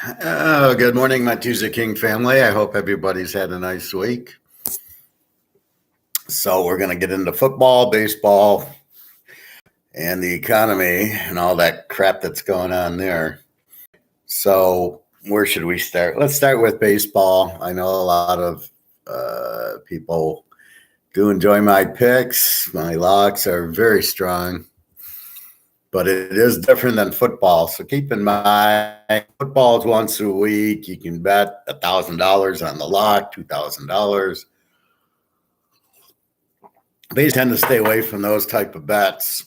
Good morning, my Teaserking family. I hope everybody's had a nice week. So we're going to get into football, baseball, and the economy and all that crap that's going on there. So where should we start? Let's start with baseball. I know a lot of people do enjoy my picks. My locks are very strong. But it is different than football. So keep in mind, football is once a week. You can bet $1,000 on the lock, $2,000. They tend to stay away from those type of bets.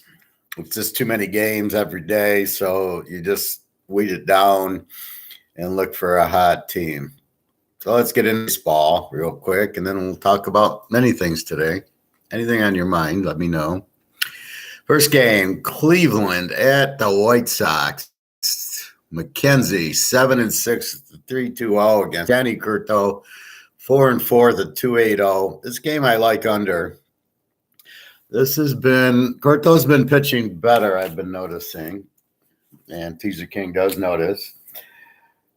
It's just too many games every day. So you just weed it down and look for a hot team. So let's get into baseball real quick, and then we'll talk about many things today. Anything on your mind, let me know. First game, Cleveland at the White Sox. McKenzie, 7-6, 3-2-0 against Danny Curto, 4-4, the 2-8-0. This game I like under. Curto's been pitching better, I've been noticing, and Teaserking does notice.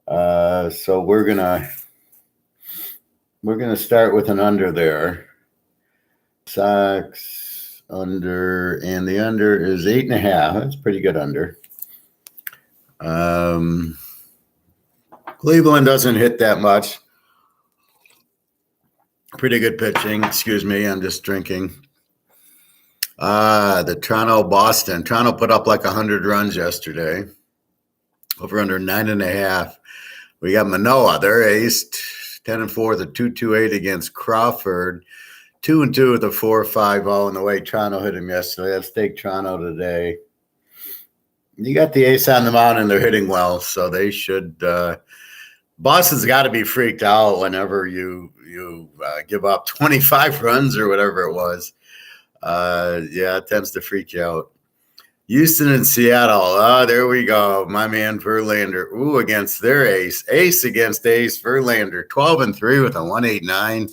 So we're gonna start with an under there. Sox under, and the under is 8.5. That's pretty good under. Cleveland doesn't hit that much. Pretty good pitching. Excuse me, I'm just drinking. The Boston. Toronto put up like 100 runs yesterday. Over under 9.5. We got Manoah. They're aced. 10-4, the 2-2-8 against Crawford. 2-2 with a 4-5-0, and the way Toronto hit him yesterday. Let's take Toronto today. You got the ace on the mound, and they're hitting well, so they should. Boston's got to be freaked out whenever you give up 25 runs or whatever it was. It tends to freak you out. Houston and Seattle. Oh, there we go. My man Verlander. Ooh, against their ace. Ace against ace. Verlander, 12-3 with a 1.89.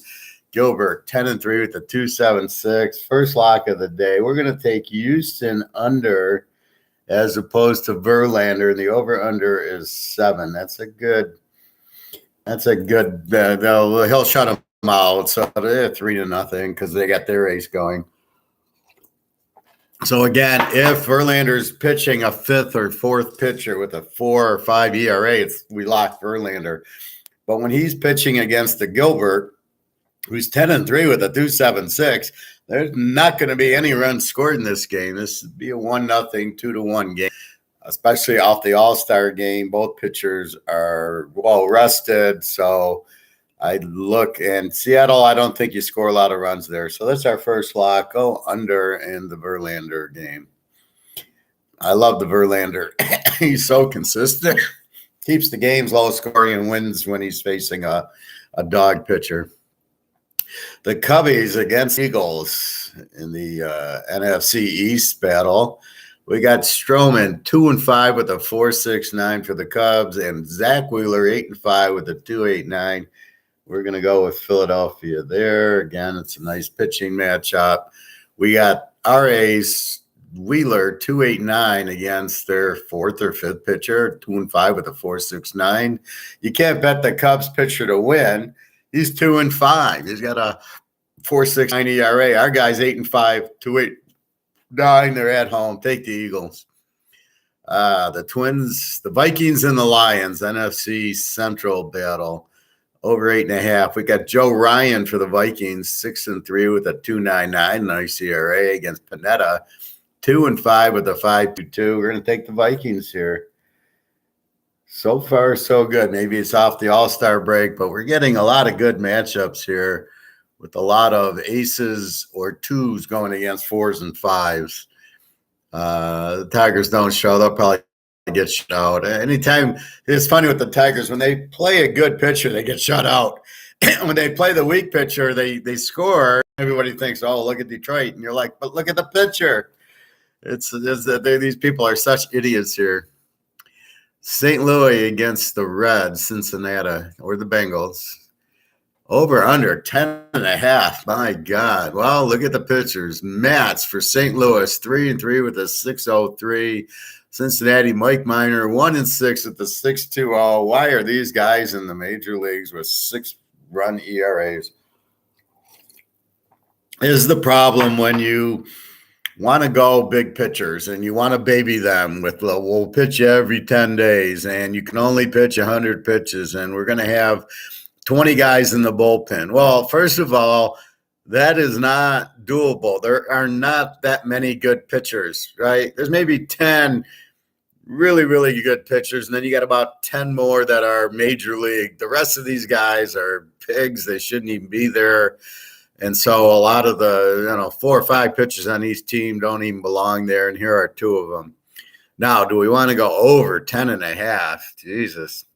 Gilbert, 10-3 with a 2.76. First lock of the day. We're going to take Houston under as opposed to Verlander. The over-under is 7. That's a good. He'll shut him out. So they're 3-0 because they got their ace going. So again, if Verlander's pitching a fifth or fourth pitcher with a 4 or 5 ERA, we lock Verlander. But when he's pitching against the Gilbert, who's 10-3 with a 2.76, there's not going to be any runs scored in this game. This would be a 1-0, 2-1 game, especially off the All-Star game. Both pitchers are well rested, so I'd look. And Seattle, I don't think you score a lot of runs there. So that's our first lock. Go under in the Verlander game. I love the Verlander. He's so consistent. Keeps the games low scoring and wins when he's facing a dog pitcher. The Cubbies against Eagles in the NFC East battle. We got Stroman, 2-5 with a 4.69 for the Cubs, and Zach Wheeler, 8-5 with a 2.89. We're going to go with Philadelphia there. Again, it's a nice pitching matchup. We got our ace, Wheeler, 2.89 against their fourth or fifth pitcher, 2-5 with a 4.69. You can't bet the Cubs pitcher to win. He's 2-5. He's got a 4.69 ERA. Our guy's 8-5, 2.89. They're at home. Take the Eagles. The Twins, the Vikings, and the Lions, NFC Central battle. Over 8.5. We got Joe Ryan for the Vikings, 6-3 with a 2.99. Nice ERA against Panetta. 2-5 with a 5.22. We're going to take the Vikings here. So far, so good. Maybe it's off the All-Star break, but we're getting a lot of good matchups here with a lot of aces or twos going against 4s and 5s. The Tigers don't show. They'll probably get shut out. Anytime, it's funny with the Tigers, when they play a good pitcher, they get shut out. When they play the weak pitcher, they score. Everybody thinks, oh, look at Detroit. And you're like, but look at the pitcher. These people are such idiots here. St. Louis against the Reds, Cincinnati, or the Bengals. Over under 10.5. My God. Well, look at the pitchers. Matz for St. Louis, 3-3 with a 6.03. Cincinnati, Mike Minor, 1-6 at the 6.20. Why are these guys in the major leagues with 6-run ERAs? Is the problem when you want to go big pitchers and you want to baby them with, we'll pitch you every 10 days and you can only pitch 100 pitches and we're going to have 20 guys in the bullpen. Well, first of all, that is not doable. There are not that many good pitchers, right? There's maybe 10 really, really good pitchers, and then you got about 10 more that are major league. The rest of these guys are pigs. They shouldn't even be there. And so a lot of the, 4 or 5 pitchers on each team don't even belong there, and here are 2 of them. Now, do we want to go over 10.5? Jesus.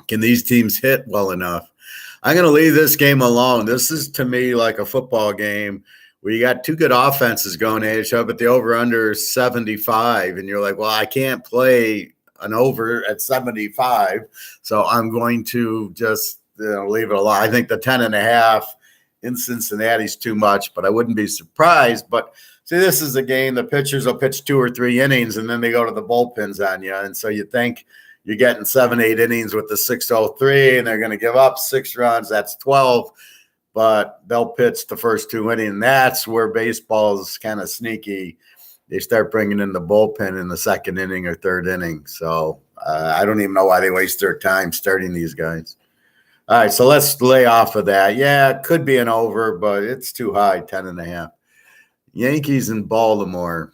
Can these teams hit well enough? I'm going to leave this game alone. This is, to me, like a football game where you got 2 good offenses going at each other, but the over-under is 75, and you're like, well, I can't play an over at 75, so I'm going to just leave it alone. I think the 10.5 in Cincinnati is too much, but I wouldn't be surprised. But see, this is a game the pitchers will pitch 2 or 3 innings, and then they go to the bullpens on you, and so you think you're getting 7-8 innings with the 6.03, and they're going to give up 6 runs. That's 12. But they'll pitch the first 2 innings. And that's where baseball is kind of sneaky. They start bringing in the bullpen in the 2nd inning or 3rd inning. So I don't even know why they waste their time starting these guys. All right, so let's lay off of that. Yeah, it could be an over, but it's too high, 10.5. Yankees in Baltimore.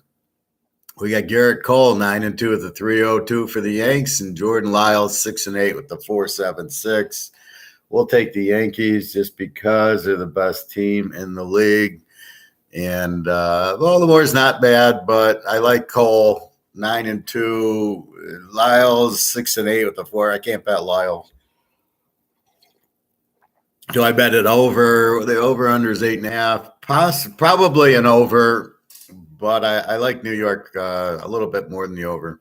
We got Garrett Cole, 9-2 with the 3.02 for the Yanks, and Jordan Lyles, 6-8 with the 4.76. We'll take the Yankees just because they're the best team in the league. And Baltimore's not bad, but I like Cole, 9-2. Lyles, 6-8 with the 4. I can't bet Lyles. Do I bet it over? The over-under is 8.5. Probably an over, but I like New York a little bit more than the over.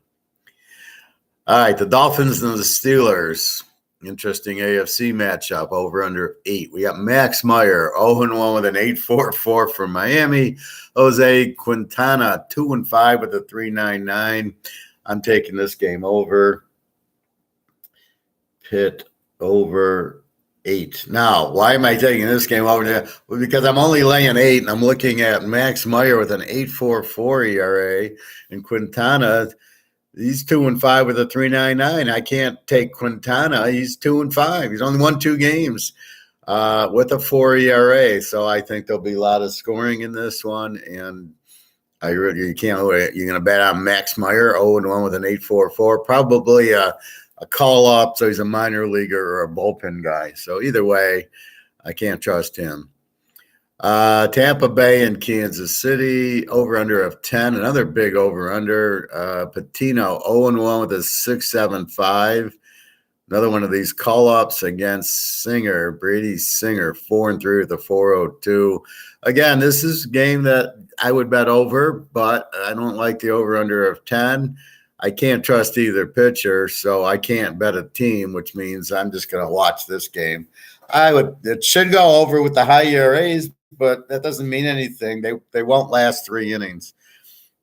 All right, the Dolphins and the Steelers. Interesting AFC matchup, over under 8. We got Max Meyer, 0-1 with an 8.44 from Miami. Jose Quintana, 2-5 with a 3.99. I'm taking this game over. Pitt over 8. Now, why am I taking this game over there? Well, because I'm only laying 8, and I'm looking at Max Meyer with an 8.44 ERA, and Quintana, he's 2-5 with a 3.99. I can't take Quintana. He's 2-5. He's only won 2 games with a 4 ERA. So I think there'll be a lot of scoring in this one. And you're going to bet on Max Meyer, 0-1 with an 8.44. Probably a call up, so he's a minor leaguer or a bullpen guy. So either way, I can't trust him. Tampa Bay and Kansas City, over-under of 10. Another big over-under. Patino, 0-1 with a 6.75. Another one of these call-ups against Singer, Brady Singer, 4-3 with a 4.02. Again, this is a game that I would bet over, but I don't like the over-under of 10. I can't trust either pitcher, so I can't bet a team, which means I'm just going to watch this game. It should go over with the high ERAs, but that doesn't mean anything. They won't last 3 innings.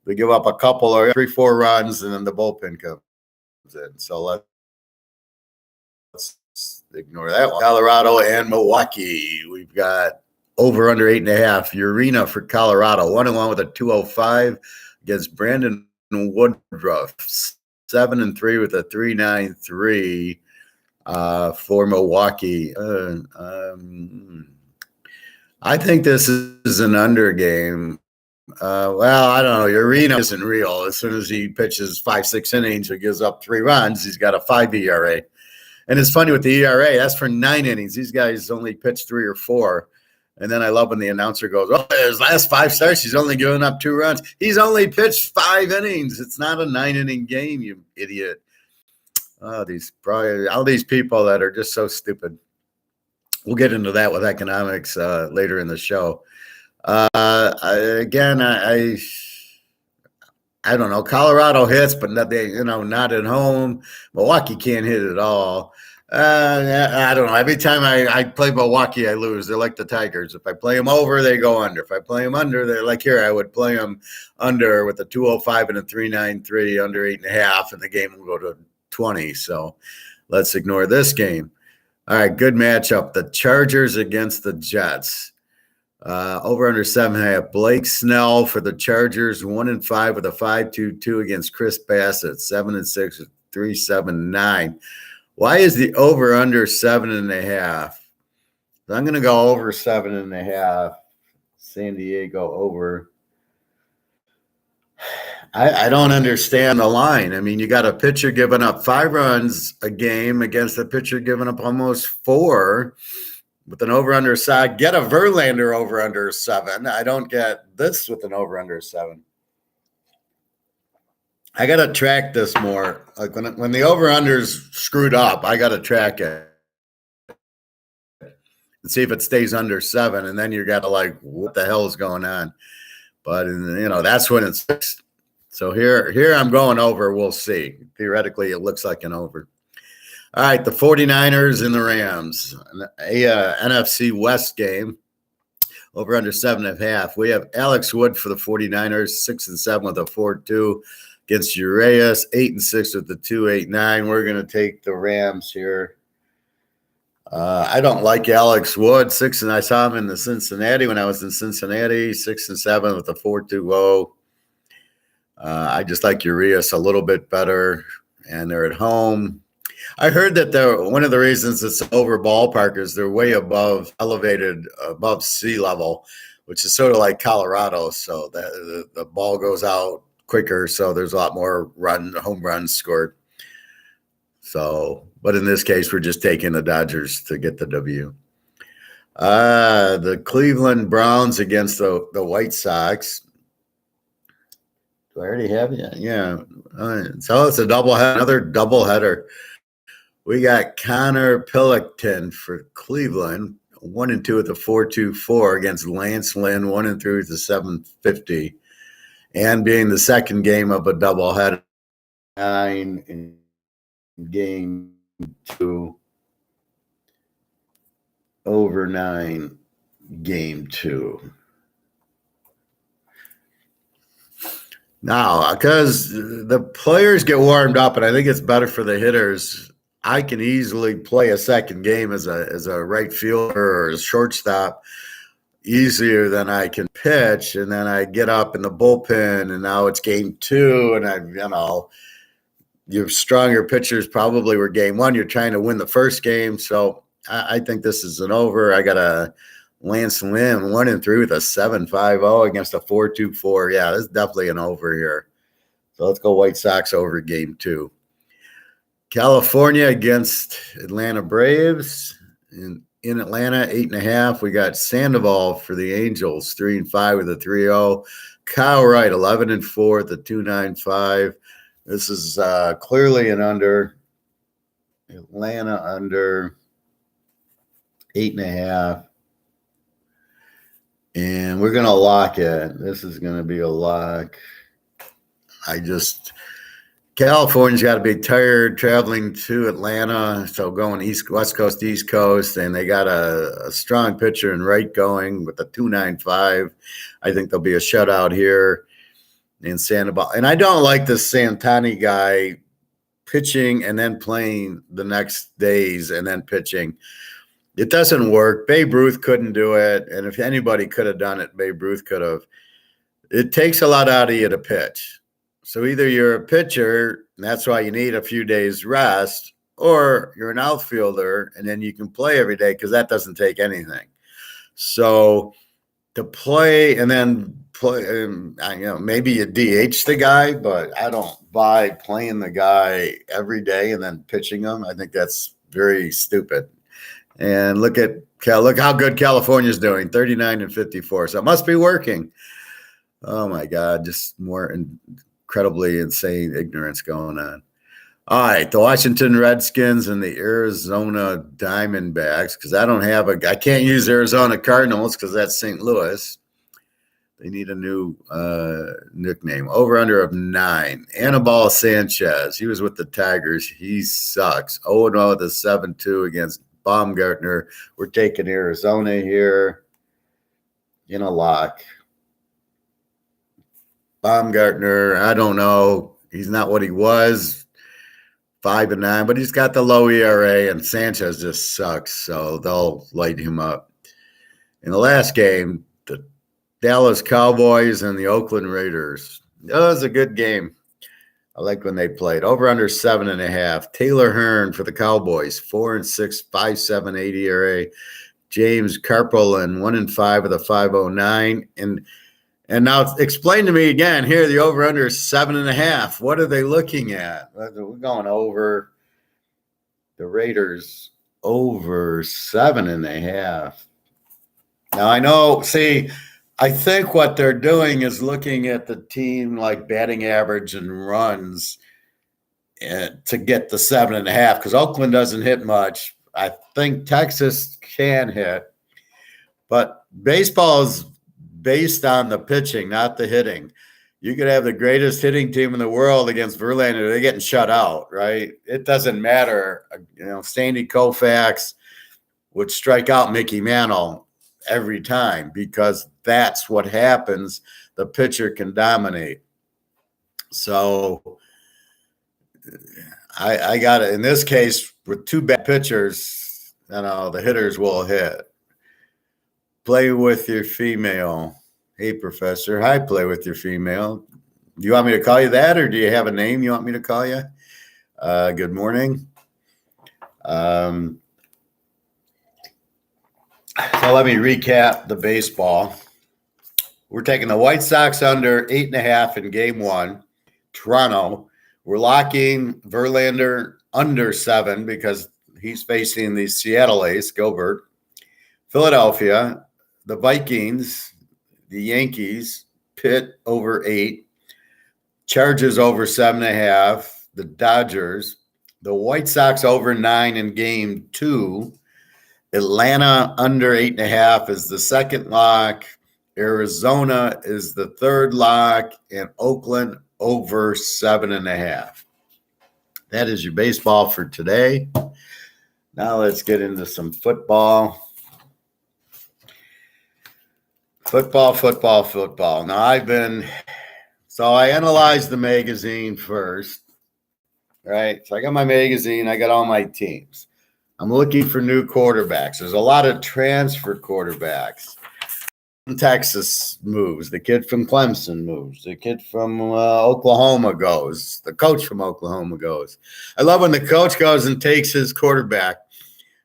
They give up a couple or 3-4 runs, and then the bullpen comes in. So let's ignore that one. Colorado and Milwaukee. We've got over under 8.5. Urena for Colorado, 1-1 with a 2.05 against Brandon Woodruff, 7-3 with a 3.93 for Milwaukee. I think this is an under game. Well, I don't know. Urena isn't real. As soon as he pitches 5-6 innings or gives up 3 runs, he's got a 5 ERA. And it's funny with the ERA, that's for 9 innings. These guys only pitch 3 or 4. And then I love when the announcer goes, oh, his last 5 starts, he's only given up 2 runs. He's only pitched 5 innings. It's not a 9-inning game, you idiot. All these people that are just so stupid. We'll get into that with economics later in the show. I don't know. Colorado hits, but not at home. Milwaukee can't hit at all. I don't know. Every time I play Milwaukee, I lose. They're like the Tigers. If I play them over, they go under. If I play them under, they're like here. I would play them under with a 205 and a 393, under 8.5, and the game will go to 20. So let's ignore this game. All right, good matchup. The Chargers against the Jets. Over under 7.5. Blake Snell for the Chargers, 1-5 with a 5.22 against Chris Bassett, 7-6 with 3.79. Why is the over under 7.5? I'm going to go over 7.5. San Diego over. I don't understand the line. I mean, you got a pitcher giving up 5 runs a game against a pitcher giving up almost 4 with an over under side. Get a Verlander over under 7. I don't get this with an over under 7. I got to track this more. Like when the over-under's screwed up, I got to track it and see if it stays under 7. And then you got to like, what the hell is going on? But, that's when it's fixed. So here I'm going over. We'll see. Theoretically, it looks like an over. All right, the 49ers and the Rams, NFC West game, over under 7.5. We have Alex Wood for the 49ers, 6-7 with a 4.2. Against Urias, 8-6 with the 2.89. We're going to take the Rams here. I don't like Alex Wood. I saw him in the Cincinnati when I was in Cincinnati, 6-7 with a 4.20. I just like Urias a little bit better, and they're at home. I heard that one of the reasons it's over ballpark is they're way elevated above sea level, which is sort of like Colorado. So the ball goes out quicker, so there's a lot more home runs scored. So, but in this case, we're just taking the Dodgers to get the W. The Cleveland Browns against the White Sox. Do I already have it? Yeah. So it's another doubleheader. We got Connor Pillington for Cleveland, 1-2 with a 4.24 against Lance Lynn, 1-3 with a 7.50. And being the second game of a doubleheader, 9 in game 2, over 9 game 2. Now, because the players get warmed up, and I think it's better for the hitters, I can easily play a second game as a right fielder or a shortstop easier than I can pitch, and then I get up in the bullpen, and now it's game 2, and your stronger pitchers probably were game 1. You're trying to win the first game, so I think this is an over. I got a Lance Lynn 1-3 with a 7.50 against a 4.24. Yeah, this is definitely an over here. So let's go White Sox over game 2. California against Atlanta Braves. In Atlanta, 8.5. We got Sandoval for the Angels, 3-5 with a 3.0. Kyle Wright, 11-4 at the 2.95. This is clearly an under. Atlanta under 8.5. And we're going to lock it. This is going to be a lock. California's got to be tired traveling to Atlanta, so going West Coast, East Coast, and they got a strong pitcher in Wright going with a 2.95. I think there'll be a shutout here in Sandoval. And I don't like this Santani guy pitching and then playing the next days and then pitching. It doesn't work. Babe Ruth couldn't do it, and if anybody could have done it, Babe Ruth could have. It takes a lot out of you to pitch. So either you're a pitcher, and that's why you need a few days rest, or you're an outfielder, and then you can play every day because that doesn't take anything. So to play and then play, maybe you DH the guy, but I don't buy playing the guy every day and then pitching him. I think that's very stupid. And look how good California's doing, 39-54. So it must be working. Oh my God, just more incredibly insane ignorance going on. All right, the Washington Redskins and the Arizona Diamondbacks, because I can't use Arizona Cardinals because that's St. Louis. They need a new nickname. Over under of 9. Anibal Sanchez. He was with the Tigers. He sucks. 0-0 with a 7-2 against Baumgartner. We're taking Arizona here in a lock. Baumgartner, I don't know. He's not what he was. 5-9, but he's got the low ERA, and Sanchez just sucks, so they'll light him up. In the last game, the Dallas Cowboys and the Oakland Raiders. That was a good game. I like when they played. Over under 7.5. Taylor Hearn for the Cowboys, 4-6, 5.78 ERA. James Carpelin, 1-5 with a 5.09. And now explain to me again here, the over-under is 7.5. What are they looking at? We're going over the Raiders over 7.5. Now I know, I think what they're doing is looking at the team like batting average and runs to get the 7.5 because Oakland doesn't hit much. I think Texas can hit, but baseball is based on the pitching, not the hitting. You could have the greatest hitting team in the world against Verlander. They're getting shut out, right? It doesn't matter. Sandy Koufax would strike out Mickey Mantle every time because that's what happens. The pitcher can dominate. So I got it. In this case, with two bad pitchers, the hitters will hit. Play with your female. Hey, Professor. Hi, play with your female. Do you want me to call you that, or do you have a name you want me to call you? Good morning. So let me recap the baseball. We're taking the White Sox under 8.5 in game 1. Toronto. We're locking Verlander under 7 because he's facing the Seattle Ace, Gilbert. Philadelphia. The Vikings, the Yankees, Pitt over 8, Chargers over 7.5, the Dodgers, the White Sox over 9 in game 2, Atlanta under 8.5 is the second lock, Arizona is the third lock, and Oakland over 7.5. That is your baseball for today. Now let's get into some football. Football. Now I analyzed the magazine first, right? So I got my magazine, I got all my teams. I'm looking for new quarterbacks. There's a lot of transfer quarterbacks. Texas moves. The kid from Clemson moves. The kid from Oklahoma goes. The coach from Oklahoma goes. I love when the coach goes and takes his quarterback,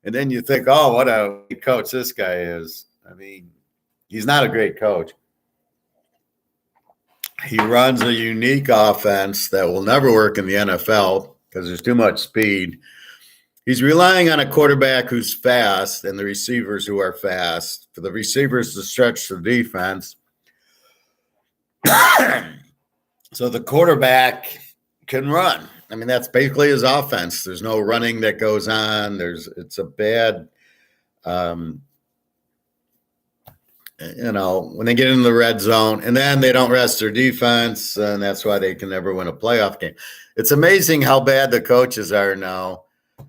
and then you think, oh, what a coach this guy is. He's not a great coach. He runs a unique offense that will never work in the NFL because there's too much speed. He's relying on a quarterback who's fast and the receivers who are fast for the receivers to stretch the defense. So the quarterback can run. That's basically his offense. There's no running that goes on. It's a bad when they get into the red zone, and then they don't rest their defense, and that's why they can never win a playoff game. It's amazing how bad the coaches are now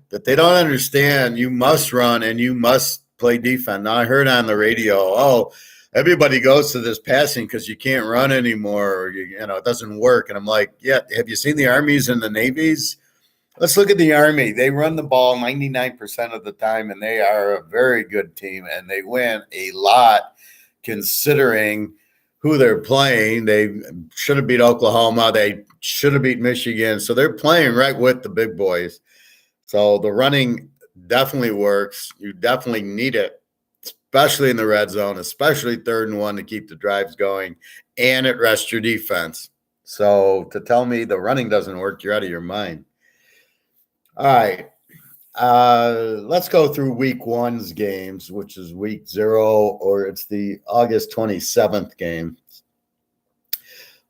that they don't understand you must run and you must play defense. Now, I heard on the radio, everybody goes to this passing because you can't run anymore, or it doesn't work. And I'm like, yeah, have you seen the Armies and the Navies? Let's look at the Army. They run the ball 99% of the time, and they are a very good team, and they win a lot considering who they're playing. They should have beat Oklahoma. They should have beat Michigan. So they're playing right with the big boys. So the running definitely works. You definitely need it, especially in the red zone, especially 3rd and 1 to keep the drives going, and it rests your defense. So to tell me the running doesn't work, you're out of your mind. All right. Let's go through week 1's games, which is week 0, or it's the August 27th game.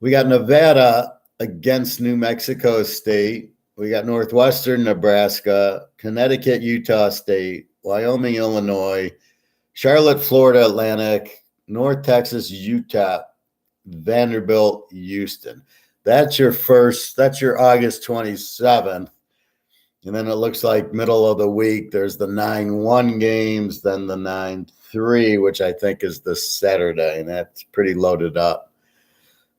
We got Nevada against New Mexico State. We got Northwestern Nebraska, Connecticut, Utah State, Wyoming, Illinois, Charlotte, Florida Atlantic, North Texas, Utah, Vanderbilt, Houston. That's your August 27th. And then it looks like middle of the week, there's the 9-1 games, then the 9-3, which I think is this Saturday, and that's pretty loaded up.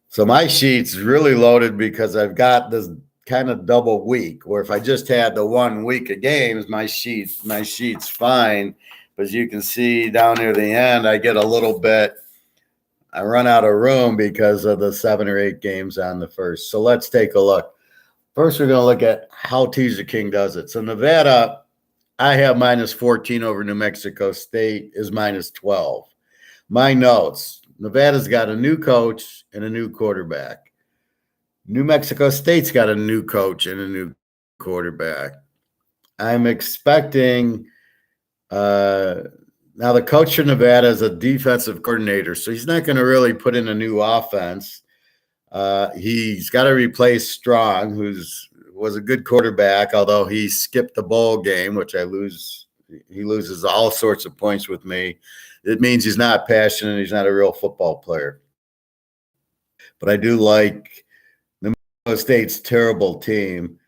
So my sheet's really loaded because I've got this kind of double week, where if I just had the 1 week of games, my sheet's fine. But as you can see down near the end, I get a little bit, I run out of room because of the 7 or 8 games on the first. So let's take a look. First, we're going to look at how Teaserking does it. So Nevada, I have -14 over New Mexico State is -12. My notes, Nevada's got a new coach and a new quarterback. New Mexico State's got a new coach and a new quarterback. I'm expecting now the coach for Nevada is a defensive coordinator, so he's not going to really put in a new offense. He's got to replace Strong, was a good quarterback, although he skipped the bowl game, which I lose. He loses all sorts of points with me. It means he's not passionate. He's not a real football player. But I do like New Mexico State's terrible team.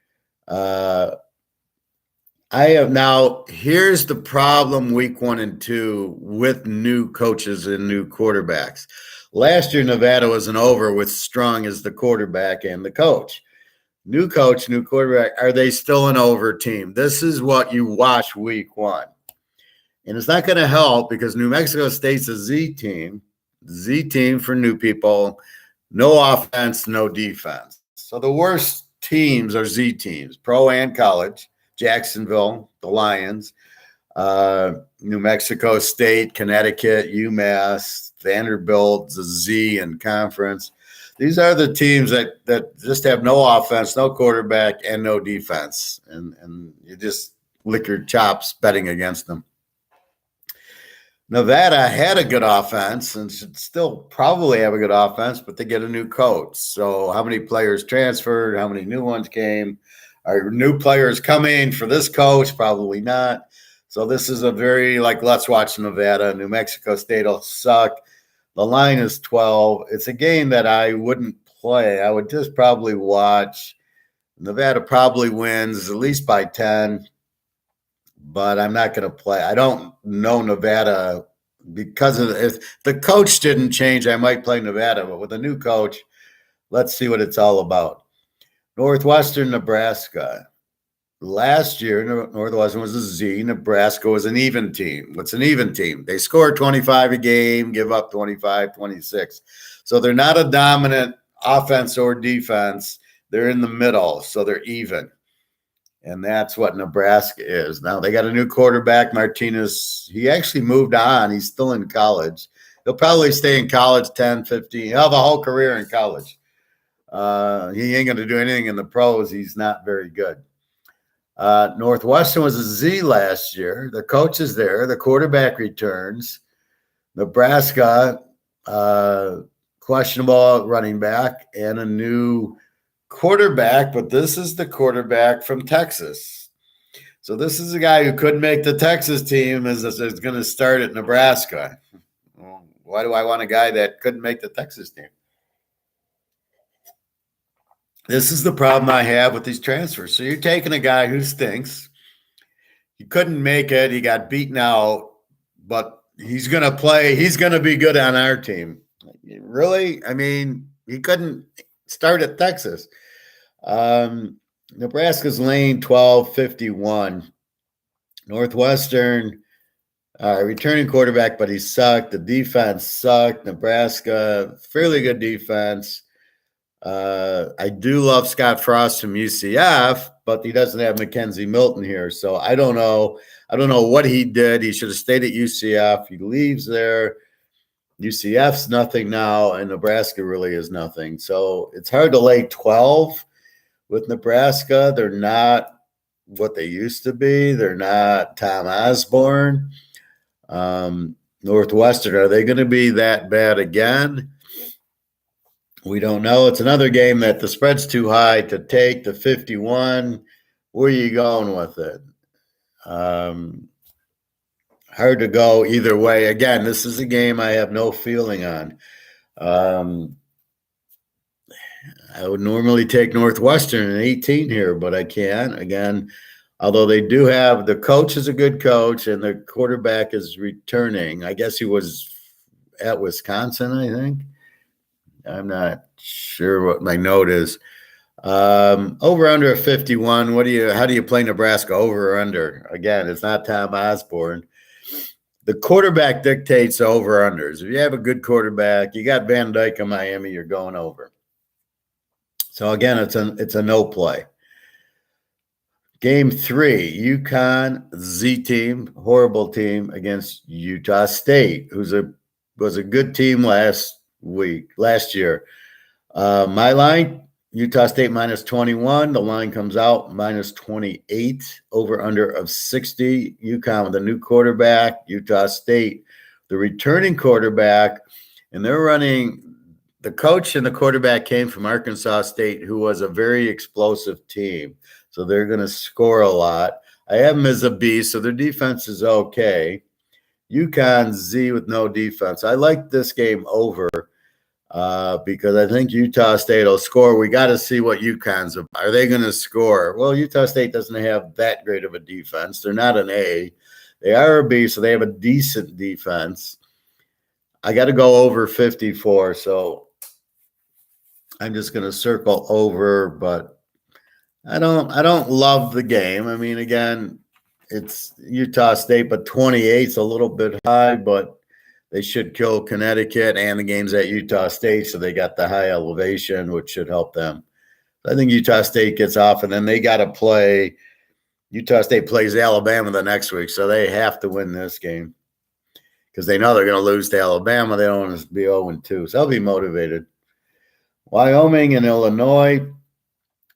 Here's the problem week 1 and 2 with new coaches and new quarterbacks. Last year, Nevada was an over with Strong as the quarterback and the coach. New coach, new quarterback. Are they still an over team? This is what you watch week 1. And it's not going to help because New Mexico State's a Z team for new people, no offense, no defense. So the worst teams are Z teams, pro and college. Jacksonville, the Lions, New Mexico State, Connecticut, UMass, Vanderbilt, the Z and conference. These are the teams that just have no offense, no quarterback, and no defense. And you just lick your chops betting against them. Nevada had a good offense and should still probably have a good offense, but they get a new coach. So how many players transferred? How many new ones came? Are new players coming for this coach? Probably not. So this is a very, let's watch Nevada. New Mexico State will suck. The line is 12. It's a game that I wouldn't play. I would just probably watch. Nevada probably wins at least by 10, but I'm not going to play. I don't know Nevada because if the coach didn't change, I might play Nevada. But with a new coach, let's see what it's all about. Northwestern, Nebraska. Last year, Northwestern was a Z. Nebraska was an even team. What's an even team? They score 25 a game, give up 25, 26. So they're not a dominant offense or defense. They're in the middle, so they're even. And that's what Nebraska is. Now, they got a new quarterback, Martinez. He actually moved on. He's still in college. He'll probably stay in college 10, 15. He'll have a whole career in college. He ain't going to do anything in the pros. He's not very good. Northwestern was a Z last year. The coach is there. The quarterback returns. Nebraska, questionable running back and a new quarterback, but this is the quarterback from Texas. So this is a guy who couldn't make the Texas team is going to start at Nebraska. Why do I want a guy that couldn't make the Texas team? This is the problem I have with these transfers. So you're taking a guy who stinks. He couldn't make it. He got beaten out, but he's going to play. He's going to be good on our team. Really? I mean, he couldn't start at Texas. Nebraska's lane 12-51. Northwestern, returning quarterback, but he sucked. The defense sucked. Nebraska, fairly good defense. I do love Scott Frost from UCF, but he doesn't have Mackenzie Milton here. So I don't know. I don't know what he did. He should have stayed at UCF. He leaves there. UCF's nothing now, and Nebraska really is nothing. So it's hard to lay 12 with Nebraska. They're not what they used to be. They're not Tom Osborne. Northwestern, are they going to be that bad again? We don't know. It's another game that the spread's too high to take. The 51, where are you going with it? Hard to go either way. Again, this is a game I have no feeling on. I would normally take Northwestern in 18 here, but I can't. Again, although they do have the coach is a good coach and the quarterback is returning. I guess he was at Wisconsin, I think. I'm not sure what my note is. Over under a 51. How do you play Nebraska over or under? Again, it's not Tom Osborne. The quarterback dictates the over unders. If you have a good quarterback, you got Van Dyke in Miami, you're going over. So again, it's a no play. Game 3, UConn Z team, horrible team against Utah State, was a good team last year. My line, Utah State minus 21. The line comes out minus 28. Over under of 60. UConn with a new quarterback. Utah State, the returning quarterback, and they're running. The coach and the quarterback came from Arkansas State, who was a very explosive team. So they're going to score a lot. I have them as a B, so their defense is okay. UConn Z with no defense. I like this game over because I think Utah State will score. We got to see what UConn's about. Are they going to score? Well, Utah State doesn't have that great of a defense. They're not an A. They are a B, so they have a decent defense. I got to go over 54, so I'm just going to circle over, but I don't love the game. I mean, again, it's Utah State, but 28 is a little bit high, but they should kill Connecticut, and the game's at Utah State, so they got the high elevation, which should help them. I think Utah State gets off, and then they got to play. Utah State plays Alabama the next week, so they have to win this game because they know they're going to lose to Alabama. They don't want to be 0-2, so they'll be motivated. Wyoming and Illinois,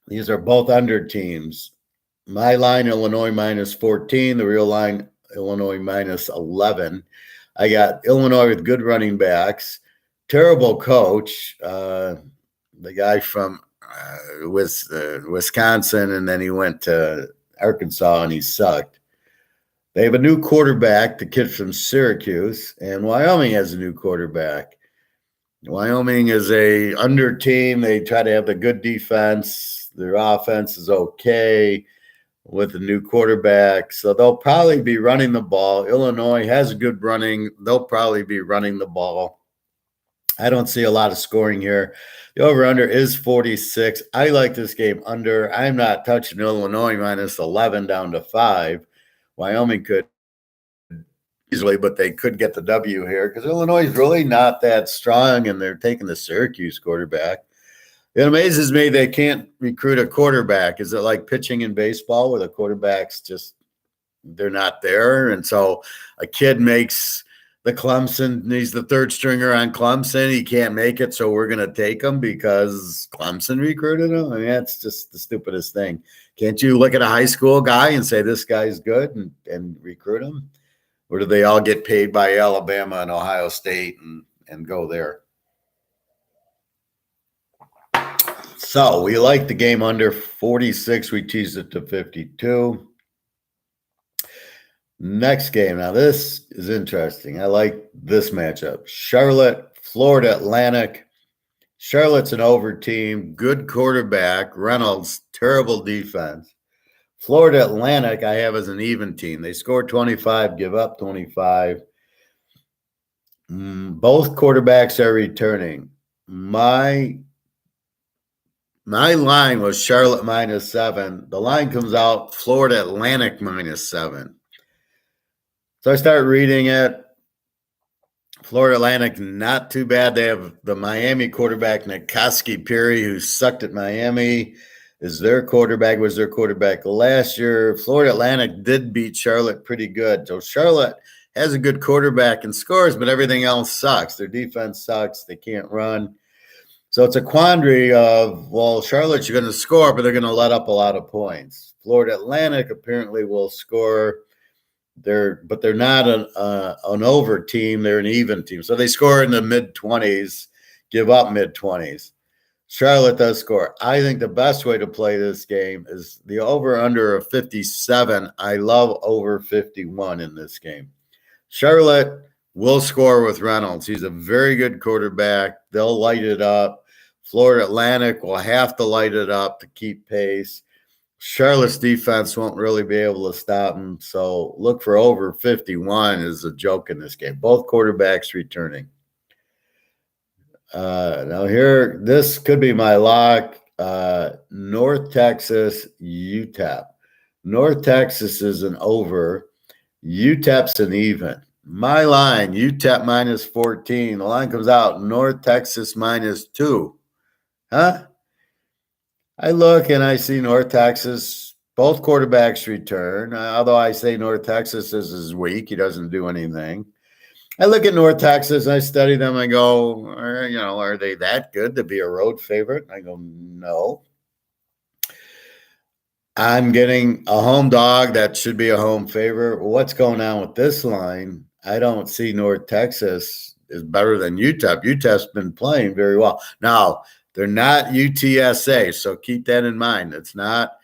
these are both under teams. My line, Illinois minus 14. The real line, Illinois minus 11. I got Illinois with good running backs. Terrible coach. The guy from Wisconsin, and then he went to Arkansas, and he sucked. They have a new quarterback, the kid from Syracuse, and Wyoming has a new quarterback. Wyoming is a under team. They try to have the good defense. Their offense is okay with a new quarterback. So they'll probably be running the ball. Illinois has good running. They'll probably be running the ball. I don't see a lot of scoring here. The over-under is 46. I like this game under. I'm not touching Illinois minus 11 down to 5. Wyoming could easily, but they could get the W here because Illinois is really not that strong, and they're taking the Syracuse quarterback. It amazes me they can't recruit a quarterback. Is it like pitching in baseball where the quarterbacks just they're not there? And so a kid makes the Clemson, he's the third stringer on Clemson. He can't make it, so we're going to take him because Clemson recruited him. I mean, that's just the stupidest thing. Can't you look at a high school guy and say this guy's good and recruit him? Or do they all get paid by Alabama and Ohio State and go there? So we like the game under 46. We teased it to 52. Next game. Now, this is interesting. I like this matchup. Charlotte, Florida Atlantic. Charlotte's an over team. Good quarterback. Reynolds, terrible defense. Florida Atlantic, I have as an even team. They score 25, give up 25. Both quarterbacks are returning. My line was Charlotte minus 7. The line comes out Florida Atlantic minus 7. So I start reading it. Florida Atlantic, not too bad. They have the Miami quarterback, Nikoski Perry, who sucked at Miami. Was their quarterback last year. Florida Atlantic did beat Charlotte pretty good. So Charlotte has a good quarterback and scores, but everything else sucks. Their defense sucks. They can't run. So it's a quandary of, well, Charlotte's going to score, but they're going to let up a lot of points. Florida Atlantic apparently will score. But they're not an over team. They're an even team. So they score in the mid-20s, give up mid-20s. Charlotte does score. I think the best way to play this game is the over-under of 57. I love over 51 in this game. Charlotte will score with Reynolds. He's a very good quarterback. They'll light it up. Florida Atlantic will have to light it up to keep pace. Charlotte's defense won't really be able to stop them. So look for over 51 is a joke in this game. Both quarterbacks returning. Now here, this could be my lock. North Texas, UTEP. North Texas is an over. UTEP's an even. My line, UTEP minus 14. The line comes out, North Texas minus 2. Huh? I look and I see North Texas, both quarterbacks return. Although I say North Texas is weak. He doesn't do anything. I look at North Texas, I study them, I go, are they that good to be a road favorite? I go, no. I'm getting a home dog that should be a home favorite. What's going on with this line? I don't see North Texas is better than UTEP. UTEP's been playing very well. Now, they're not UTSA, so keep that in mind. It's not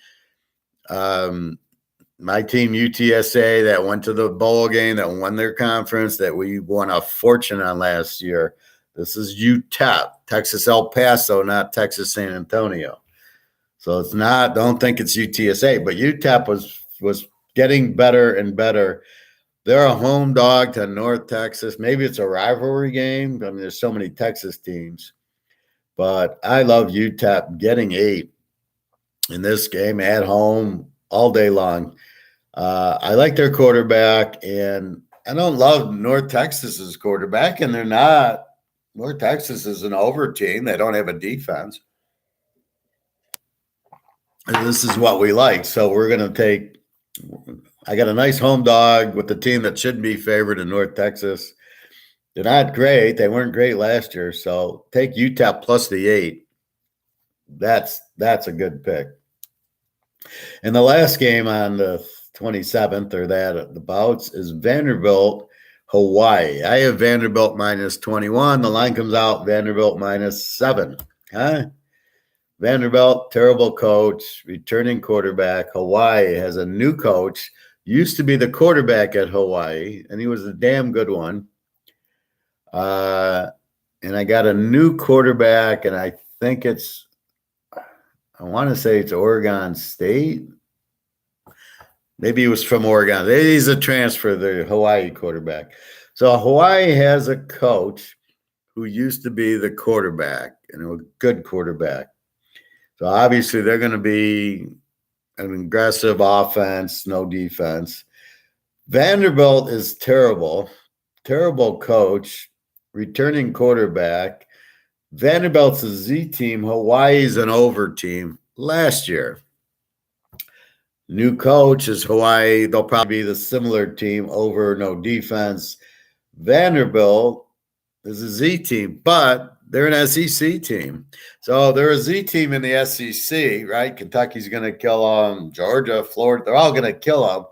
my team UTSA that went to the bowl game, that won their conference, that we won a fortune on last year. This is UTEP, Texas El Paso, not Texas San Antonio. So it's not, don't think it's UTSA, but UTEP was getting better and better. They're a home dog to North Texas. Maybe it's a rivalry game. I mean, there's so many Texas teams. But I love UTEP getting 8 in this game at home all day long. I like their quarterback, and I don't love North Texas's quarterback, and they're not. North Texas is an over team. They don't have a defense. And this is what we like. So we're going to take – I got a nice home dog with the team that should be favored in North Texas. They're not great. They weren't great last year. So take UTEP plus the 8. That's a good pick. And the last game on the 27th or that the bouts is Vanderbilt Hawaii. I have Vanderbilt minus 21. The line comes out Vanderbilt minus 7. Huh? Vanderbilt, terrible coach, returning quarterback. Hawaii has a new coach. Used to be the quarterback at Hawaii, and he was a damn good one. And I got a new quarterback, and I think I want to say it's Oregon State. Maybe he was from Oregon. He's a transfer, the Hawaii quarterback. So Hawaii has a coach who used to be the quarterback, and a good quarterback. So obviously they're going to be an aggressive offense, no defense. Vanderbilt is terrible coach, returning quarterback. Vanderbilt's a Z team. Hawaii's an over team last year. New coach is Hawaii. They'll probably be the similar team, over, no defense. Vanderbilt is a Z team, but they're an SEC team. So they're a Z team in the SEC, right? Kentucky's going to kill them. Georgia, Florida, they're all going to kill them.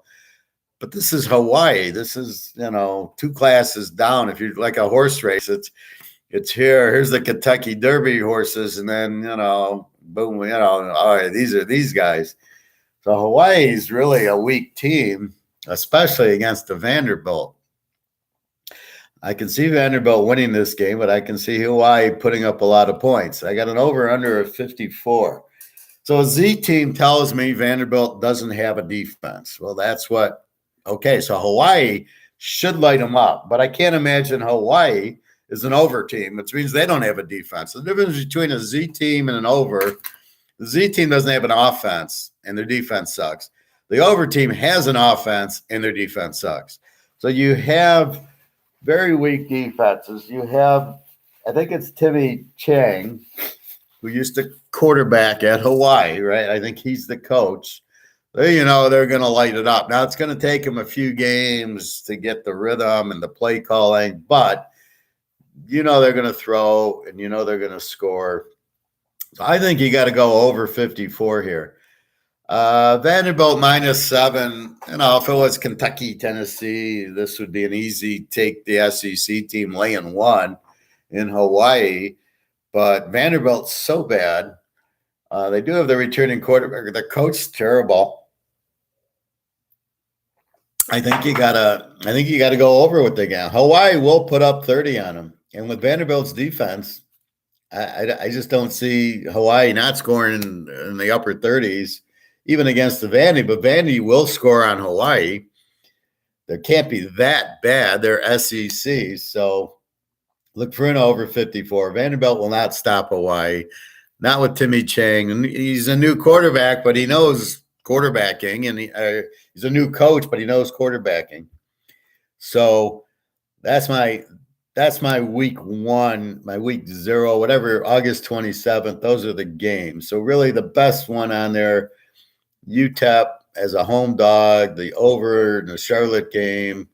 But this is Hawaii. This is, 2 classes down. If you like a horse race, it's here's the Kentucky Derby horses, and then, boom, all right, these are these guys. So Hawaii's really a weak team, especially against the Vanderbilt. I can see Vanderbilt winning this game, but I can see Hawaii putting up a lot of points. I got an over-under of 54. So a Z team tells me Vanderbilt doesn't have a defense. Well, that's what – okay, so Hawaii should light them up. But I can't imagine Hawaii is an over team, which means they don't have a defense. The difference between a Z team and an over, the Z team doesn't have an offense, and their defense sucks. The over team has an offense, and their defense sucks. So you have – very weak defenses. You have, I think it's Timmy Chang, who used to quarterback at Hawaii, right? I think he's the coach. They're going to light it up. Now, it's going to take him a few games to get the rhythm and the play calling, but they're going to throw and they're going to score. So I think you got to go over 54 here. Vanderbilt minus 7. If it was Kentucky, Tennessee, this would be an easy take. The SEC team laying 1 in Hawaii, but Vanderbilt's so bad. They do have the returning quarterback. The coach's terrible. I think you gotta go over with the game. Hawaii will put up 30 on them, and with Vanderbilt's defense, I just don't see Hawaii not scoring in the upper 30s, even against the Vandy. But Vandy will score on Hawaii. There can't be that bad. They're SEC. So look for an over 54. Vanderbilt will not stop Hawaii. Not with Timmy Chang. And he's a new quarterback, but he knows quarterbacking. And he's a new coach, but he knows quarterbacking. So that's my week 1, my week 0, whatever, August 27th. Those are the games. So really the best one on there, UTEP as a home dog, the over in the Charlotte game,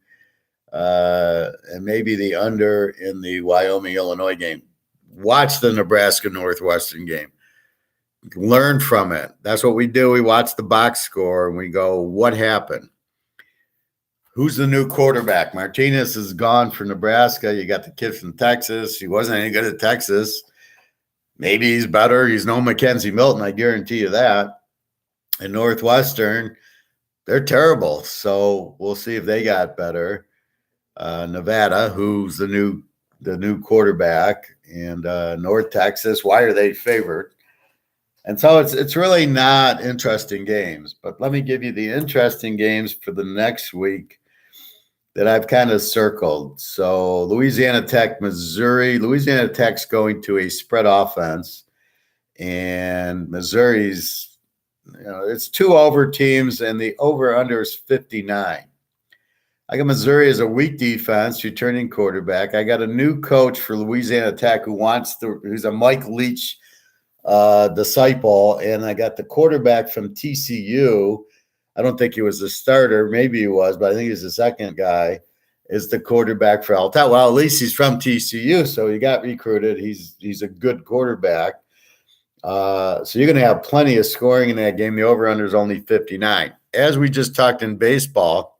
and maybe the under in the Wyoming-Illinois game. Watch the Nebraska-Northwestern game. Learn from it. That's what we do. We watch the box score and we go, what happened? Who's the new quarterback? Martinez is gone for Nebraska. You got the kid from Texas. He wasn't any good at Texas. Maybe he's better. He's no Mackenzie Milton, I guarantee you that. And Northwestern, they're terrible. So we'll see if they got better. Nevada, who's the new quarterback, and North Texas. Why are they favored? And so it's really not interesting games. But let me give you the interesting games for the next week that I've kind of circled. So Louisiana Tech, Missouri. Louisiana Tech's going to a spread offense, and Missouri's, it's 2 over teams, and the over-under is 59. I got Missouri as a weak defense, returning quarterback. I got a new coach for Louisiana Tech who's a Mike Leach disciple, and I got the quarterback from TCU. I don't think he was the starter. Maybe he was, but I think he's the second guy, is the quarterback for Alta. Well, at least he's from TCU, so he got recruited. He's a good quarterback. So you're going to have plenty of scoring in that game. The over-under is only 59. As we just talked in baseball,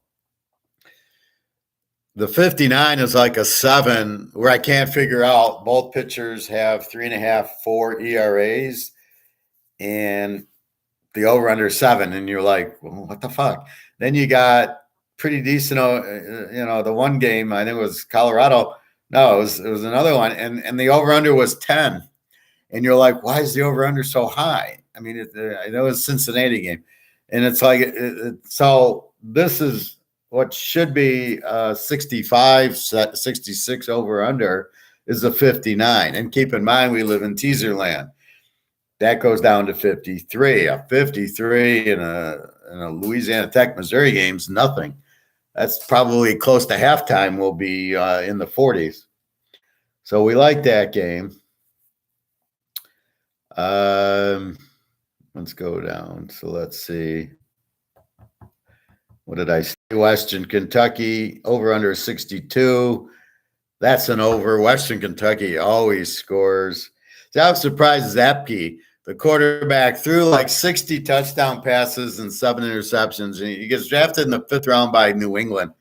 the 59 is like a 7 where I can't figure out. Both pitchers have 3.5, 4 ERAs, and the over-under 7, and you're like, well, what the fuck? Then you got pretty decent, the one game, I think it was Colorado. No, it was another one, and the over-under was 10. And you're like, why is the over-under so high? I mean, I know it's a Cincinnati game. And it's like, so this is what should be 65, 66 over-under is a 59. And keep in mind, we live in teaser land. That goes down to 53. A 53 in a Louisiana Tech Missouri game is nothing. That's probably close to halftime will be in the 40s. So we like that game. Let's go down. So let's see. What did I say? Western Kentucky, over under 62. That's an over. Western Kentucky always scores. So I'm surprised Zapke, the quarterback, threw like 60 touchdown passes and 7 interceptions. And he gets drafted in the 5th round by New England.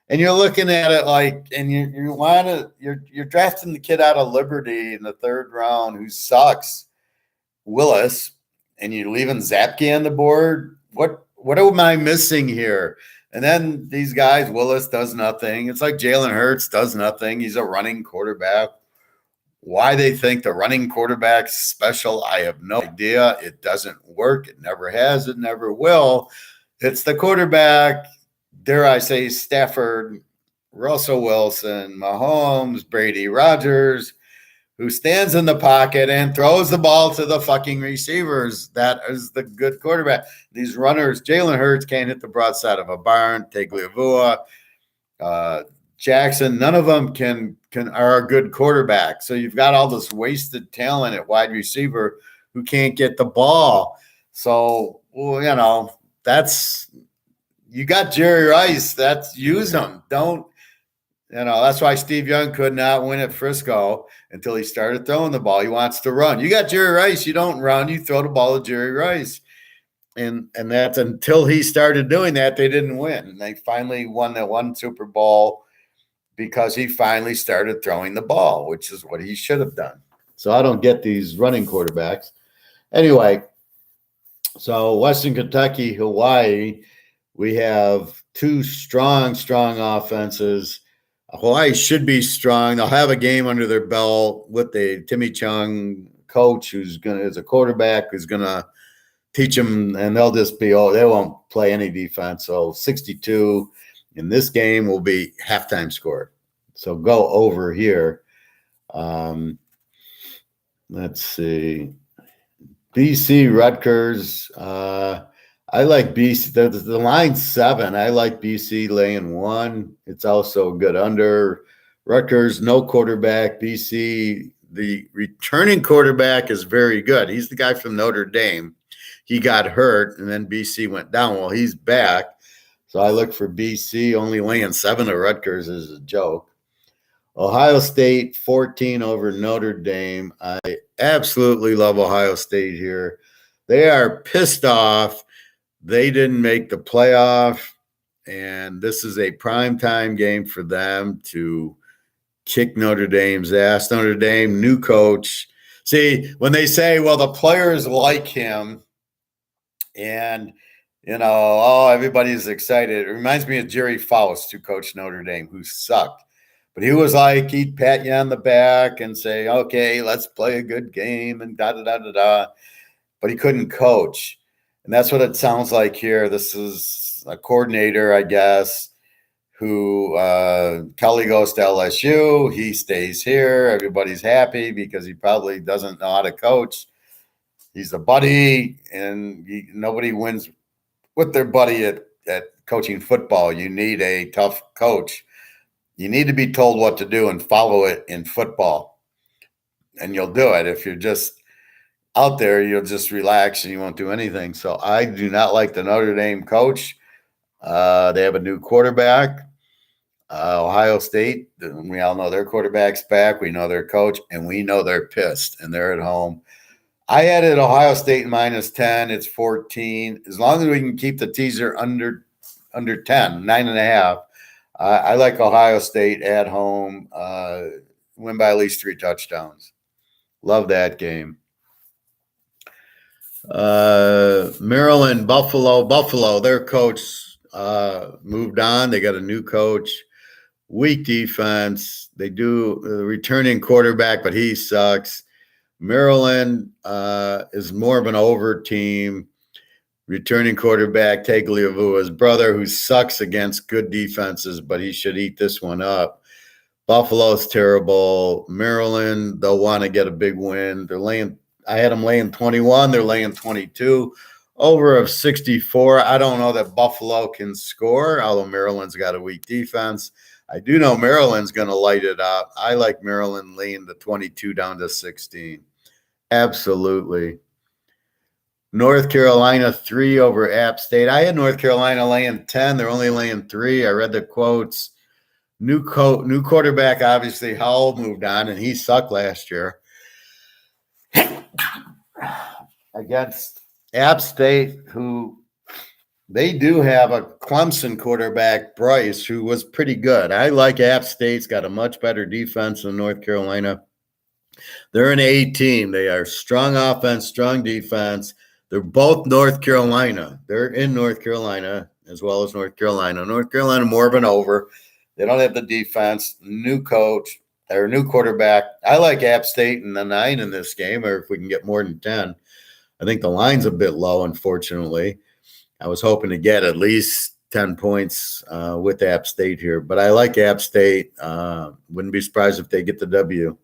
And you're looking at it like, and you're drafting the kid out of Liberty in the 3rd round who sucks, Willis, and you're leaving Zapke on the board. What am I missing here? And then these guys, Willis does nothing. It's like Jalen Hurts does nothing. He's a running quarterback. Why they think the running quarterback's special, I have no idea. It doesn't work. It never has. It never will. It's the quarterback, dare I say, Stafford, Russell Wilson, Mahomes, Brady Rodgers, who stands in the pocket and throws the ball to the fucking receivers. That is the good quarterback. These runners, Jalen Hurts can't hit the broadside of a barn. Tagliavua, Jackson, none of them are a good quarterback. So you've got all this wasted talent at wide receiver who can't get the ball. So, you got Jerry Rice. Use him. That's why Steve Young could not win at Frisco until he started throwing the ball. He wants to run. You got Jerry Rice. You don't run. You throw the ball to Jerry Rice. And that's until he started doing that, they didn't win. And they finally won that one Super Bowl because he finally started throwing the ball, which is what he should have done. So I don't get these running quarterbacks. Anyway, so Western Kentucky, Hawaii, we have 2 strong offenses. Hawaii should be strong. They'll have a game under their belt with the Timmy Chung coach is a quarterback who's gonna teach them, and they'll just be they won't play any defense. So 62 in this game will be halftime score. So go over here. Let's see. BC Rutgers. I like BC. The line's 7. I like BC laying 1. It's also good under. Rutgers, no quarterback. BC, the returning quarterback is very good. He's the guy from Notre Dame. He got hurt, and then BC went down. Well, he's back. So I look for BC. Only laying 7 to Rutgers is a joke. Ohio State 14 over Notre Dame. I absolutely love Ohio State here. They are pissed off. They didn't make the playoff, and this is a primetime game for them to kick Notre Dame's ass. Notre Dame, new coach. See, when they say, well, the players like him and, everybody's excited. It reminds me of Jerry Faust, who coached Notre Dame, who sucked. But he was like, he'd pat you on the back and say, okay, let's play a good game and da-da-da-da-da. But he couldn't coach. And that's what it sounds like here. This is a coordinator, I guess, who Kelly goes to LSU. He stays here. Everybody's happy because he probably doesn't know how to coach. He's a buddy, and nobody wins with their buddy at coaching football. You need a tough coach. You need to be told what to do and follow it in football, and you'll do it. If you're just out there, you'll just relax and you won't do anything. So I do not like the Notre Dame coach. They have a new quarterback. Ohio State, we all know their quarterback's back. We know their coach, and we know they're pissed, and they're at home. I had it Ohio State -10. It's 14. As long as we can keep the teaser under 10, 9.5. I like Ohio State at home, win by at least 3 touchdowns. Love that game. Maryland, Buffalo, their coach moved on. They got a new coach. Weak defense. They do the returning quarterback, but he sucks. Maryland is more of an over team. Returning quarterback, Tagliavua's brother, who sucks against good defenses, but he should eat this one up. Buffalo's terrible. Maryland, they'll want to get a big win. I had them laying 21. They're laying 22. Over of 64. I don't know that Buffalo can score, although Maryland's got a weak defense. I do know Maryland's going to light it up. I like Maryland laying the 22 down to 16. Absolutely. North Carolina 3 over App State. I had North Carolina laying 10. They're only laying 3. I read the quotes. New quarterback, obviously. Howell moved on, and he sucked last year. Against App State, who they do have a Clemson quarterback, Bryce, who was pretty good. I like App State's got a much better defense than North Carolina. They're an A team. They are strong offense, strong defense. They're both North Carolina. They're in North Carolina as well as North Carolina. North Carolina more of an over. They don't have the defense. New coach or new quarterback. I like App State in the 9 in this game, or if we can get more than 10. I think the line's a bit low, unfortunately. I was hoping to get at least 10 points with App State here, but I like App State. Wouldn't be surprised if they get the W.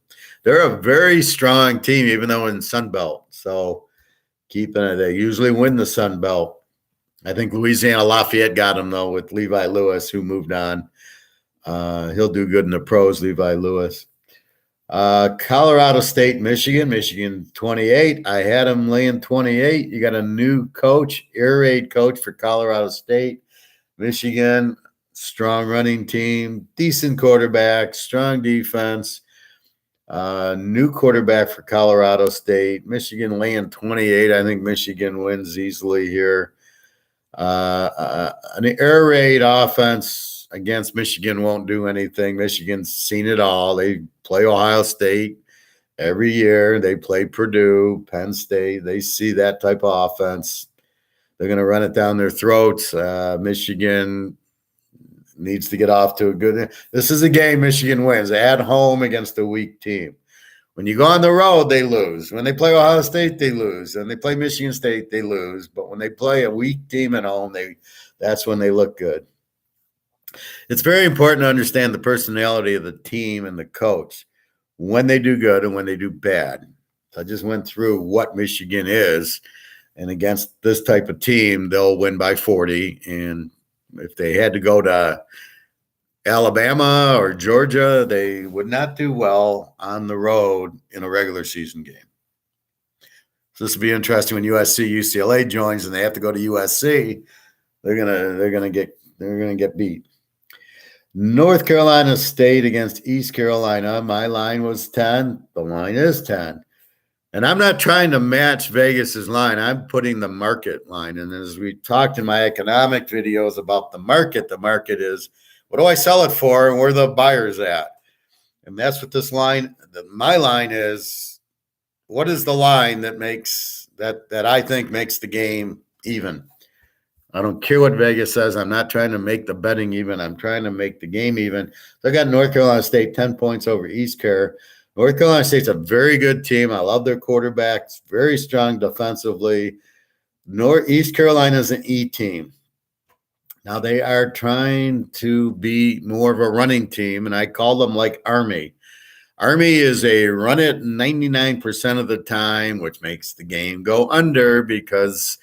They're a very strong team, even though in Sun Belt. So they usually win the Sun Belt. I think Louisiana Lafayette got him, though, with Levi Lewis, who moved on. He'll do good in the pros, Levi Lewis. Colorado State, Michigan 28. I had him laying 28. You got a new coach, air raid coach for Colorado State. Michigan, strong running team, decent quarterback, strong defense. New quarterback for Colorado State. Michigan laying 28. I think Michigan wins easily here. An air raid offense against Michigan won't do anything. Michigan's seen it all. They play Ohio State every year. They play Purdue, Penn State. They see that type of offense. They're going to run it down their throats. Michigan needs to get off to a good. This is a game Michigan wins at home against a weak team. When you go on the road, they lose. When they play Ohio State, they lose. And they play Michigan State, they lose. But when they play a weak team at home, that's when they look good. It's very important to understand the personality of the team and the coach when they do good and when they do bad. So I just went through what Michigan is. And against this type of team, they'll win by 40. And if they had to go to Alabama or Georgia, they would not do well on the road in a regular season game. So this will be interesting when USC UCLA joins and they have to go to USC. They're gonna get beat. North Carolina State against East Carolina. My line was 10. The line is 10. And I'm not trying to match Vegas's line. I'm putting the market line. And as we talked in my economic videos about the market is, what do I sell it for and where are the buyers at? And that's what this line, my line is, what is the line that makes that I think makes the game even? I don't care what Vegas says. I'm not trying to make the betting even. I'm trying to make the game even. So I got North Carolina State 10 points over East Carolina. North Carolina State's a very good team. I love their quarterbacks, very strong defensively. East Carolina is an E team. Now they are trying to be more of a running team, and I call them like Army. Army is a run it 99% of the time, which makes the game go under because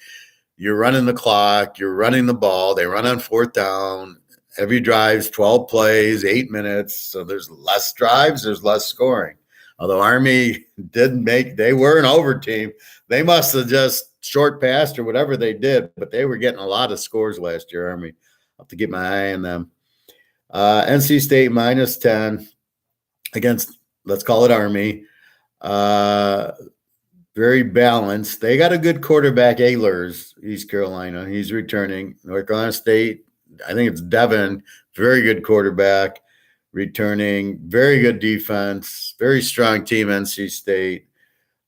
you're running the clock, you're running the ball. They run on fourth down. Every drive's 12 plays, 8 minutes. So there's less drives, there's less scoring. Although Army they were an over team. They must have just short passed or whatever they did, but they were getting a lot of scores last year, Army. I'll have to get my eye on them. NC State minus 10 against, let's call it Army. Very balanced. They got a good quarterback, Ehlers, East Carolina. He's returning. North Carolina State, I think it's Devin, very good quarterback, returning, very good defense, very strong team, NC State.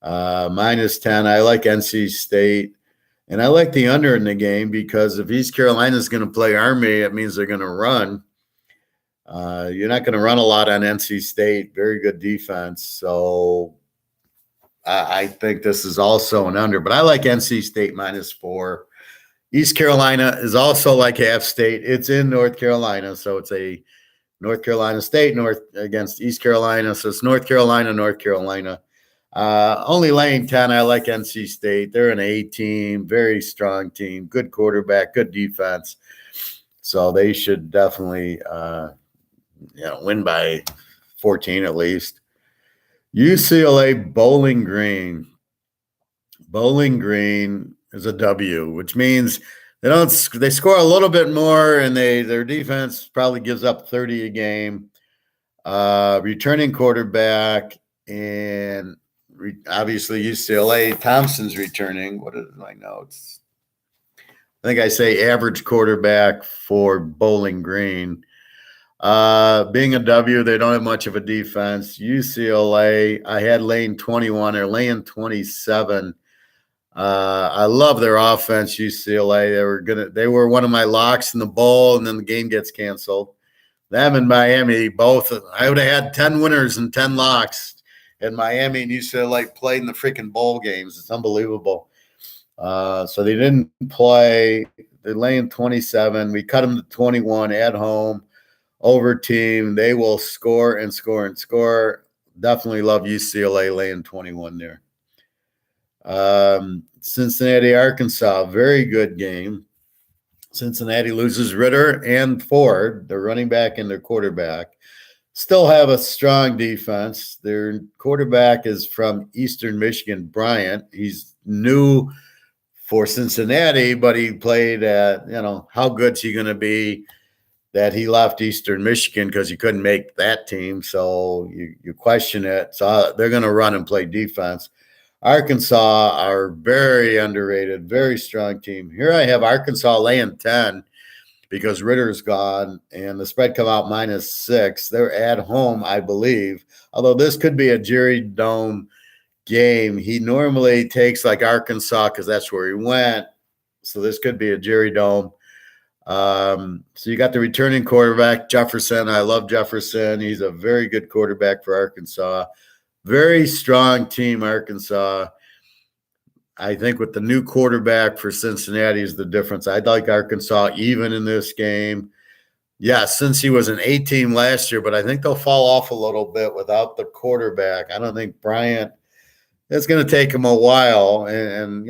Minus 10. I like NC State. And I like the under in the game because if East Carolina is going to play Army, it means they're going to run. You're not going to run a lot on NC State. Very good defense. So I think this is also an under. But I like NC State minus 4. East Carolina is also like half state. It's in North Carolina. So it's a North Carolina State against East Carolina. So it's North Carolina, North Carolina. Only laying 10. I like NC State. They're an A team, very strong team, good quarterback, good defense. So they should definitely, win by 14 at least. UCLA Bowling Green. Bowling Green is a W, which means they score a little bit more, and their defense probably gives up 30 a game. Returning quarterback and obviously UCLA, Thompson's returning. What is my notes? I think I say average quarterback for Bowling Green. Being a W, they don't have much of a defense. UCLA, I had laying 21 or laying 27. I love their offense, UCLA. They were one of my locks in the bowl, and then the game gets canceled. Them and Miami, both. I would have had 10 winners and 10 locks. And Miami and UCLA played in the freaking bowl games. It's unbelievable. So they didn't play. They're laying 27. We cut them to 21 at home. Over team. They will score and score and score. Definitely love UCLA laying 21 there. Cincinnati, Arkansas, very good game. Cincinnati loses Ritter and Ford, their running back and their quarterback. Still have a strong defense. Their quarterback is from Eastern Michigan, Bryant. He's new for Cincinnati, but he played at, how good's he going to be that he left Eastern Michigan because he couldn't make that team. So you question it. So they're going to run and play defense. Arkansas are very underrated, very strong team. Here I have Arkansas laying 10 because Ritter's gone, and the spread come out -6. They're at home, I believe, although this could be a Jerry Dome game. He normally takes like Arkansas because that's where he went. So this could be a Jerry Dome. So you got the returning quarterback, Jefferson. I love Jefferson. He's a very good quarterback for Arkansas. Very strong team, Arkansas. I think with the new quarterback for Cincinnati is the difference. I'd like Arkansas even in this game. Yeah, since he was an A team last year, but I think they'll fall off a little bit without the quarterback. I don't think Bryant, it's going to take him a while. And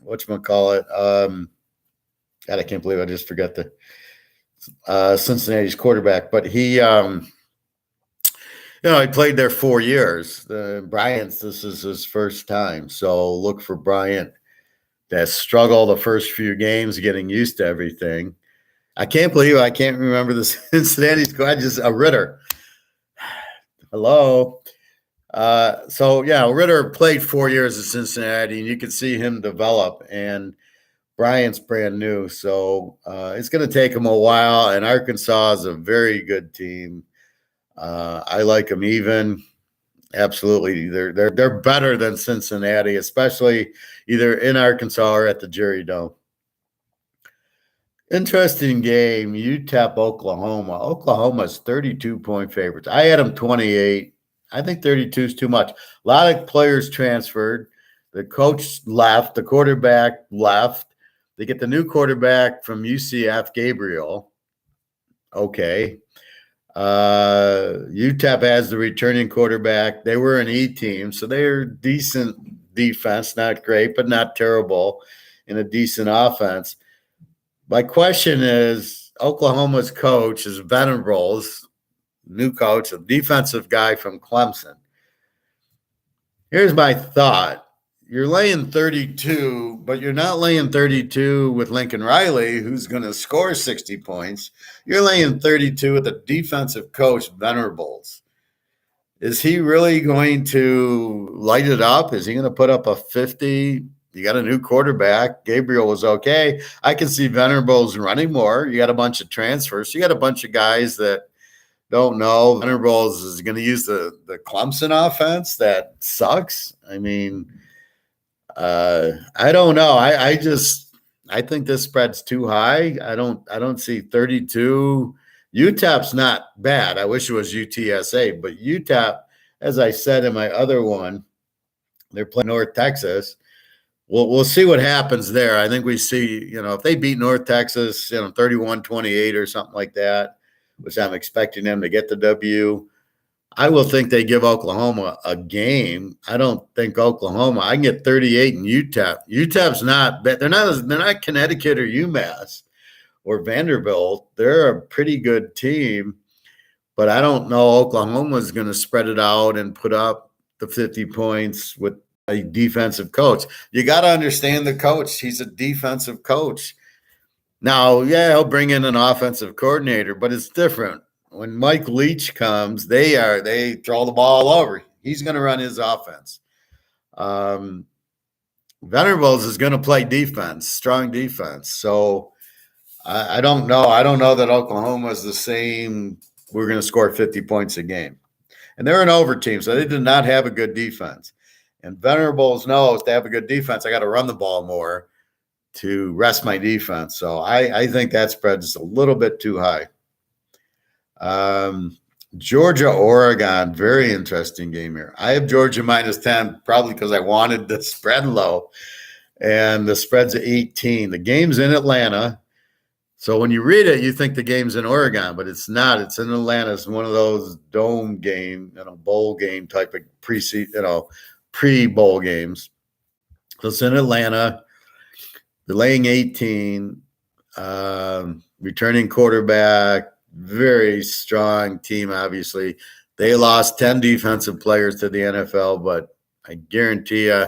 whatchamacallit, God, I can't believe I just forgot the Cincinnati's quarterback. But he he played there 4 years. Bryant's, this is his first time. So look for Bryant to struggle the first few games getting used to everything. I can't believe I can't remember the Cincinnati squad, just a Ritter. Hello. Ritter played 4 years at Cincinnati, and you could see him develop. And Bryant's brand new. So it's going to take him a while. And Arkansas is a very good team. I like them even. Absolutely. They're better than Cincinnati, especially either in Arkansas or at the Jerry Dome. Interesting game. UTEP, Oklahoma. Oklahoma's 32-point favorites. I had them 28. I think 32 is too much. A lot of players transferred. The coach left. The quarterback left. They get the new quarterback from UCF, Gabriel. Okay. UTEP has the returning quarterback. They were an E team, so they're decent defense, not great, but not terrible, and a decent offense. My question is, Oklahoma's coach is Venables, new coach, a defensive guy from Clemson. Here's my thought. You're laying 32, but you're not laying 32 with Lincoln Riley, who's going to score 60 points. You're laying 32 with a defensive coach, Venables. Is he really going to light it up? Is he going to put up a 50? You got a new quarterback. Gabriel was okay. I can see Venables running more. You got a bunch of transfers. You got a bunch of guys that don't know. Venables is going to use the Clemson offense. That sucks. I mean, I don't know. I think this spread's too high. I don't see 32. UTEP's not bad. I wish it was UTSA, but UTEP, as I said in my other one, they're playing North Texas. We'll see what happens there. I think we see, if they beat North Texas, 31-28 or something like that, which I'm expecting them to get the W. I will think they give Oklahoma a game. I don't think Oklahoma. I can get 38 in UTEP. UTEP's not bad. They're not Connecticut or UMass or Vanderbilt. They're a pretty good team, but I don't know Oklahoma's going to spread it out and put up the 50 points with a defensive coach. You got to understand the coach. He's a defensive coach. Now, yeah, he'll bring in an offensive coordinator, but it's different. When Mike Leach comes, they throw the ball all over. He's going to run his offense. Venables is going to play defense, strong defense. So I don't know. I don't know that Oklahoma is the same. We're going to score 50 points a game. And they're an over team, so they did not have a good defense. And Venables knows to have a good defense, I got to run the ball more to rest my defense. So I think that spread is a little bit too high. Georgia, Oregon, very interesting game here. I have Georgia -10, probably because I wanted the spread low, and the spread's at 18. The game's in Atlanta. So when you read it, you think the game's in Oregon, but it's not. It's in Atlanta. It's one of those dome game, bowl game type of pre-bowl games. So it's in Atlanta. They're laying 18. Returning quarterback, very strong team, obviously. They lost 10 defensive players to the NFL, but I guarantee you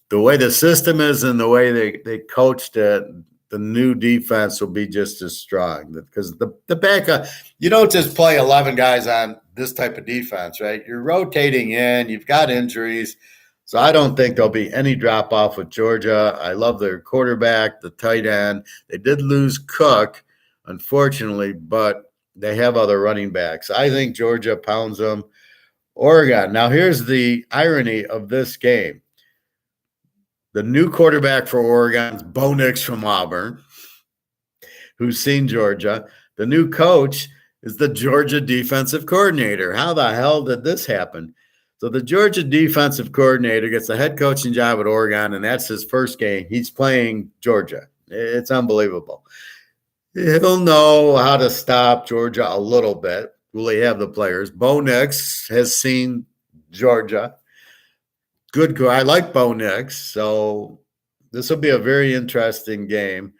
the way the system is and the way they coached it, the new defense will be just as strong. Because the backup, you don't just play 11 guys on this type of defense, right? You're rotating in. You've got injuries. So I don't think there'll be any drop-off with Georgia. I love their quarterback, the tight end. They did lose Cook, unfortunately, but they have other running backs. I think Georgia pounds them. Oregon. Now, here's the irony of this game. The new quarterback for Oregon is Bo Nix from Auburn, who's seen Georgia. The new coach is the Georgia defensive coordinator. How the hell did this happen? So the Georgia defensive coordinator gets the head coaching job at Oregon, and that's his first game. He's playing Georgia. It's unbelievable. He'll know how to stop Georgia a little bit. Will he have the players? Bo Nix has seen Georgia. Good. I like Bo Nix, so this will be a very interesting game.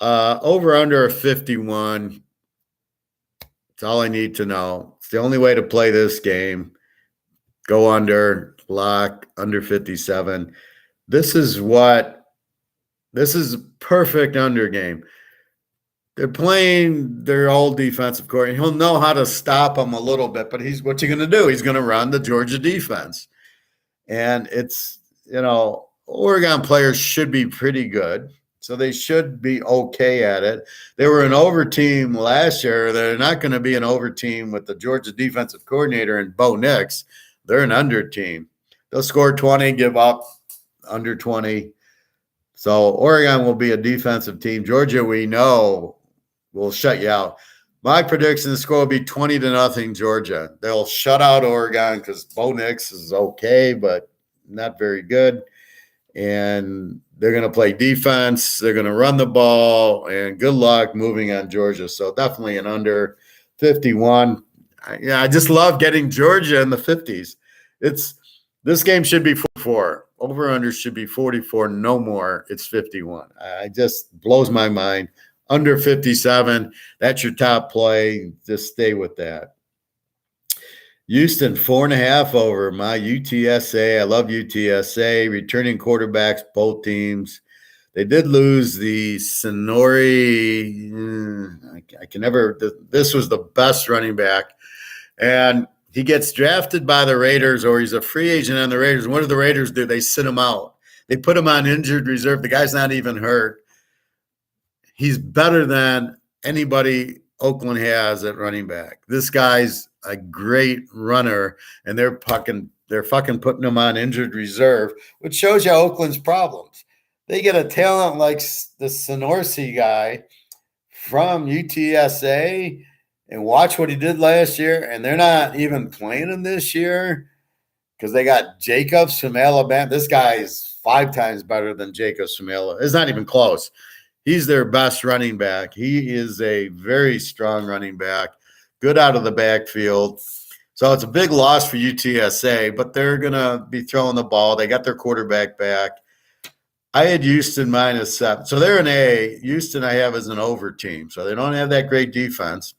Over under a 51. It's all I need to know. It's the only way to play this game. Go under, lock, under 57. This is perfect under game. They're playing their old defensive coordinator. He'll know how to stop them a little bit, but what's he going to do? He's going to run the Georgia defense. And it's, Oregon players should be pretty good. So they should be okay at it. They were an over team last year. They're not going to be an over team with the Georgia defensive coordinator and Bo Nix. They're an under team. They'll score 20, give up under 20. So Oregon will be a defensive team. Georgia, we know, will shut you out. My prediction, the score will be 20-0 Georgia. They'll shut out Oregon because Bo Nix is okay, but not very good. And they're going to play defense. They're going to run the ball, and good luck moving on Georgia. So definitely an under 51. I just love getting Georgia in the 50s. This game should be 44. Over-under should be 44, no more. It's 51. It just blows my mind. Under 57, that's your top play. Just stay with that. Houston, 4.5 over. My UTSA. I love UTSA. Returning quarterbacks, both teams. They did lose the Sonori. I can never. This was the best running back. And he gets drafted by the Raiders, or he's a free agent on the Raiders. And what do the Raiders do? They sit him out. They put him on injured reserve. The guy's not even hurt. He's better than anybody Oakland has at running back. This guy's a great runner, and they're fucking putting him on injured reserve, which shows you Oakland's problems. They get a talent like the Sonorsi guy from UTSA, and watch what he did last year, and they're not even playing him this year because they got Jacobs from Alabama. This guy is 5 times better than Jacobs from Alabama. It's not even close. He's their best running back. He is a very strong running back, good out of the backfield. So it's a big loss for UTSA, but they're going to be throwing the ball. They got their quarterback back. I had Houston -7. So they're an A. Houston I have as an over team. So they don't have that great defense.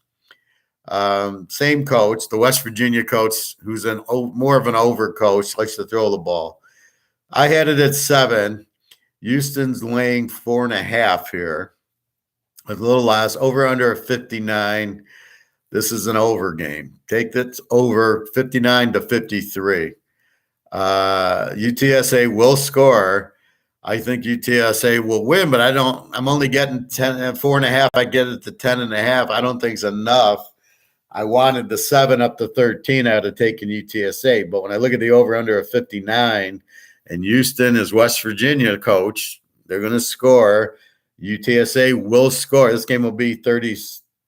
Same coach, the West Virginia coach, who's more of an over coach, likes to throw the ball. I had it at 7. Houston's laying 4.5 here. A little less. Over under 59. This is an over game. Take that over 59-53. UTSA will score. I think UTSA will win, but I'm only getting 4.5. I get it to 10.5. I don't think it's enough. I wanted the 7 up to 13 out of taking UTSA. But when I look at the over under of 59, and Houston is West Virginia coach, they're going to score. UTSA will score. This game will be 30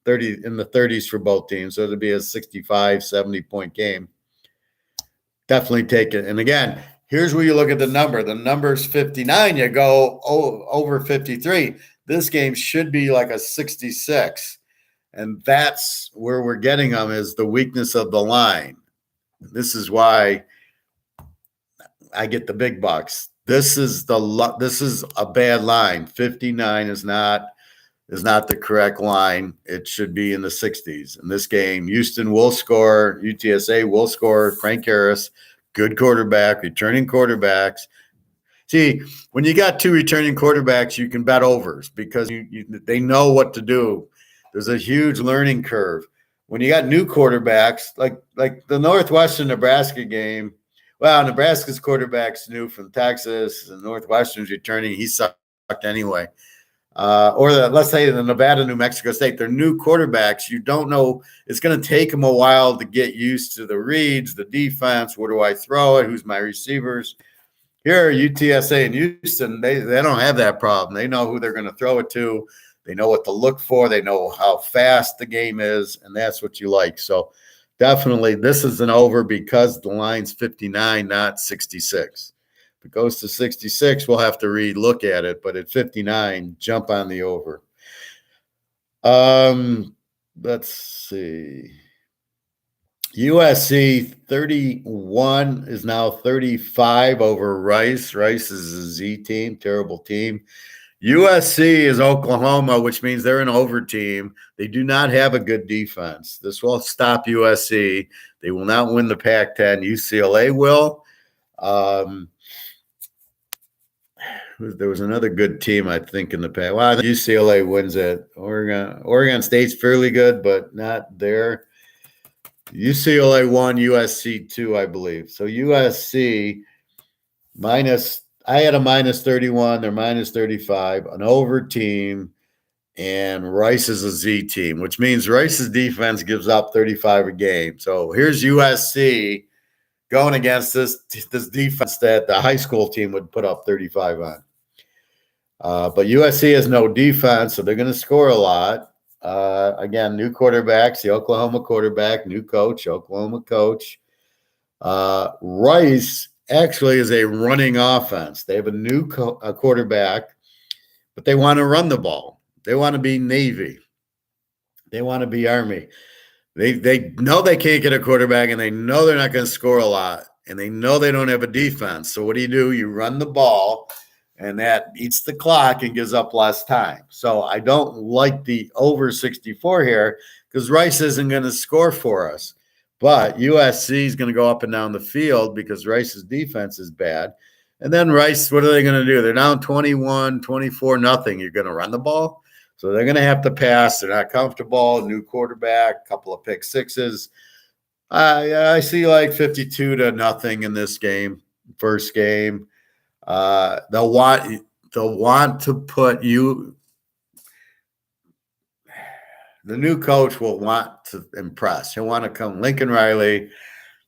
in the 30s for both teams. So it'll be a 65, 70-point game. Definitely take it. And again, here's where you look at the number. The number's 59. You go over 53. This game should be like a 66. And that's where we're getting them, is the weakness of the line. This is why I get the big bucks. This is a bad line. 59 is not the correct line. It should be in the 60s. In this game, Houston will score. UTSA will score. Frank Harris, good quarterback, returning quarterbacks. See, when you got 2 returning quarterbacks, you can bet overs because they know what to do. There's a huge learning curve. When you got new quarterbacks, like the Northwestern Nebraska game, well, Nebraska's quarterback's new from Texas, and Northwestern's returning. He sucked anyway. Let's say the Nevada, New Mexico State, they're new quarterbacks. You don't know. It's going to take them a while to get used to the reads, the defense. Where do I throw it? Who's my receivers? Here, UTSA and Houston, they don't have that problem. They know who they're going to throw it to. They know what to look for. They know how fast the game is, and that's what you like. So definitely this is an over because the line's 59, not 66. If it goes to 66, we'll have to re-look at it. But at 59, jump on the over. Let's see. USC 31 is now 35 over Rice. Rice is a Z team, terrible team. USC is Oklahoma, which means they're an over team. They do not have a good defense. This will stop USC. They will not win the Pac-10. UCLA will. There was another good team, I think, in the past. Well, UCLA wins it. Oregon State's fairly good, but not there. UCLA 1, USC 2, I believe. So USC minus, I had a minus 31, they're minus 35, an over team, and Rice is a Z team, which means Rice's defense gives up 35 a game. So here's USC going against this defense that the high school team would put up 35 on. But USC has no defense, so they're going to score a lot. Again, new quarterbacks, the Oklahoma quarterback, new coach, Oklahoma coach. Rice actually is a running offense. They have a new quarterback, but they want to run the ball. They want to be Navy. They want to be Army. They know they can't get a quarterback, and they know they're not going to score a lot, and they know they don't have a defense. So what do? You run the ball, and that eats the clock and gives up less time. So I don't like the over 64 here because Rice isn't going to score for us. But USC is going to go up and down the field because Rice's defense is bad. And then Rice, what are they going to do? They're down 21, 24, nothing. You're going to run the ball? So they're going to have to pass. They're not comfortable. New quarterback, couple of pick sixes. I see like 52 to nothing in this game, first game. They'll want to put you. The new coach will want to impress. He'll want to come. Lincoln Riley,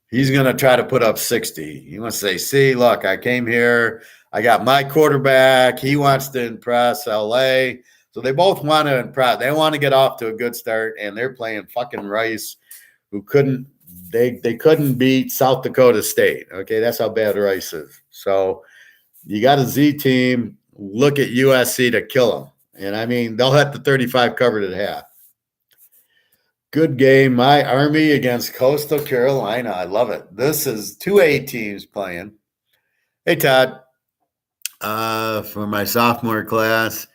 he's going to try to put up 60. He wants to say, see, look, I came here. I got my quarterback. He wants to impress LA. So they both want to impress. They want to get off to a good start, and they're playing fucking Rice, who couldn't beat South Dakota State. Okay, that's how bad Rice is. So you got a Z team. Look at USC to kill them. And, I mean, they'll have the 35 covered at half. Good game. My Army against Coastal Carolina. I love it. This is 2A teams playing. Hey, Todd. For my sophomore class,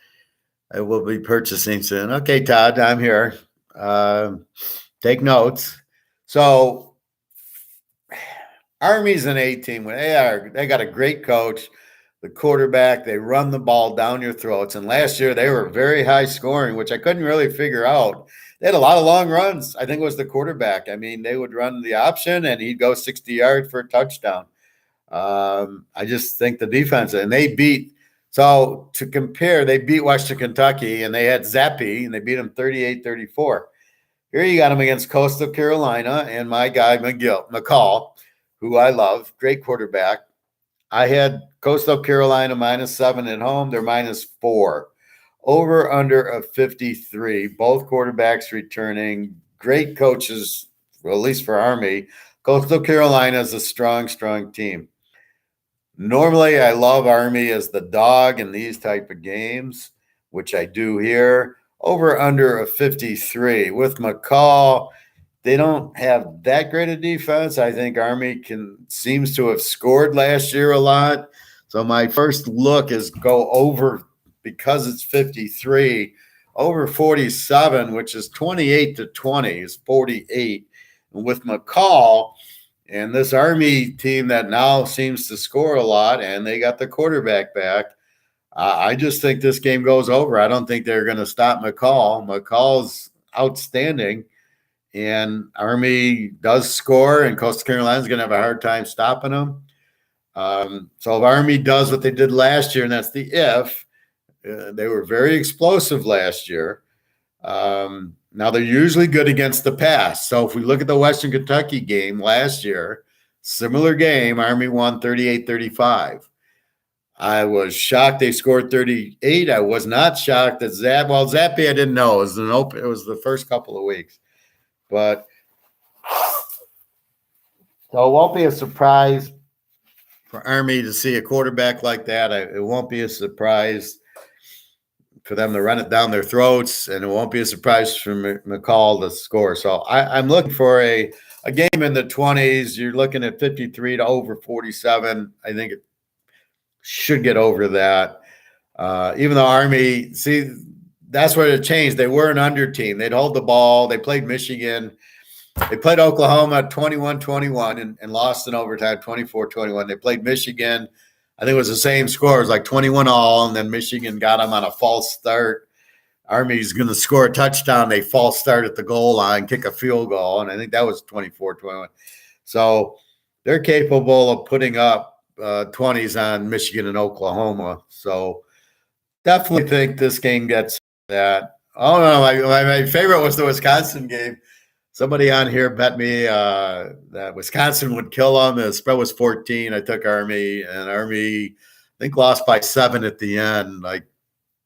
I will be purchasing soon. Okay, Todd, I'm here. Take notes. So, Army's an A team. They got a great coach. The quarterback, they run the ball down your throats. And last year, they were very high scoring, which I couldn't really figure out. They had a lot of long runs. I think it was the quarterback. I mean, they would run the option, and he'd go 60 yards for a touchdown. I just think the defense, and they beat. So to compare, they beat Western Kentucky, and they had Zappi, and they beat them 38-34. Here you got them against Coastal Carolina, and my guy McCall, who I love, great quarterback. I had Coastal Carolina -7 at home. They're -4. Over under a 53. Both quarterbacks returning. Great coaches, well, at least for Army. Coastal Carolina is a strong, strong team. Normally, I love Army as the dog in these type of games, which I do here. Over under a 53. With McCall, they don't have that great a defense. I think Army seems to have scored last year a lot. So my first look is go over because it's 53, over 47, which is 28-20 is 48. And with McCall and this Army team that now seems to score a lot, and they got the quarterback back, I just think this game goes over. I don't think they're going to stop McCall. McCall's outstanding, and Army does score, and Coastal Carolina's going to have a hard time stopping them. So if Army does what they did last year, and that's the if, they were very explosive last year. Now they're usually good against the pass. So if we look at the Western Kentucky game last year, similar game, Army won 38-35. I was shocked they scored 38. I was not shocked that Zappy I didn't know. It was the first couple of weeks. But so it won't be a surprise for Army to see a quarterback like that. It won't be a surprise for them to run it down their throats, and it won't be a surprise for McCall to score. So I'm looking for a game in the 20s. You're looking at 53 to over 47. I think it should get over that. Even though Army, see, that's where it changed. They were an under team. They'd hold the ball. They played Michigan. They played Oklahoma 21-21 and lost in overtime 24-21. They played Michigan. I think it was the same score. It was like 21-all, and then Michigan got them on a false start. Army's going to score a touchdown. They false start at the goal line, kick a field goal, and I think that was 24-21. So they're capable of putting up 20s on Michigan and Oklahoma. So definitely think this game gets that. Oh, no, my favorite was the Wisconsin game. Somebody on here bet me that Wisconsin would kill them. The spread was 14. I took Army, and Army, I think, lost by 7 at the end, like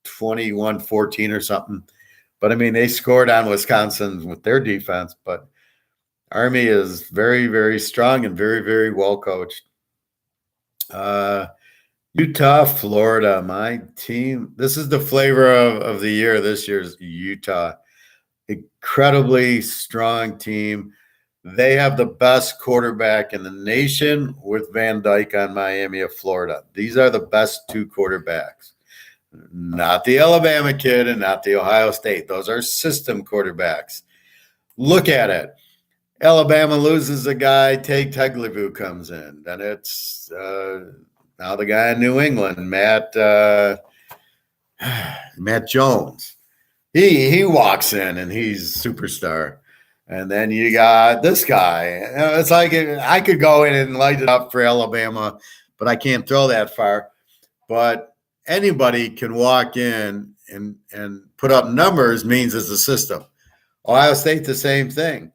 21-14 or something. But, I mean, they scored on Wisconsin with their defense. But Army is very, very strong and very, very well coached. Utah, Florida, my team. This is the flavor of the year. This year's Utah. Incredibly strong team. They have the best quarterback in the nation with Van Dyke on Miami of Florida. These are the best two quarterbacks. Not the Alabama kid and not the Ohio State. Those are system quarterbacks. Look at it. Alabama loses a guy, Tate Tagliabue comes in. Then it's now the guy in New England, Matt Jones. He walks in and he's superstar. And then you got this guy. It's like I could go in and light it up for Alabama, but I can't throw that far. But anybody can walk in and put up numbers means it's a system. Ohio State, the same thing.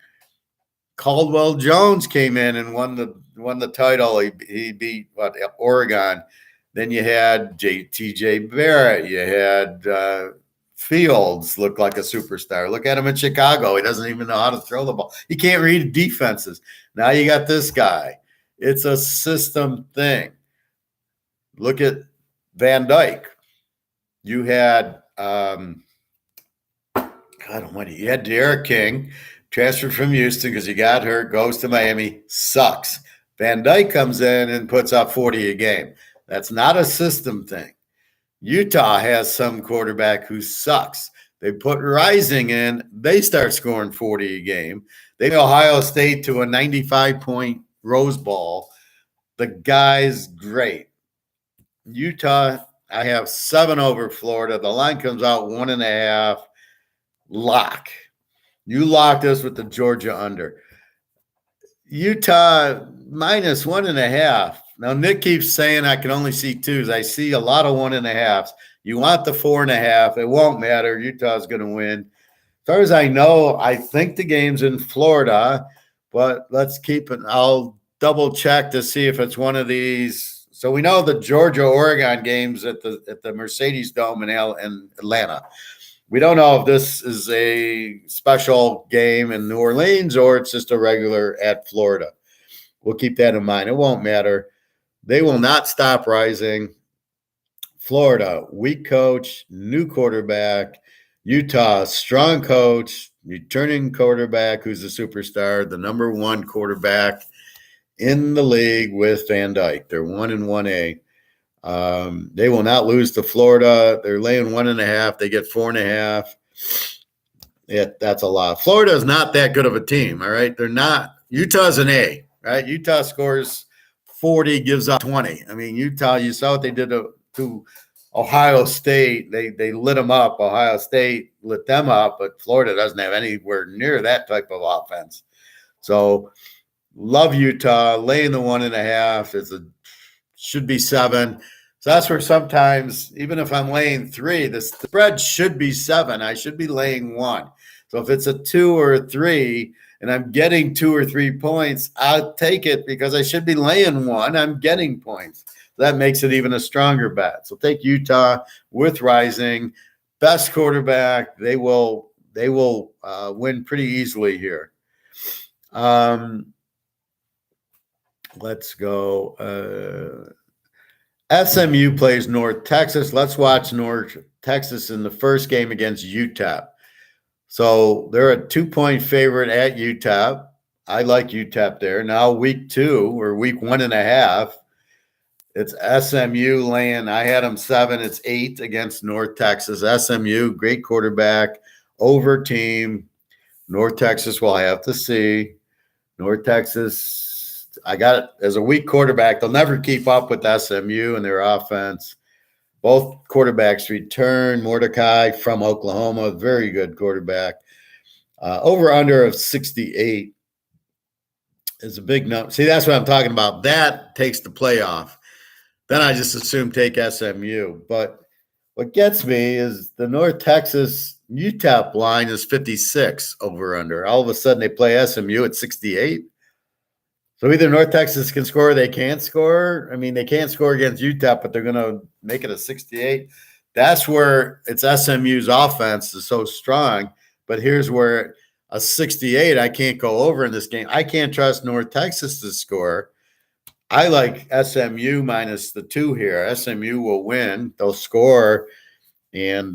Caldwell Jones came in and won the title. He beat Oregon. Then you had T.J. Barrett. You had Fields looked like a superstar. Look at him in Chicago. He doesn't even know how to throw the ball. He can't read defenses. Now you got this guy. It's a system thing. Look at Van Dyke. You had God almighty. You had Derek King, transferred from Houston because he got hurt, goes to Miami, sucks. Van Dyke comes in and puts up 40 a game. That's not a system thing. Utah has some quarterback who sucks. They put Rising in. They start scoring 40 a game. They Ohio State to a 95-point Rose Bowl. The guy's great. Utah, I have 7 over Florida. The line comes out 1.5. Lock. You locked us with the Georgia under. Utah minus 1.5. Now, Nick keeps saying I can only see 2s. I see a lot of 1.5s. You want the 4.5. It won't matter. Utah's going to win. As far as I know, I think the game's in Florida, but let's keep it. I'll double check to see if it's one of these. So we know the Georgia-Oregon games at the Mercedes Dome in Atlanta. We don't know if this is a special game in New Orleans or it's just a regular at Florida. We'll keep that in mind. It won't matter. They will not stop rising. Florida, weak coach, new quarterback. Utah, strong coach, returning quarterback who's a superstar, the number 1 quarterback in the league with Van Dyke. They're 1-1A. They will not lose to Florida. They're laying 1.5. They get 4.5. That's a lot. Florida is not that good of a team, all right? They're not. Utah's an A, right? Utah scores 40, gives up 20. I mean, Utah, you saw what they did to Ohio State. They lit them up. Ohio State lit them up, but Florida doesn't have anywhere near that type of offense. So love Utah. Laying the 1.5 should be 7. So that's where sometimes, even if I'm laying 3, the spread should be 7. I should be laying 1. So if it's a 2 or a 3 and I'm getting 2 or 3 points, I'll take it because I should be laying 1. I'm getting points. That makes it even a stronger bet. So take Utah with Rising, best quarterback. They will win pretty easily here. Let's go. SMU plays North Texas. Let's watch North Texas in the first game against UTEP. So they're a 2-point favorite at UTEP. I like UTEP there. Now week 2 or week 1.5, it's SMU laying. I had them 7. It's 8 against North Texas. SMU, great quarterback, over team. North Texas will have to see. North Texas, I got it as a weak quarterback. They'll never keep up with SMU and their offense. Both quarterbacks return. Mordecai from Oklahoma, very good quarterback. Over under of 68 is a big number. See, that's what I'm talking about. That takes the playoff. Then I just assume take SMU. But what gets me is the North Texas UTEP line is 56 over under. All of a sudden they play SMU at 68. So either North Texas can score or they can't score. I mean, they can't score against UTEP, but they're going to make it a 68. That's where it's SMU's offense is so strong. But here's where a 68, I can't go over in this game. I can't trust North Texas to score. I like SMU minus the 2 here. SMU will win. They'll score. And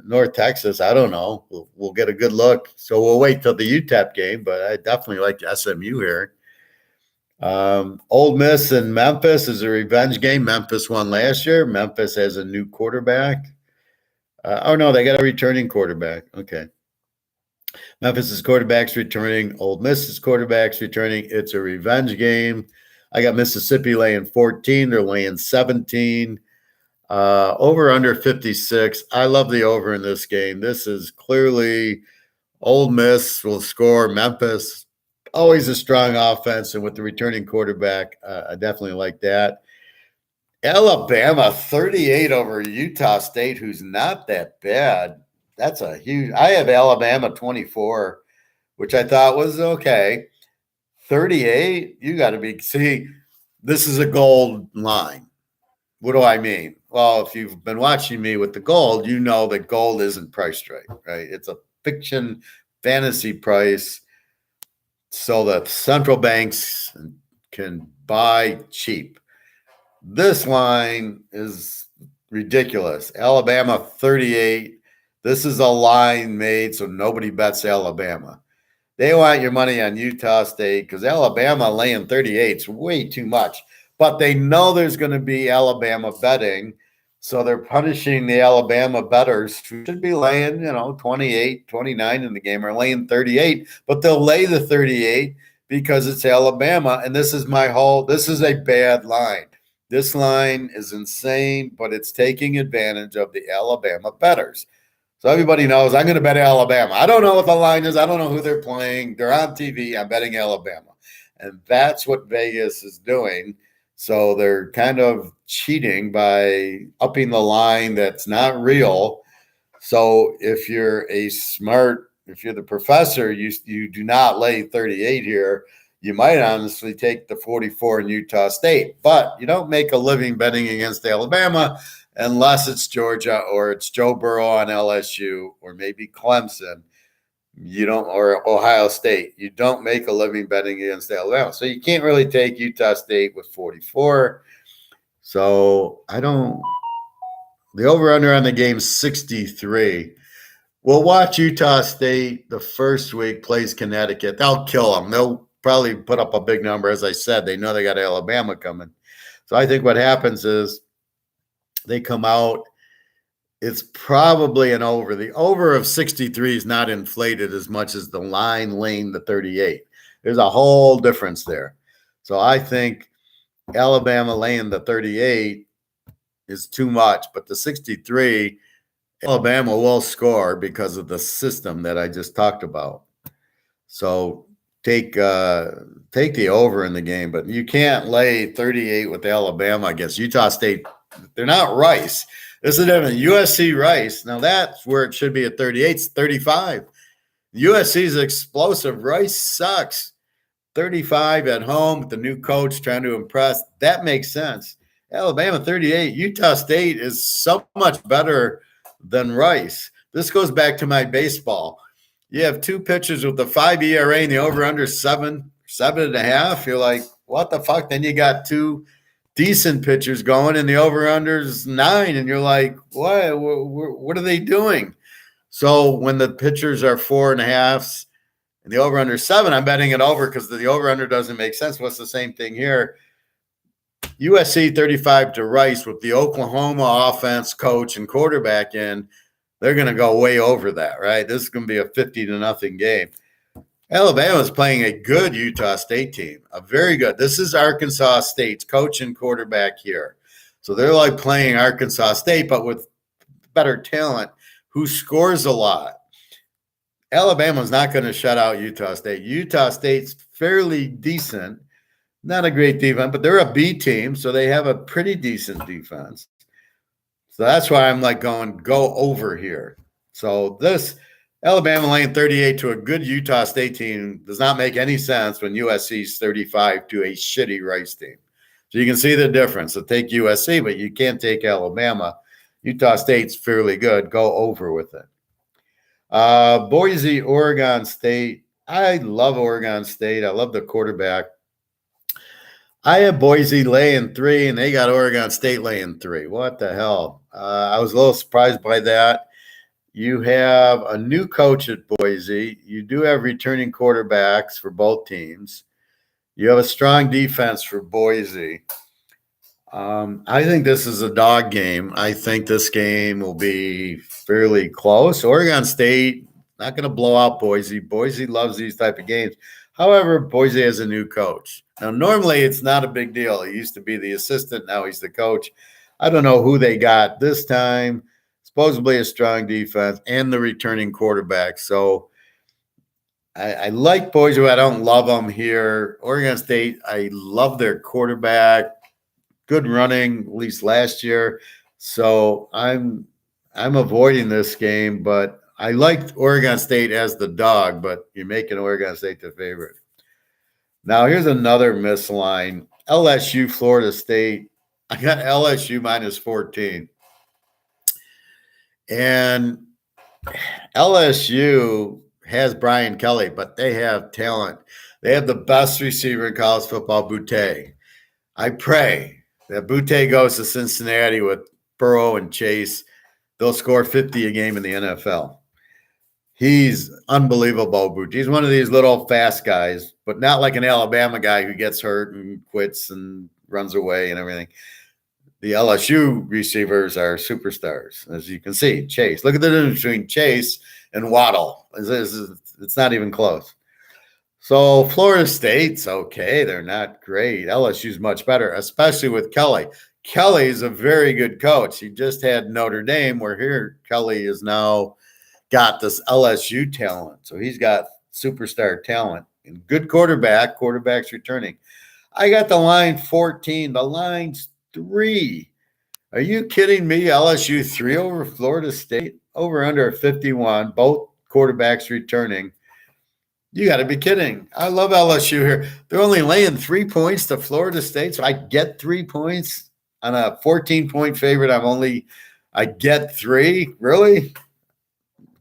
North Texas, I don't know. We'll get a good look. So we'll wait till the UTEP game, but I definitely like SMU here. Ole Miss and Memphis is a revenge game. Memphis won last year. Memphis has a new quarterback. No, they got a returning quarterback. Okay. Memphis's quarterback's returning. Ole Miss's quarterback's returning. It's a revenge game. I got Mississippi laying 14. They're laying 17. Over under 56. I love the over in this game. This is clearly Ole Miss will score. Memphis, always a strong offense, and with the returning quarterback, I definitely like that. Alabama 38 over Utah State, who's not that bad. That's a huge. I have Alabama 24, which I thought was okay. 38, you got to be. See, this is a gold line. What do I mean? Well, if you've been watching me with the gold, you know that gold isn't priced right? It's a fiction fantasy price. So the central banks can buy cheap. This line is ridiculous. Alabama 38. This is a line made so nobody bets Alabama. They want your money on Utah State because Alabama laying 38 is way too much. But they know there's going to be Alabama betting. So they're punishing the Alabama bettors who should be laying, 28, 29 in the game, or laying 38. But they'll lay the 38 because it's Alabama. And this is a bad line. This line is insane, but it's taking advantage of the Alabama bettors. So everybody knows I'm going to bet Alabama. I don't know what the line is. I don't know who they're playing. They're on TV. I'm betting Alabama. And that's what Vegas is doing. So they're kind of cheating by upping the line that's not real. So if you're the professor, you do not lay 38 here. You might honestly take the 44 in Utah State. But you don't make a living betting against Alabama unless it's Georgia or it's Joe Burrow on LSU or maybe Clemson. You don't, or Ohio State. You don't make a living betting against Alabama. So you can't really take Utah State with 44. So the over-under on the game is 63. We'll watch Utah State the first week, plays Connecticut. They'll kill them. They'll probably put up a big number. As I said, they know they got Alabama coming. So I think what happens is they come out. It's probably an over. The over of 63 is not inflated as much as the line laying the 38. There's a whole difference there. So I think Alabama laying the 38 is too much, but the 63, Alabama will score because of the system that I just talked about. So take the over in the game, but you can't lay 38 with Alabama against Utah State. They're not Rice. This is different. USC Rice. Now that's where it should be at 38. It's 35. USC's explosive. Rice sucks. 35 at home with the new coach trying to impress. That makes sense. Alabama 38. Utah State is so much better than Rice. This goes back to my baseball. You have two pitchers with the 5 ERA and the over-under 7.5. You're like, what the fuck? Then you got two decent pitchers going and the over-under's 9. And you're like, what are they doing? So when the pitchers are 4.5s and the over-under 7, I'm betting it over because the over-under doesn't make sense. What's the same thing here? USC 35 to Rice with the Oklahoma offense coach and quarterback in. They're going to go way over that, right? This is going to be a 50-0 game. Alabama's playing a good Utah State team, a very good. This is Arkansas State's coach and quarterback here. So they're like playing Arkansas State, but with better talent, who scores a lot. Alabama's not going to shut out Utah State. Utah State's fairly decent, not a great defense, but they're a B team, so they have a pretty decent defense. So that's why I'm like going, go over here. So this Alabama laying 38 to a good Utah State team does not make any sense when USC's 35 to a shitty Rice team. So you can see the difference. So take USC, but you can't take Alabama. Utah State's fairly good. Go over with it. Boise, Oregon State. I love Oregon State. I love the quarterback. I have Boise laying 3, and they got Oregon State laying 3. What the hell? I was a little surprised by that. You have a new coach at Boise. You do have returning quarterbacks for both teams. You have a strong defense for Boise. I think this is a dog game. I think this game will be fairly close. Oregon State, not going to blow out Boise. Boise loves these type of games. However, Boise has a new coach. Now, normally it's not a big deal. He used to be the assistant. Now he's the coach. I don't know who they got this time. Supposedly a strong defense and the returning quarterback. So I like Boise. I don't love them here. Oregon State, I love their quarterback. Good running, at least last year. So I'm avoiding this game, but I liked Oregon State as the dog, but you're making Oregon State the favorite. Now, here's another misline. LSU, Florida State. I got LSU minus 14. And LSU has Brian Kelly, but they have talent. They have the best receiver in college football, Boutte. I pray that Boutte goes to Cincinnati with Burrow and Chase. They'll score 50 a game in the NFL. He's unbelievable, Boutte. He's one of these little fast guys, but not like an Alabama guy who gets hurt and quits and runs away and everything. The LSU receivers are superstars, as you can see. Chase. Look at the difference between Chase and Waddle. It's not even close. So Florida State's okay. They're not great. LSU's much better, especially with Kelly. Kelly's a very good coach. He just had Notre Dame, where here Kelly is now got this LSU talent. So he's got superstar talent and good quarterback's returning. I got the line 14. The line's 3. Are you kidding me? LSU 3 over Florida State, over under 51. Both quarterbacks returning. You got to be kidding. I love LSU here. They're only laying 3 points to Florida State, so I get 3 points on a 14-point favorite. I get 3. Really?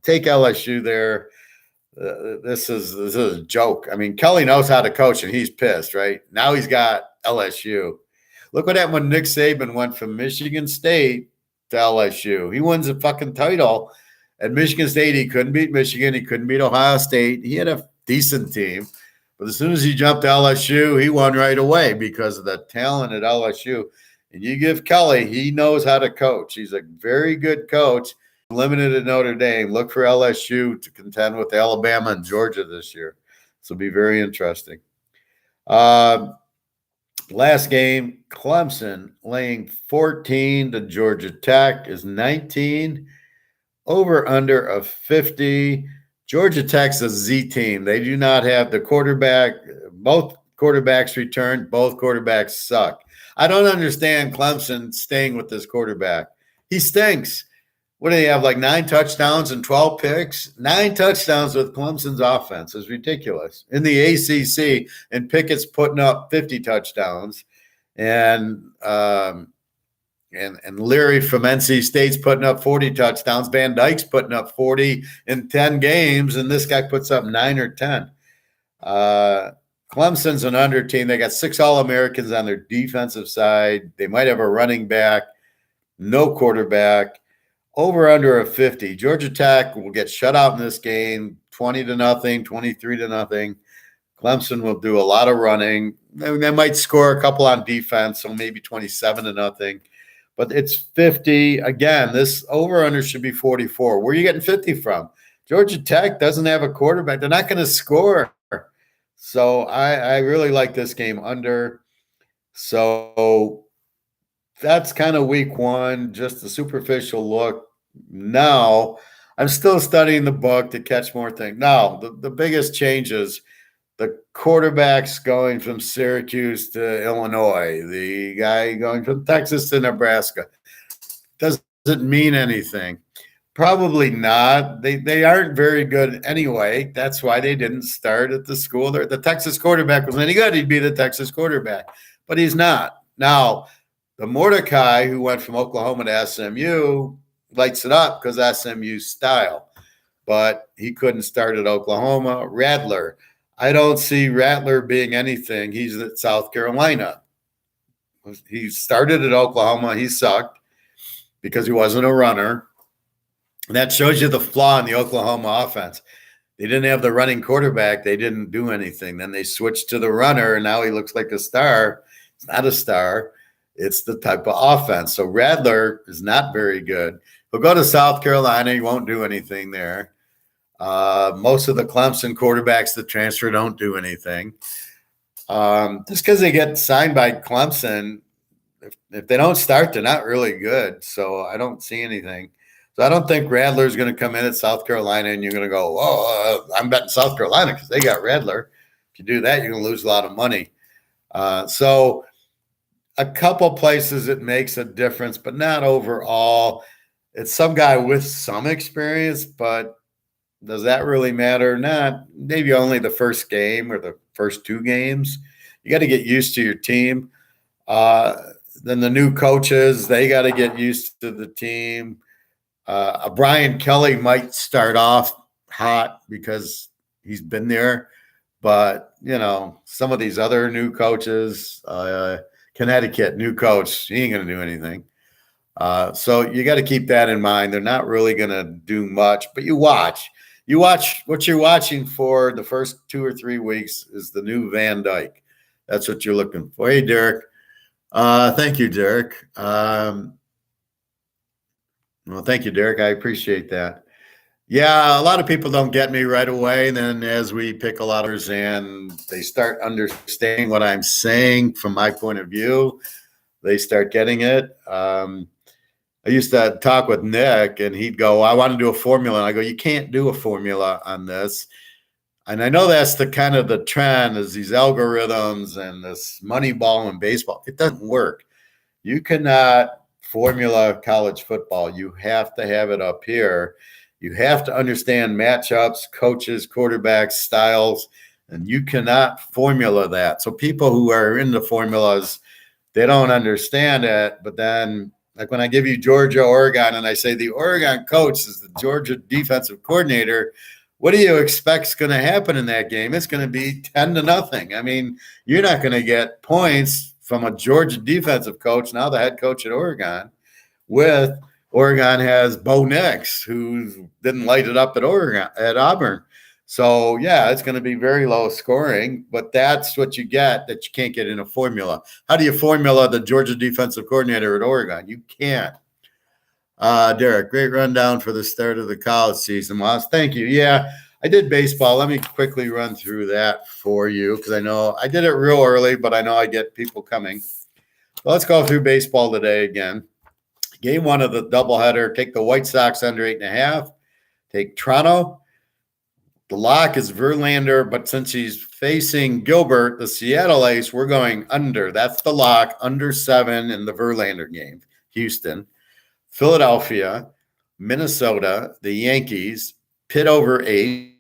Take LSU there. This is a joke. I mean, Kelly knows how to coach, and he's pissed, right? Now he's got LSU. Look what happened when Nick Saban went from Michigan State to LSU. He wins a fucking title. At Michigan State, he couldn't beat Michigan. He couldn't beat Ohio State. He had a decent team. But as soon as he jumped to LSU, he won right away because of the talent at LSU. And you give Kelly, he knows how to coach. He's a very good coach. Limited at Notre Dame. Look for LSU to contend with Alabama and Georgia this year. This will be very interesting. Last game, Clemson laying 14 to Georgia Tech is 19. Over under of 50. Georgia Tech's a Z team. They do not have the quarterback. Both quarterbacks returned. Both quarterbacks suck. I don't understand Clemson staying with this quarterback. He stinks. What do they have, like 9 touchdowns and 12 picks? 9 touchdowns with Clemson's offense is ridiculous. In the ACC, and Pickett's putting up 50 touchdowns. And And Leary from NC State's putting up 40 touchdowns. Van Dyke's putting up 40 in 10 games, and this guy puts up 9 or 10. Clemson's an under team. They got 6 All-Americans on their defensive side. They might have a running back, no quarterback. Over under a 50. Georgia Tech will get shut out in this game, 20-0, 23-0. Clemson will do a lot of running. They might score a couple on defense, so maybe 27-0. But it's 50. Again, this over-under should be 44. Where are you getting 50 from? Georgia Tech doesn't have a quarterback. They're not going to score. So I really like this game under. So that's kind of week one, just a superficial look. Now, I'm still studying the book to catch more things. Now, the biggest changes, the quarterbacks going from Syracuse to Illinois, the guy going from Texas to Nebraska. Does it mean anything? Probably not. They aren't very good anyway. That's why they didn't start at the school. The Texas quarterback was any good, he'd be the Texas quarterback. But he's not. Now, the Mordecai, who went from Oklahoma to SMU, lights it up because SMU's style. But he couldn't start at Oklahoma. Rattler. I don't see Rattler being anything. He's at South Carolina. He started at Oklahoma. He sucked because he wasn't a runner. And that shows you the flaw in the Oklahoma offense. They didn't have the running quarterback. They didn't do anything. Then they switched to the runner, and now he looks like a star. It's not a star. It's the type of offense. So Rattler is not very good. He'll go to South Carolina. He won't do anything there. Most of the Clemson quarterbacks that transfer don't do anything. Just because they get signed by Clemson, if they don't start, they're not really good. So I don't see anything. So I don't think Rattler is going to come in at South Carolina and you're going to go, I'm betting South Carolina because they got Rattler. If you do that, you're going to lose a lot of money. So a couple places it makes a difference, but not overall. It's some guy with some experience, but does that really matter? Not maybe only the first game or the first 2 games. You got to get used to your team. Then the new coaches, they got to get used to the team. Brian Kelly might start off hot because he's been there, but some of these other new coaches, Connecticut, new coach, he ain't going to do anything. So you got to keep that in mind. They're not really going to do much, but you watch what you're watching for the first 2 or 3 weeks is the new Van Dyke. That's what you're looking for. Hey, Derek. Thank you, Derek. Well, thank you, Derek. I appreciate that. Yeah, a lot of people don't get me right away. And then as we pick a lot of others and they start understanding what I'm saying from my point of view, they start getting it. I used to talk with Nick and he'd go, I want to do a formula. And I go, you can't do a formula on this. And I know that's the kind of the trend is these algorithms and this money ball and baseball. It doesn't work. You cannot formula college football. You have to have it up here. You have to understand matchups, coaches, quarterbacks, styles, and you cannot formula that. So people who are into formulas, they don't understand it. But then, like when I give you Georgia, Oregon, and I say the Oregon coach is the Georgia defensive coordinator, what do you expect is going to happen in that game? It's going to be 10-0. I mean, you're not going to get points from a Georgia defensive coach, now the head coach at Oregon, with Oregon has Bo Nix, who didn't light it up at Auburn. So, yeah, it's going to be very low scoring, but that's what you get that you can't get in a formula. How do you formula the Georgia defensive coordinator at Oregon? You can't. Derek, great rundown for the start of the college season, Moss. Thank you. Yeah, I did baseball. Let me quickly run through that for you because I know I did it real early, but I know I get people coming. So let's go through baseball today again. Game 1 of the doubleheader, take the White Sox under 8.5. Take Toronto. The lock is Verlander, but since he's facing Gilbert, the Seattle Ace, we're going under. That's the lock, under 7 in the Verlander game. Houston. Philadelphia, Minnesota, the Yankees, Pitt over 8,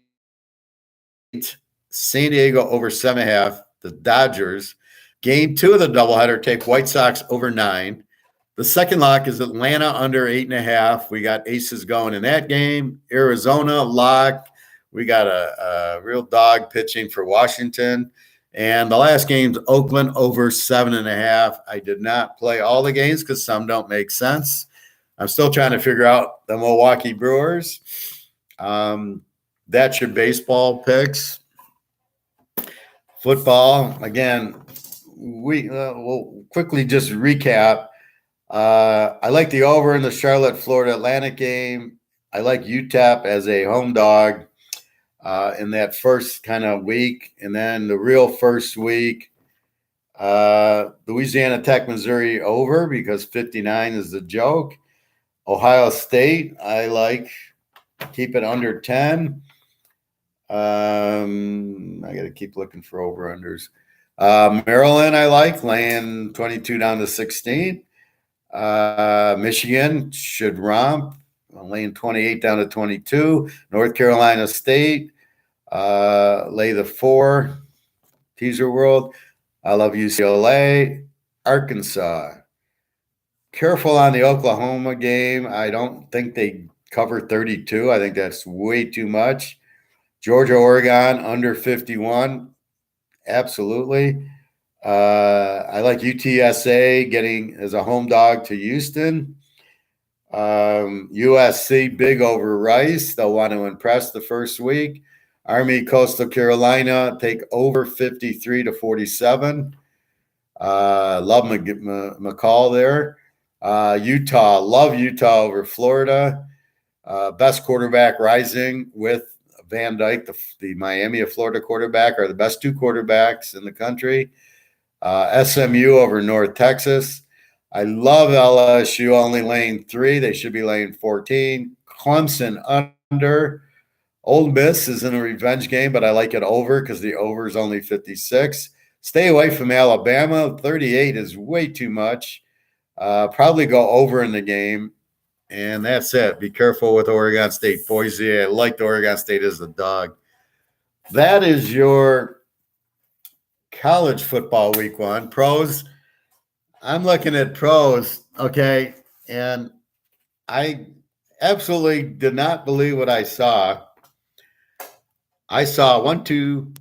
San Diego over 7.5, the Dodgers. Game 2 of the doubleheader, take White Sox over 9, The second lock is Atlanta under 8.5. We got aces going in that game. Arizona lock. We got a real dog pitching for Washington. And the last game's Oakland over 7.5. I did not play all the games because some don't make sense. I'm still trying to figure out the Milwaukee Brewers. That's your baseball picks. Football, again, we'll quickly just recap. I like the over in the Charlotte, Florida Atlantic game. I like UTEP as a home dog in that first kind of week. And then the real first week, Louisiana Tech, Missouri over because 59 is the joke. Ohio State, I like. Keep it under 10. I got to keep looking for over-unders. Maryland, I like, laying 22 down to 16. Michigan should romp, laying 28 down to 22. North Carolina State, lay the 4. Teaser World, I love UCLA. Arkansas, careful on the Oklahoma game. I don't think they cover 32. I think that's way too much. Georgia, Oregon, under 51. Absolutely. I like UTSA getting as a home dog to Houston. USC, big over Rice. They'll want to impress the first week. Army, Coastal Carolina, take over 53 to 47. Love McCall there. Utah, love Utah over Florida. Best quarterback rising with Van Dyke, the Miami of Florida quarterback, are the best 2 quarterbacks in the country. SMU over North Texas. I love LSU only laying 3. They should be laying 14. Clemson under. Ole Miss is in a revenge game, but I like it over because the over is only 56. Stay away from Alabama. 38 is way too much. Probably go over in the game. And that's it. Be careful with Oregon State. Boise, I liked Oregon State as a dog. That is your college football week 1. Pros, I'm looking at pros, okay, and I absolutely did not believe what I saw. I saw 1, 2,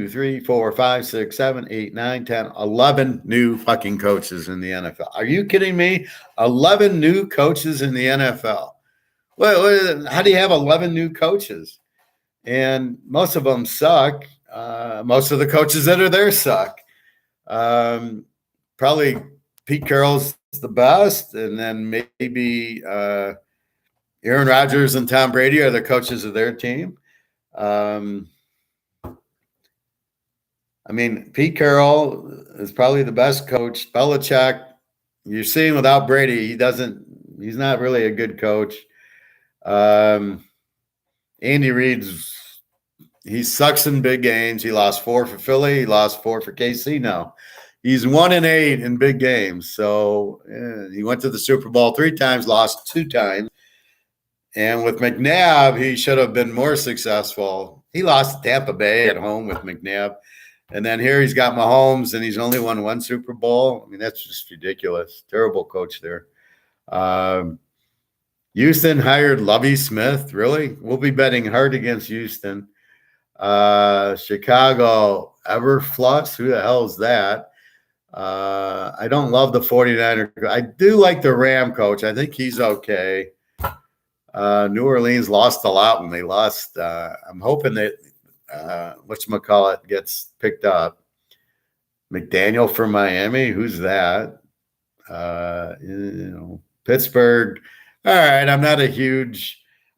3, 4, 5, 6, 7, 8, 9, 10, 11 new fucking coaches in the NFL. Are you kidding me? 11 new coaches in the NFL. Well, how do you have 11 new coaches? And most of them suck. Most of the coaches that are there suck. Probably Pete Carroll's the best, and then maybe Aaron Rodgers and Tom Brady are the coaches of their team. I mean, Pete Carroll is probably the best coach. Belichick, you're seeing without Brady, he's not really a good coach. Andy Reid's, he sucks in big games. He lost 4 for Philly. He lost 4 for KC now. He's 1-8 in big games. So he went to the Super Bowl 3 times, lost 2 times. And with McNabb, he should have been more successful. He lost to Tampa Bay at home with McNabb. And then here he's got Mahomes, and he's only won 1 Super Bowl. I mean, that's just ridiculous. Terrible coach there. Houston hired Lovie Smith. Really? We'll be betting hard against Houston. Chicago, Everfluss. Who the hell is that? I don't love the 49er. I do like the Ram coach. I think he's okay. New Orleans lost a lot when they lost. I'm hoping that whatchamacallit gets picked up. McDaniel from Miami. Who's that? Pittsburgh. All right. I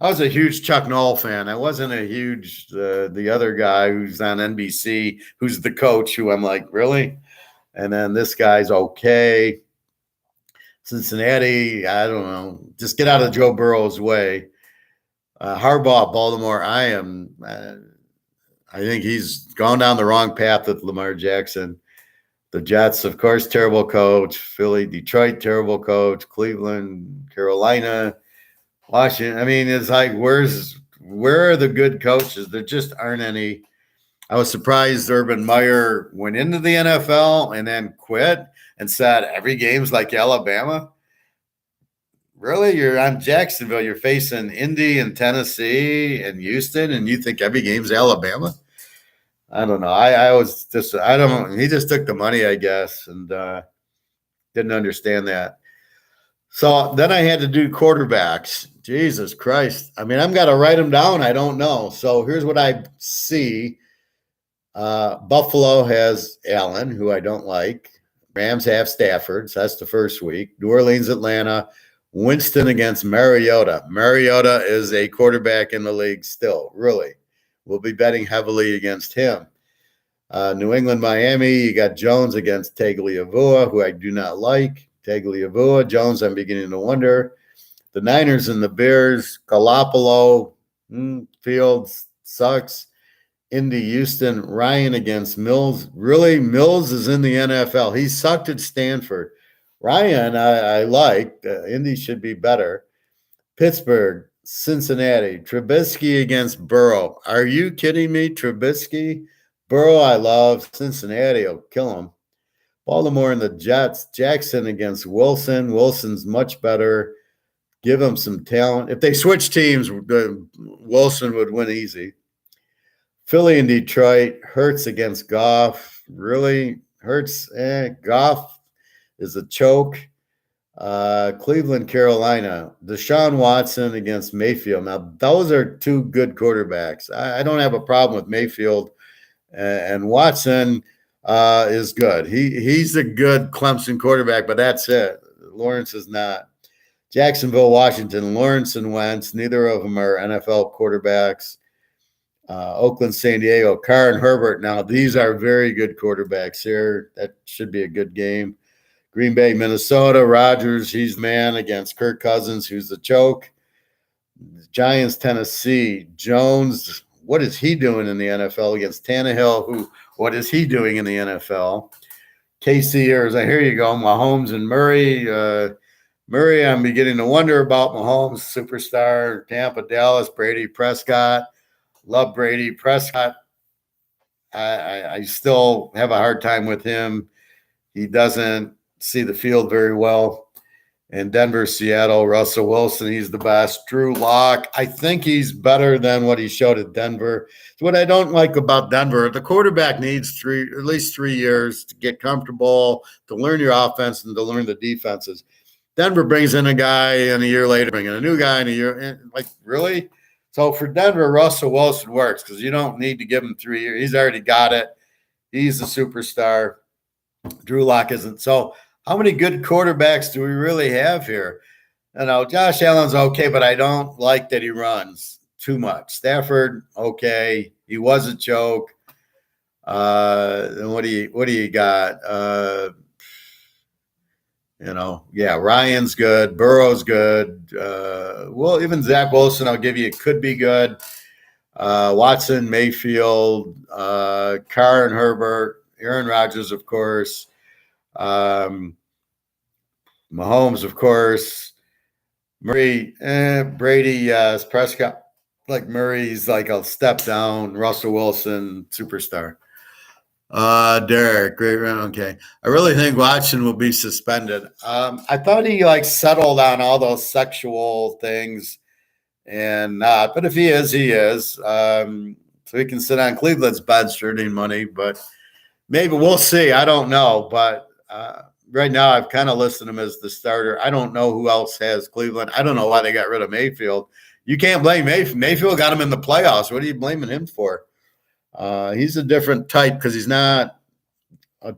was a huge Chuck Noll fan. I wasn't a huge, the other guy who's on NBC, who's the coach, who I'm like, really? And then this guy's okay. Cincinnati, I don't know. Just get out of Joe Burrow's way. Harbaugh, Baltimore, I think he's gone down the wrong path with Lamar Jackson. The Jets, of course, terrible coach. Philly, Detroit, terrible coach. Cleveland, Carolina, Washington. I mean, it's like, where are the good coaches? There just aren't any. I was surprised Urban Meyer went into the NFL and then quit. and said every game's like Alabama? Really? You're on Jacksonville. You're facing Indy and Tennessee and Houston, and you think every game's Alabama? I don't know. I was just, I don't know. He just took the money, I guess, and didn't understand that. So then I had to do quarterbacks. Jesus Christ. I mean, I'm got to write them down. I don't know. So here's what I see. Buffalo has Allen, who I don't like. Rams have Stafford. So that's the first week. New Orleans, Atlanta. Winston against Mariota. Mariota is a quarterback in the league still, really. We'll be betting heavily against him. New England, Miami, you got Jones against Tagliavua, who I do not like. Tagliavua, Jones, I'm beginning to wonder. The Niners and the Bears, Garoppolo, Fields, sucks. Indy, Houston, Ryan against Mills. Really, Mills is in the NFL. He sucked at Stanford. Ryan, I like. Indy should be better. Pittsburgh, Cincinnati, Trubisky against Burrow. Are you kidding me? Trubisky? Burrow, I love. Cincinnati will kill him. Baltimore and the Jets, Jackson against Wilson. Wilson's much better. Give him some talent. If they switch teams, Wilson would win easy. Philly and Detroit, Hurts against Goff. Really? Hurts? Goff is a choke. Cleveland, Carolina. Deshaun Watson against Mayfield. Now, those are two good quarterbacks. I don't have a problem with Mayfield. And Watson is good. He's a good Clemson quarterback, but that's it. Lawrence is not. Jacksonville, Washington, Lawrence and Wentz. Neither of them are NFL quarterbacks. Oakland, San Diego, Carr and Herbert. Now, these are very good quarterbacks here. That should be a good game. Green Bay, Minnesota, Rodgers, he's man against Kirk Cousins, who's the choke. Giants, Tennessee, Jones, what is he doing in the NFL against Tannehill, what is he doing in the NFL? KC, Arizona, here you go, Mahomes and Murray. Murray, I'm beginning to wonder about Mahomes, superstar, Tampa, Dallas, Brady, Prescott. Love Brady, Prescott. I still have a hard time with him. He doesn't see the field very well. And Denver, Seattle, Russell Wilson, he's the best. Drew Lock, I think he's better than what he showed at Denver. What I don't like about Denver, the quarterback needs at least 3 years to get comfortable, to learn your offense and to learn the defenses. Denver brings in a guy and a year later, bring in a new guy in a year. Like, really? So for Denver, Russell Wilson works because you don't need to give him 3 years. He's already got it. He's a superstar. Drew Lock isn't. So how many good quarterbacks do we really have here? You know, Josh Allen's okay, but I don't like that he runs too much. Stafford, okay. He was a choke. And what do you got? Ryan's good. Burrow's good. Well, even Zach Wilson, I'll give you, could be good. Watson, Mayfield, Carr and Herbert, Aaron Rodgers, of course. Mahomes, of course. Murray, Brady, yes. Prescott, like Murray's like a step down. Russell Wilson, superstar. Derek, great round. Okay. I really think Watson will be suspended. I thought he settled on all those sexual things and not, but if he is, he is. So he can sit on Cleveland's bench earning money, but maybe we'll see. I don't know. But right now I've kind of listed him as the starter. I don't know who else has Cleveland. I don't know why they got rid of Mayfield. You can't blame Mayfield. Mayfield got him in the playoffs. What are you blaming him for? He's a different type because he's not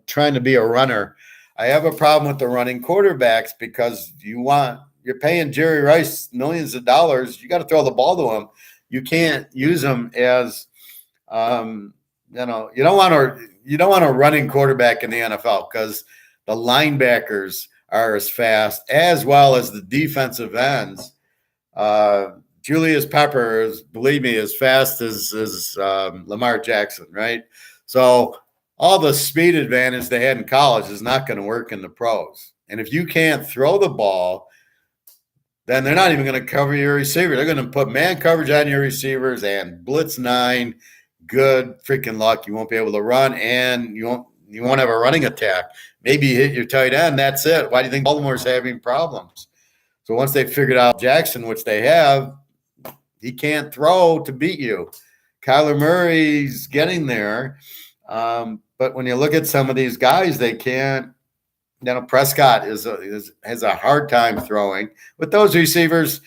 trying to be a runner. I have a problem with the running quarterbacks because you're paying Jerry Rice millions of dollars. You got to throw the ball to him. You can't use him as, you don't want a running quarterback in the NFL because the linebackers are as fast as well as the defensive ends. Julius Pepper is, believe me, as fast as Lamar Jackson, right? So all the speed advantage they had in college is not going to work in the pros. And if you can't throw the ball, then they're not even going to cover your receiver. They're going to put man coverage on your receivers and blitz 9. Good freaking luck. You won't be able to run, and you You won't have a running attack. Maybe you hit your tight end. That's it. Why do you think Baltimore's having problems? So once they figured out Jackson, which they have, he can't throw to beat you. Kyler Murray's getting there. But when you look at some of these guys, they can't. Prescott has a hard time throwing. With those receivers,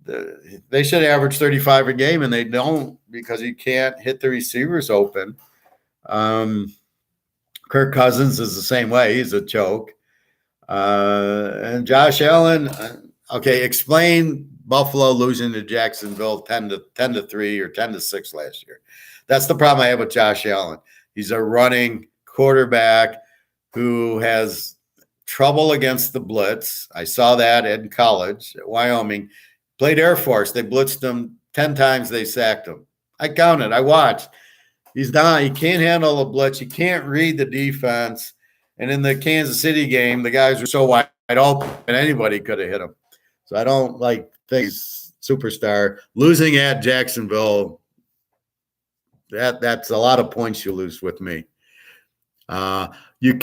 they should average 35 a game, and they don't because you can't hit the receivers open. Kirk Cousins is the same way. He's a choke. And Josh Allen, okay, explain Buffalo losing to Jacksonville 10-3 or 10-6 last year. That's the problem I have with Josh Allen. He's a running quarterback who has trouble against the blitz. I saw that in college at Wyoming. Played Air Force. They blitzed him 10 times. They sacked him. I counted. I watched. He's not. He can't handle a blitz. He can't read the defense. And in the Kansas City game, the guys were so wide open and anybody could have hit him. So I don't like things superstar. Losing at Jacksonville, that's a lot of points you lose with me. You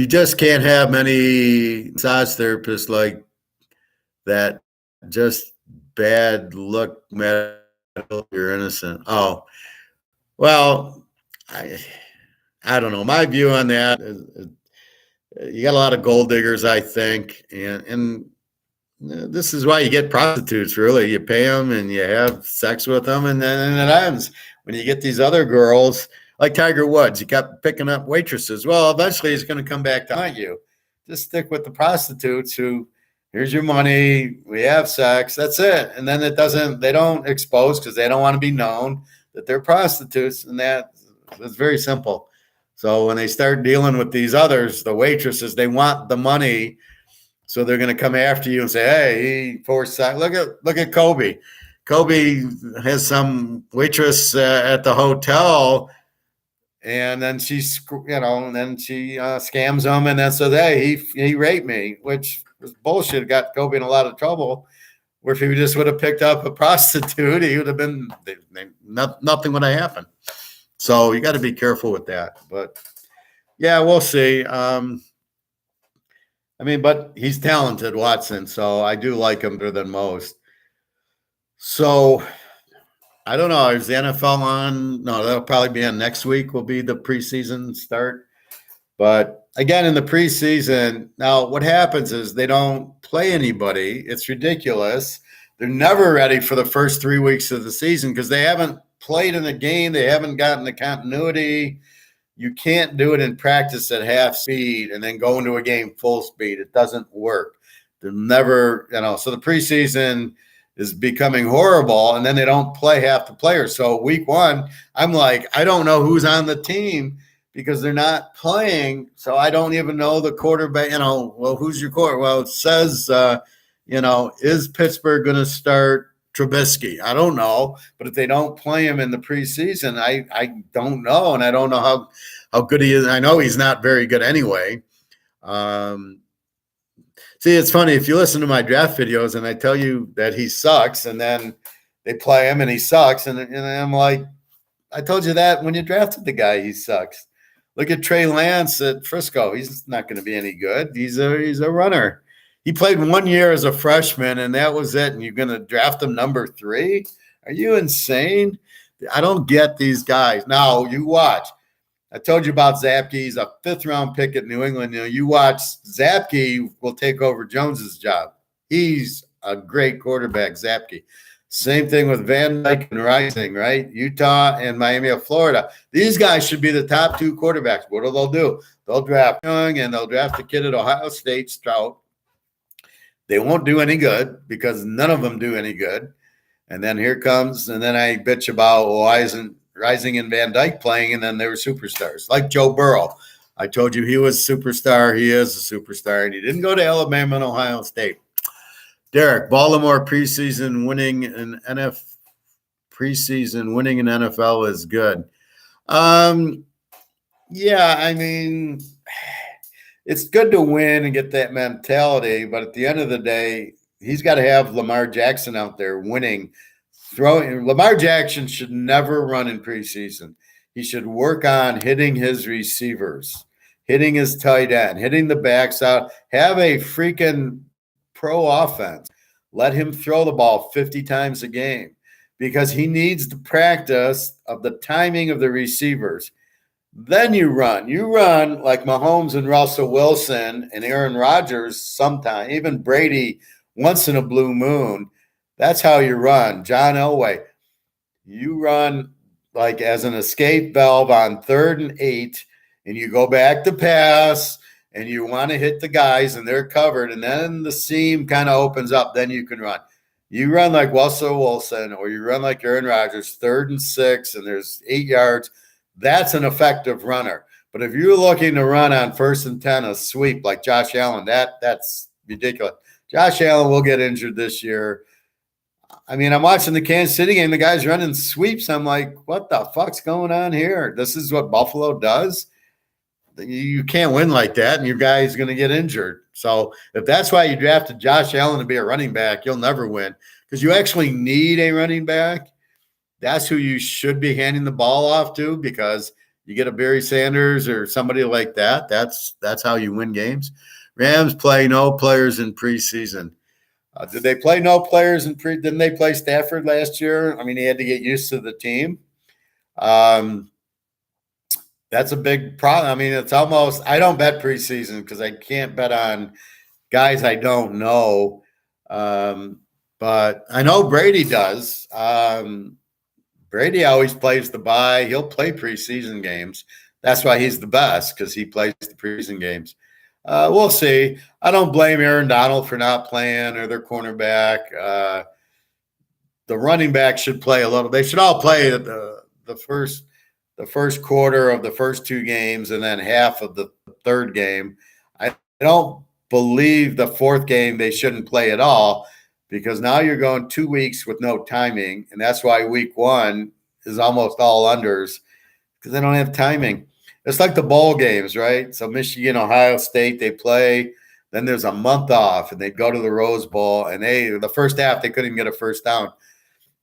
just can't have many massage therapists like that. Just bad look, medical, you're innocent. Oh, well, I don't know. My view on that is you got a lot of gold diggers, I think, and this is why you get prostitutes, really. You pay them and you have sex with them, and then it ends. When you get these other girls, like Tiger Woods, he kept picking up waitresses. Well, eventually he's going to come back to haunt you. Just stick with the prostitutes who, here's your money, we have sex, that's it. And then they don't expose because they don't want to be known that they're prostitutes, and that's very simple. So when they start dealing with these others, the waitresses, they want the money. So they're going to come after you and say, hey, he forced sex. Look at Kobe. Kobe has some waitress at the hotel, and then she scams him, and then so he raped me, which was bullshit. Got Kobe in a lot of trouble. Where if he just would have picked up a prostitute, he would have been nothing would have happened. So you got to be careful with that. But yeah, we'll see. But he's talented, Watson. So I do like him better than most. So I don't know. Is the NFL on? No, that'll probably be on next week. Will be the preseason start. But again, in the preseason, now what happens is they don't play anybody. It's ridiculous. They're never ready for the first 3 weeks of the season because they haven't played in the game. They haven't gotten the continuity. You can't do it in practice at half speed and then go into a game full speed. It doesn't work. They're never, so the preseason is becoming horrible, and then they don't play half the players. So week one, I'm like, I don't know who's on the team because they're not playing. So I don't even know the quarterback, well, who's your quarterback? Well, it says, is Pittsburgh going to start Trubisky? I don't know. But if they don't play him in the preseason, I don't know. And I don't know how good he is. I know he's not very good anyway. See, it's funny. If you listen to my draft videos and I tell you that he sucks and then they play him and he sucks, and I'm like, I told you that when you drafted the guy, he sucks. Look at Trey Lance at Frisco. He's not going to be any good. He's a runner. He played 1 year as a freshman, and that was it. And you're going to draft him number 3? Are you insane? I don't get these guys. Now, you watch. I told you about Zapke. He's a 5th-round pick at New England. You watch, Zapke will take over Jones's job. He's a great quarterback, Zapke. Same thing with Van Dyke and Rising, right? Utah and Miami of Florida. These guys should be the top 2 quarterbacks. What do? They'll draft Young, and they'll draft the kid at Ohio State, Stroud. They won't do any good because none of them do any good. And then here comes, and then I bitch about why isn't Rising and Van Dyke playing, and then they were superstars. Like Joe Burrow. I told you he was a superstar. He is a superstar, and he didn't go to Alabama and Ohio State. Derek, Baltimore preseason winning in NFL is good. Yeah, it's good to win and get that mentality, but at the end of the day, he's got to have Lamar Jackson out there winning, throwing. Lamar Jackson should never run in preseason. He should work on hitting his receivers, hitting his tight end, hitting the backs out. Have a freaking pro offense. Let him throw the ball 50 times a game because he needs the practice of the timing of the receivers. Then you run. You run like Mahomes and Russell Wilson and Aaron Rodgers sometime, even Brady once in a blue moon. That's how you run. John Elway, you run like as an escape valve on 3rd and 8, and you go back to pass, and you want to hit the guys, and they're covered, and then the seam kind of opens up. Then you can run. You run like Russell Wilson, or you run like Aaron Rodgers, 3rd and 6, and there's 8 yards. That's an effective runner. But if you're looking to run on 1st and 10, a sweep like Josh Allen, that's ridiculous. Josh Allen will get injured this year. I mean, I'm watching the Kansas City game. The guy's running sweeps. I'm like, what the fuck's going on here? This is what Buffalo does? You can't win like that, and your guy's going to get injured. So if that's why you drafted Josh Allen to be a running back, you'll never win because you actually need a running back. That's who you should be handing the ball off to because you get a Barry Sanders or somebody like that. That's how you win games. Rams play no players in preseason. Did they play no players in Didn't they play Stafford last year? I mean, he had to get used to the team. That's a big problem. I mean, it's almost – I don't bet preseason because I can't bet on guys I don't know. But I know Brady does. Brady always plays the bye. He'll play preseason games. That's why he's the best because he plays the preseason games. We'll see. I don't blame Aaron Donald for not playing or their cornerback. The running back should play a little. They should all play the first quarter of the first 2 games and then half of the 3rd game. I don't believe the 4th game they shouldn't play at all because now you're going 2 weeks with no timing, and that's why week 1 is almost all unders because they don't have timing. It's like the bowl games, right? So Michigan, Ohio State, they play. Then there's a month off, and they go to the Rose Bowl, and the first half, they couldn't even get a first down.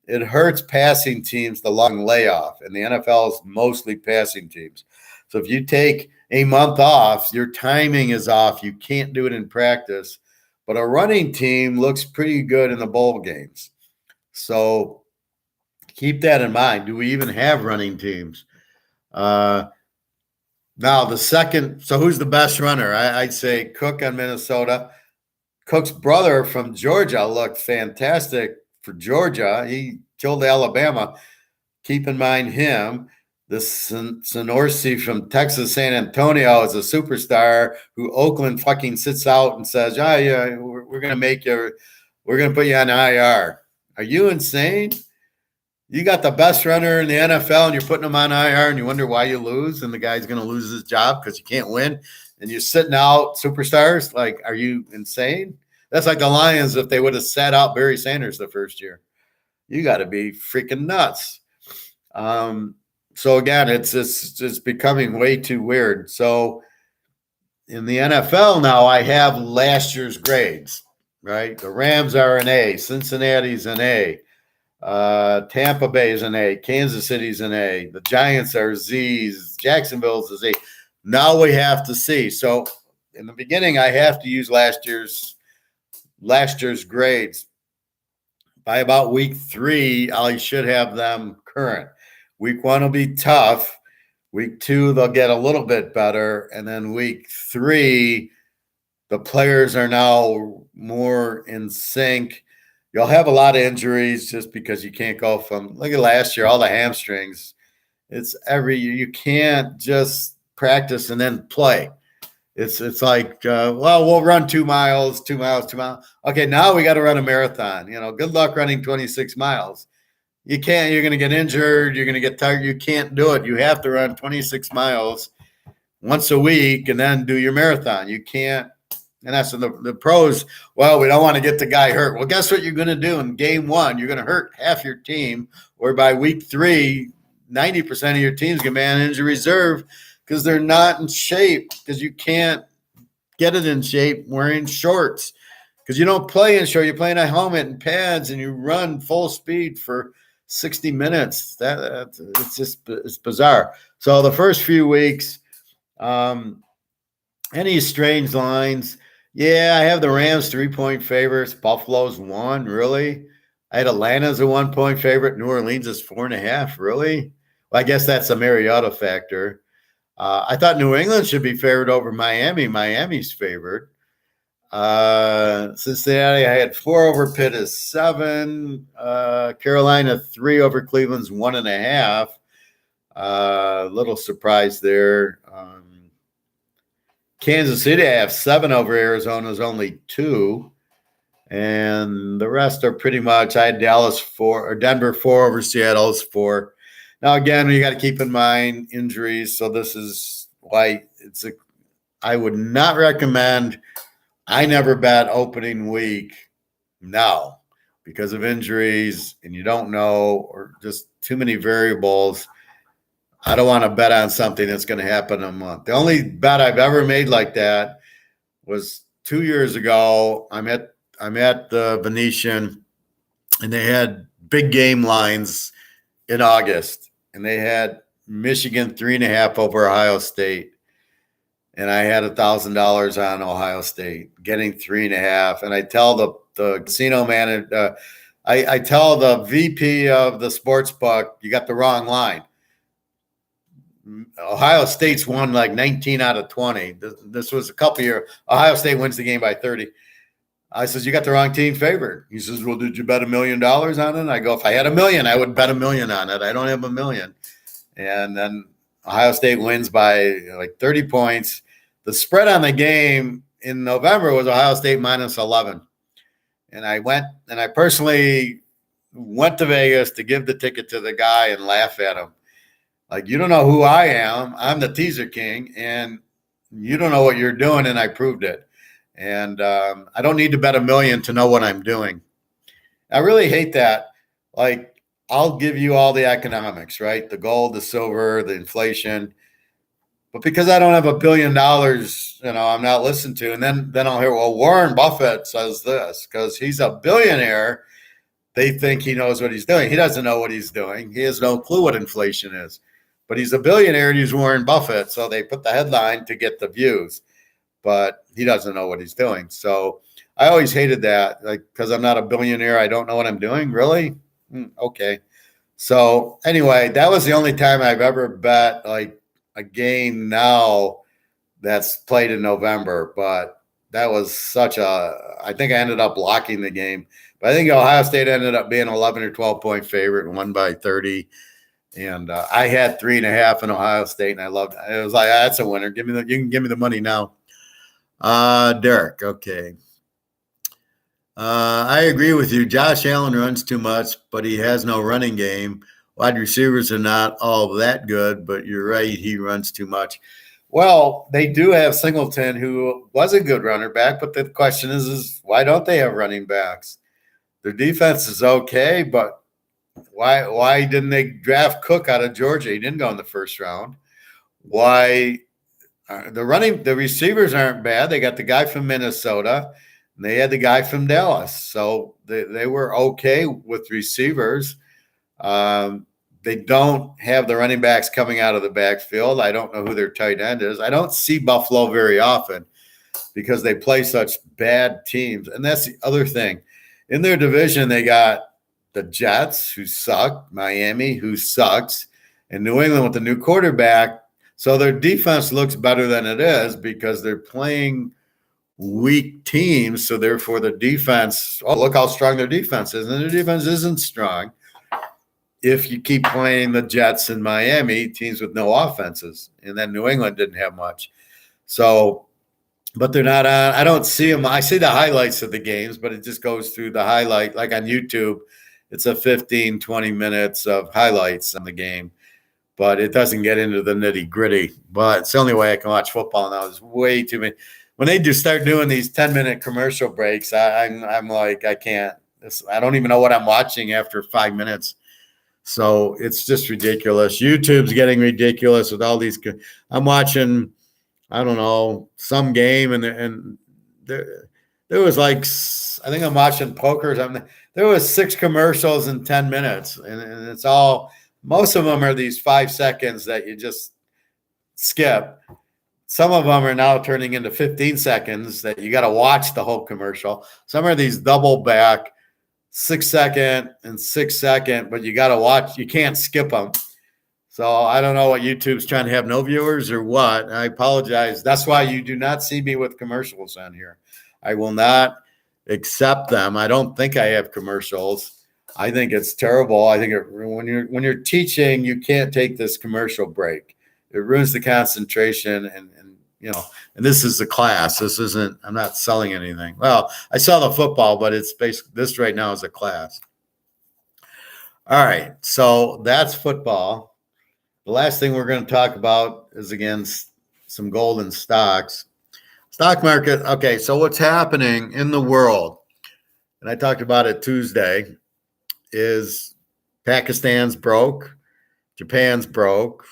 It hurts passing teams, the long layoff, and the NFL is mostly passing teams. So if you take a month off, your timing is off. You can't do it in practice. But a running team looks pretty good in the bowl games. So keep that in mind. Do we even have running teams? Now, so who's the best runner? I'd say Cook on Minnesota. Cook's brother from Georgia looked fantastic for Georgia. He killed Alabama. Keep in mind him. The Sonorsi from Texas San Antonio is a superstar who Oakland fucking sits out and says, yeah, we're going to put you on IR. Are you insane? You got the best runner in the NFL and you're putting him on IR and you wonder why you lose and the guy's going to lose his job because you can't win and you're sitting out superstars. Like, are you insane? That's like the Lions if they would have sat out Barry Sanders the first year. You got to be freaking nuts. So again, it's becoming way too weird. So in the NFL now, I have last year's grades, right? The Rams are an A, Cincinnati's an A. Tampa Bay is an A, Kansas City's an A, the Giants are Z's, Jacksonville's is A. Now we have to see. So in the beginning, I have to use last year's grades. By about week 3, I should have them current. Week 1 will be tough. Week 2, they'll get a little bit better. And then week 3, the players are now more in sync. You'll have a lot of injuries just because you can't go from – look at last year, all the hamstrings. It's every year. You can't just practice and then play. It's like, we'll run 2 miles. Okay, now we got to run a marathon. Good luck running 26 miles. You can't. You're going to get injured. You're going to get tired. You can't do it. You have to run 26 miles once a week and then do your marathon. You can't. And that's the pros. Well, we don't want to get the guy hurt. Well, guess what you're going to do in game 1? You're going to hurt half your team, or by week 3, 90% of your team's going to be on injury reserve because they're not in shape because you can't get it in shape wearing shorts because you don't play in shorts. You play in a helmet and pads and you run full speed for 60 minutes. It's bizarre. So the first few weeks, any strange lines? Yeah, I have the Rams 3-point favorites. Buffalo's 1, really? I had Atlanta as a 1-point favorite. New Orleans is 4.5, really? Well, I guess that's a Mariota factor. I thought New England should be favored over Miami. Miami's favored. Cincinnati, I had 4 over Pitt is 7. Carolina 3 over Cleveland's 1.5. Little surprise there. Kansas City, I have 7 over Arizona's only 2. And the rest are pretty much, I had Dallas 4 or Denver 4 over Seattle's 4. Now, again, you got to keep in mind injuries. So this is why I would not recommend. I never bet opening week now because of injuries and you don't know, or just too many variables. I don't want to bet on something that's going to happen in a month. The only bet I've ever made like that was 2 years ago. I'm at the Venetian, and they had big game lines in August, and they had Michigan 3.5 over Ohio State. And I had $1,000 on Ohio State getting 3.5. And I tell the casino manager, I tell the VP of the sports book, you got the wrong line. Ohio State's won like 19 out of 20. This was a couple years. Ohio State wins the game by 30. I says, you got the wrong team favored. He says, well, did you bet $1 million on it? I go, if I had $1 million, I would bet $1 million on it. I don't have $1 million. And then Ohio State wins by like 30 points. The spread on the game in November was Ohio State minus 11. And I personally went to Vegas to give the ticket to the guy and laugh at him. Like, you don't know who I am. I'm the Teaserking, and you don't know what you're doing, and I proved it. And I don't need to bet $1 million to know what I'm doing. I really hate that. Like, I'll give you all the economics, right? The gold, the silver, the inflation. But because I don't have $1 billion, I'm not listened to. And then I'll hear, well, Warren Buffett says this because he's a billionaire. They think he knows what he's doing. He doesn't know what he's doing. He has no clue what inflation is. But he's a billionaire and he's Warren Buffett. So they put the headline to get the views. But he doesn't know what he's doing. So I always hated that. Like, because I'm not a billionaire, I don't know what I'm doing. Really? Okay. So anyway, that was the only time I've ever bet like a game now that's played in November. But that was I think I ended up locking the game. But I think Ohio State ended up being 11 or 12-point favorite and won by 30. And I had 3.5 in Ohio State, and I loved it. It was like, that's a winner. You can give me the money now. Derek, okay. I agree with you. Josh Allen runs too much, but he has no running game. Wide receivers are not all that good, but you're right, he runs too much. Well, they do have Singleton, who was a good runner back, but the question is why don't they have running backs? Their defense is okay, but why didn't they draft Cook out of Georgia? He didn't go in the first round. Why the receivers aren't bad. They got the guy from Minnesota, and they had the guy from Dallas. So they were okay with receivers. They don't have the running backs coming out of the backfield. I don't know who their tight end is. I don't see Buffalo very often because they play such bad teams. And that's the other thing. In their division, they got the Jets, who suck, Miami, who sucks, and New England with the new quarterback. So their defense looks better than it is because they're playing weak teams. So therefore the defense, look how strong their defense is. And their defense isn't strong if you keep playing the Jets and Miami, teams with no offenses. And then New England didn't have much. So, but they're not on. I don't see them. I see the highlights of the games, but it just goes through the highlight. Like on YouTube, it's a 15, 20 minutes of highlights on the game. But it doesn't get into the nitty gritty. But it's the only way I can watch football now. There's way too many. When they just start doing these 10-minute commercial breaks, I'm like, I can't. I don't even know what I'm watching after 5 minutes. So it's just ridiculous. YouTube's getting ridiculous with all these. I'm watching, I don't know, some game, and there was like, I think I'm watching poker. there was 6 commercials in 10 minutes, and it's all, most of them are these 5 seconds that you just skip. Some of them are now turning into 15 seconds that you got to watch the whole commercial. Some are these double back 6-second and 6-second, but you got to watch. You can't skip them. So I don't know what YouTube's trying to have no viewers or what. I apologize. That's why you do not see me with commercials on here. I will not accept them. I don't think I have commercials. I think it's terrible. I think when you're teaching, you can't take this commercial break. It ruins the concentration, and and this is a class. This isn't. I'm not selling anything. Well, I sell the football, but it's basically this right now is a class. All right, so that's football. The last thing we're going to talk about is, again, some gold and stocks. Stock market. Okay, so what's happening in the world, and I talked about it Tuesday, is Pakistan's broke, Japan's broke,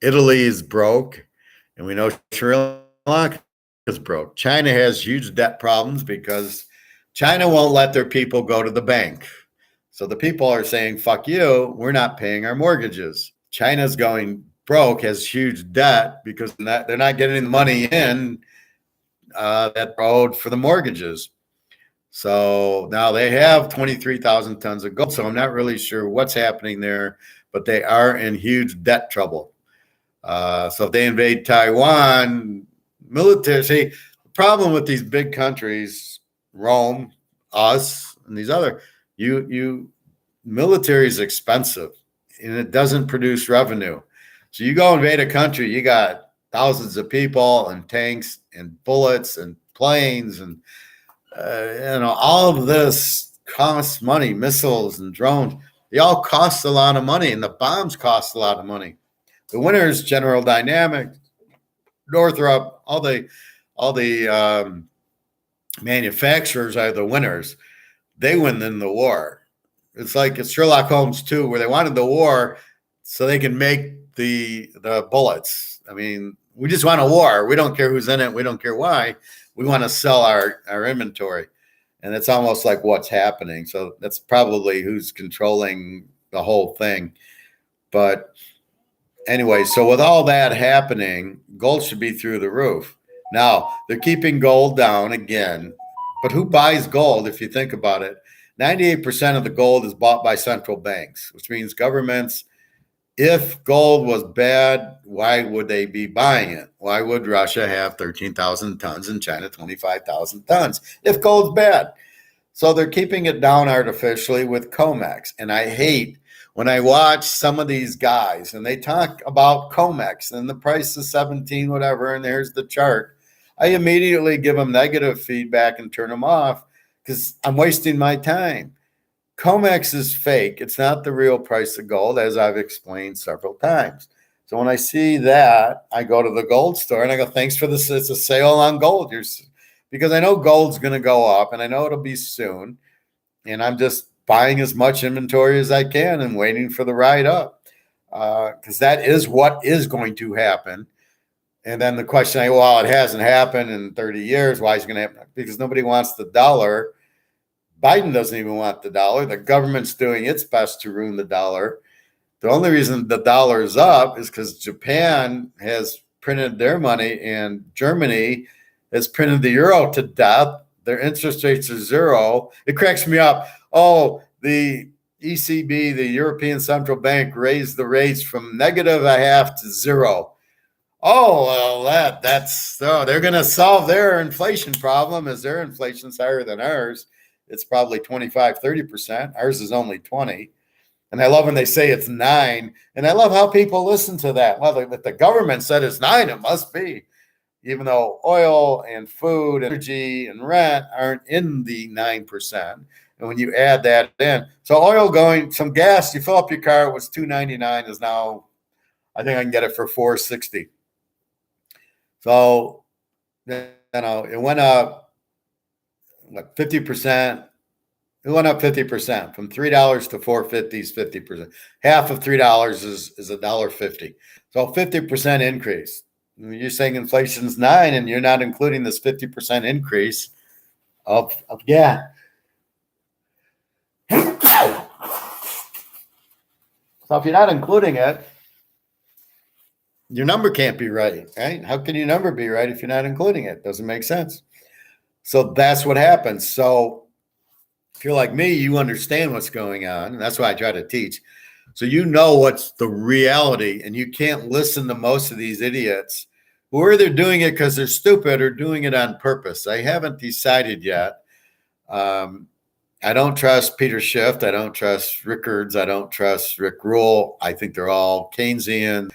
Italy is broke, and we know Sri Lanka is broke. China has huge debt problems because China won't let their people go to the bank. So the people are saying, fuck you, we're not paying our mortgages. China's going broke, has huge debt because they're not getting the money in that owed for the mortgages. So now they have 23,000 tons of gold. So I'm not really sure what's happening there, but they are in huge debt trouble. So if they invade Taiwan, military, see, the problem with these big countries, Rome, us, and these other, military is expensive and it doesn't produce revenue. So you go invade a country, you got thousands of people and tanks and bullets and planes and all of this costs money, missiles and drones. They all cost a lot of money, and the bombs cost a lot of money. The winners, General Dynamics, Northrop, all the manufacturers are the winners. They win in the war. It's like it's Sherlock Holmes 2, where they wanted the war so they can make the bullets. I mean, we just want a war. We don't care who's in it. We don't care why. We want to sell our inventory. And it's almost like what's happening. So that's probably who's controlling the whole thing. But anyway, so with all that happening, gold should be through the roof. Now, they're keeping gold down again. But who buys gold, if you think about it? 98% of the gold is bought by central banks, which means governments. If gold was bad, why would they be buying it? Why would Russia have 13,000 tons and China 25,000 tons if gold's bad? So they're keeping it down artificially with COMEX. And I hate when I watch some of these guys and they talk about COMEX and the price is 17, whatever, and there's the chart. I immediately give them negative feedback and turn them off because I'm wasting my time. COMEX is fake. It's not the real price of gold, as I've explained several times. So when I see that, I go to the gold store and I go, thanks for this. It's a sale on gold. Because I know gold's going to go up and I know it'll be soon. And I'm just buying as much inventory as I can and waiting for the ride up because that is what is going to happen. And then the question, well, it hasn't happened in 30 years. Why is it going to happen? Because nobody wants the dollar. Biden doesn't even want the dollar. The government's doing its best to ruin the dollar. The only reason the dollar is up is because Japan has printed their money and Germany has printed the euro to death. Their interest rates are zero. It cracks me up. Oh, the ECB, the European Central Bank, raised the rates from -0.5 to 0. Oh, well, that's so they're going to solve their inflation problem as their inflation's higher than ours. It's probably 25, 30%. Ours is only 20. And I love when they say it's 9. And I love how people listen to that. Well, if the government said it's 9, it must be. Even though oil and food, energy, and rent aren't in the 9%. And when you add that in, so oil going, some gas, you fill up your car, it was $2.99, is now, I think I can get it for $4.60. So, it went up, 50%? It went up 50% from $3 to $4.50 is 50%. Half of $3 is $1.50. So 50% increase. You're saying inflation's 9 and you're not including this 50% increase. yeah. So if you're not including it, your number can't be right, right? How can your number be right if you're not including it? Doesn't make sense. So that's what happens. So if you're like me, you understand what's going on. And that's why I try to teach. So you know what's the reality, and you can't listen to most of these idiots who are either doing it because they're stupid or doing it on purpose. I haven't decided yet. I don't trust Peter Schiff. I don't trust Rickards. I don't trust Rick Rule. I think they're all Keynesian.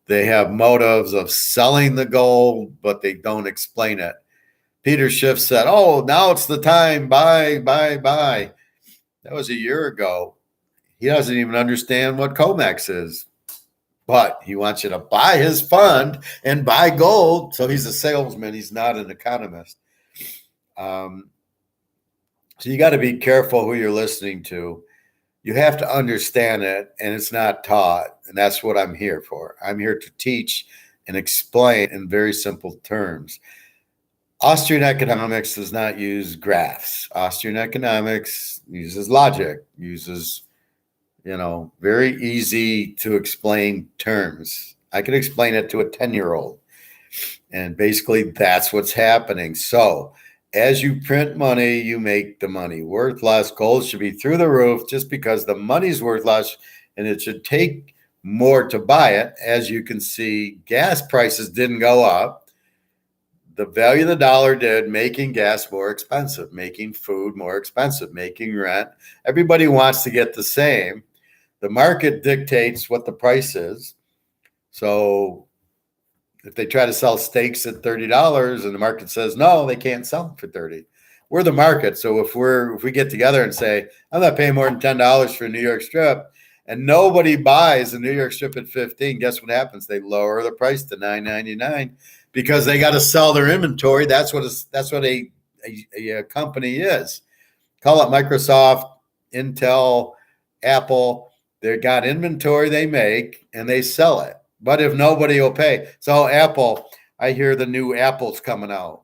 They have motives of selling the gold, but they don't explain it. Peter Schiff said, "Oh, now it's the time. Buy, buy, buy." That was a year ago. He doesn't even understand what COMEX is, but he wants you to buy his fund and buy gold. So he's a salesman. He's not an economist. So you got to be careful who you're listening to. You have to understand it, and it's not taught. And that's what I'm here for. I'm here to teach and explain in very simple terms. Austrian economics does not use graphs. Austrian economics uses logic, uses, very easy to explain terms. I can explain it to a 10-year-old. And basically that's what's happening. So as you print money, you make the money worth less. Gold should be through the roof just because the money's worth less, and it should take more to buy it. As you can see, gas prices didn't go up. The value of the dollar did, making gas more expensive, making food more expensive, making rent. Everybody wants to get the same. The market dictates what the price is. So if they try to sell steaks at $30 and the market says no, they can't sell them for $30. We're the market. So if we get together and say, I'm not paying more than $10 for a New York strip, and nobody buys a New York strip at $15, guess what happens? They lower the price to $9.99 because they got to sell their inventory. That's what a company is. Call it Microsoft, Intel, Apple. They got inventory they make and they sell it. But if nobody will pay, so Apple, I hear the new Apple's coming out,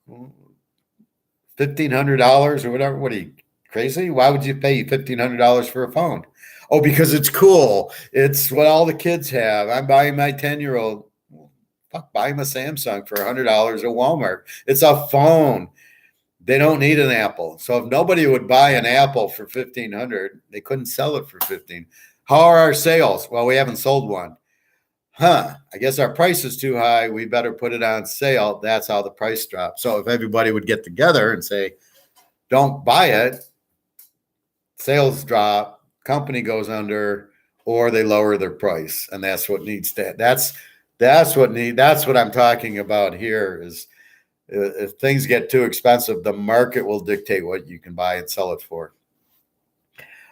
$1,500 or whatever. What are you, crazy? Why would you pay $1,500 for a phone? Oh, because it's cool. It's what all the kids have. I'm buying my 10-year-old. Fuck, buy him a Samsung for $100 at Walmart. It's a phone. They don't need an Apple. So if nobody would buy an Apple for $1,500, they couldn't sell it for $15. How are our sales? Well, we haven't sold one. I guess our price is too high. We better put it on sale. That's how the price drops. So if everybody would get together and say, don't buy it, sales drop, company goes under, or they lower their price. And that's what needs to, that's what I'm talking about here is if things get too expensive, the market will dictate what you can buy and sell it for.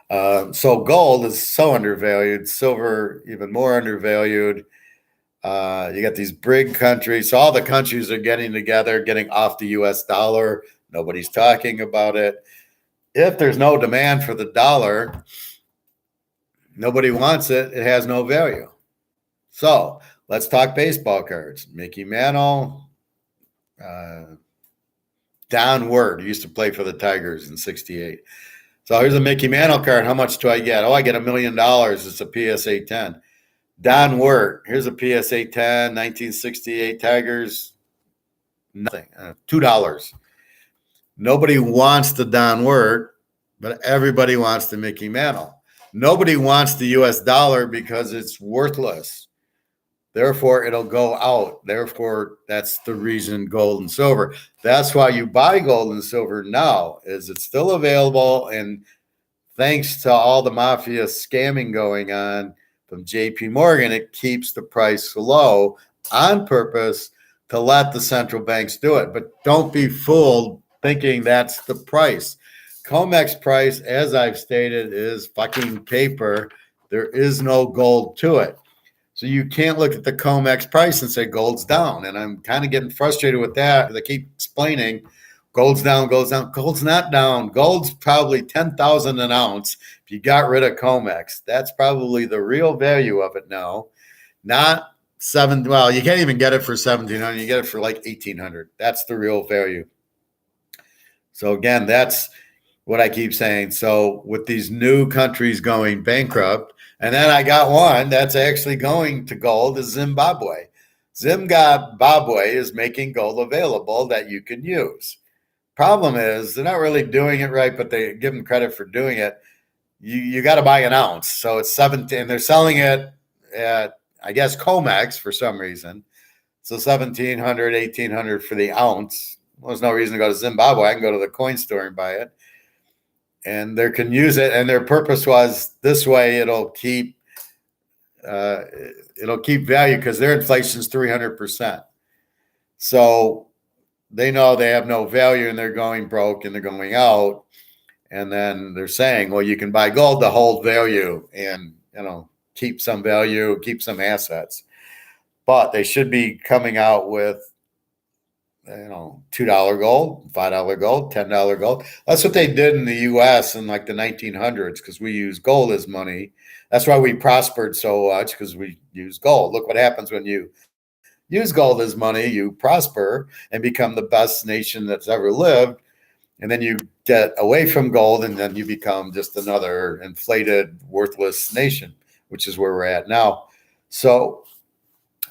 So gold is so undervalued, silver even more undervalued. You got these big countries. So all the countries are getting together, getting off the US dollar. Nobody's talking about it. If there's no demand for the dollar, nobody wants it. It has no value. So let's talk baseball cards. Mickey Mantle, Don Word, who used to play for the Tigers in '68. So here's a Mickey Mantle card. How much do I get? Oh, I get $1 million. It's a PSA 10. Don Word, here's a PSA 10, 1968 Tigers. Nothing. $2. Nobody wants the Don Word, but everybody wants the Mickey Mantle. Nobody wants the US dollar because it's worthless. Therefore, it'll go out. Therefore, that's the reason gold and silver. That's why you buy gold and silver now, is it's still available. And thanks to all the mafia scamming going on from JP Morgan, it keeps the price low on purpose to let the central banks do it. But don't be fooled thinking that's the price. COMEX price, as I've stated, is fucking paper. There is no gold to it. So you can't look at the COMEX price and say gold's down. And I'm kind of getting frustrated with that. They keep explaining gold's down, gold's down. Gold's not down. Gold's probably 10,000 an ounce if you got rid of COMEX. That's probably the real value of it now. Not you can't even get it for $1,700. You get it for like $1,800. That's the real value. So again, that's what I keep saying. So with these new countries going bankrupt, and then I got one that's actually going to gold, is Zimbabwe. Zimbabwe is making gold available that you can use. Problem is, they're not really doing it right, but they give them credit for doing it. You got to buy an ounce. So it's 17. They're selling it at, I guess, Comex for some reason. So 1,700, 1,800 for the ounce. Well, there's no reason to go to Zimbabwe. I can go to the coin store and buy it. And they can use it. And their purpose was this way it'll keep value because their inflation is 300%. So they know they have no value and they're going broke and they're going out. And then they're saying, well, you can buy gold to hold value and, keep some value, keep some assets. But they should be coming out with, $2 gold, $5 gold, $10 gold. That's what they did in the U.S. in like the 1900s because we use gold as money. That's why we prospered so much because we use gold. Look what happens when you use gold as money. You prosper and become the best nation that's ever lived. And then you get away from gold and then you become just another inflated, worthless nation, which is where we're at now. So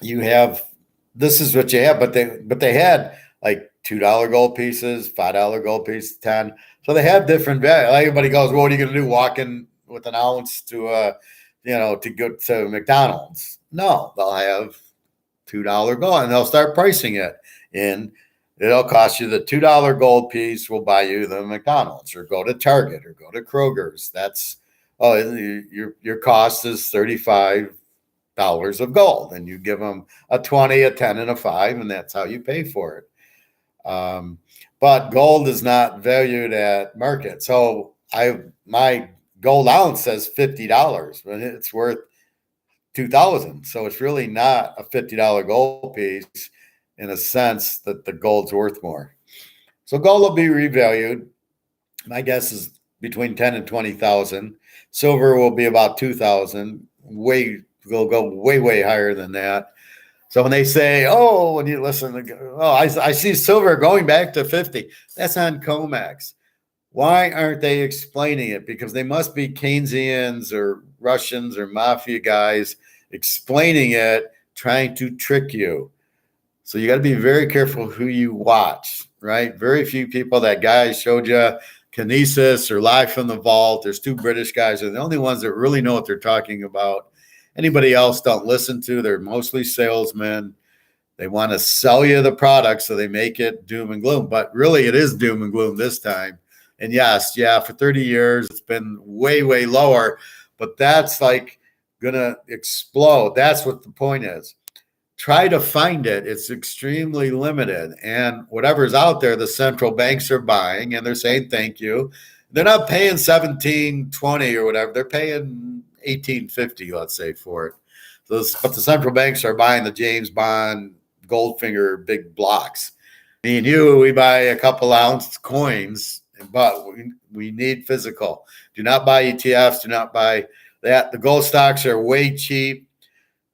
this is what you have, but they had like $2 gold pieces, $5 gold pieces, 10. So they have different value. Everybody goes, well, what are you going to do? Walk in with an ounce to go to McDonald's? No, they'll have $2 gold and they'll start pricing it in. It'll cost you the $2 gold piece will buy you the McDonald's or go to Target or go to Kroger's. That's your cost is $35 of gold, and you give them a 20, a 10, and a 5, and that's how you pay for it. But gold is not valued at market. So my gold ounce says $50, but it's worth $2,000. So it's really not a $50 gold piece in a sense that the gold's worth more. So gold will be revalued. My guess is between 10 and 20,000. Silver will be about 2,000. Will go way higher than that. So when they say, when you listen, I see silver going back to 50. That's on COMEX. Why aren't they explaining it? Because they must be Keynesians or Russians or mafia guys explaining it, trying to trick you. So you got to be very careful who you watch, right? Very few people. That guy showed you, Kinesis or Live from the Vault. There's 2 British guys are the only ones that really know what they're talking about. Anybody else don't listen to. They're mostly salesmen. They want to sell you the product, so they make it doom and gloom. But really, it is doom and gloom this time. And yes, for 30 years, it's been way lower. But that's like going to explode. That's what the point is. Try to find it. It's extremely limited. And whatever's out there, the central banks are buying, and they're saying thank you. They're not paying $17.20 or whatever. They're paying $18.50, let's say, for it. But the central banks are buying the James Bond Goldfinger big blocks. Me and you, we buy a couple ounce coins, but we need physical. Do not buy ETFs. Do not buy that. The gold stocks are way cheap.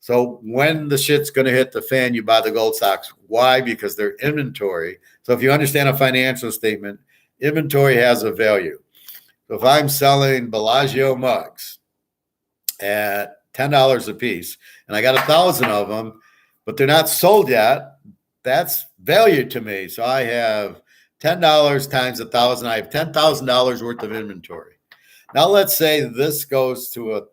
So when the shit's going to hit the fan, you buy the gold stocks. Why? Because they're inventory. So if you understand a financial statement, inventory has a value. So if I'm selling Bellagio mugs at $10 a piece, and I got 1,000 of them, but they're not sold yet, that's value to me. So I have $10 times 1,000. I have $10,000 worth of inventory. Now let's say this goes to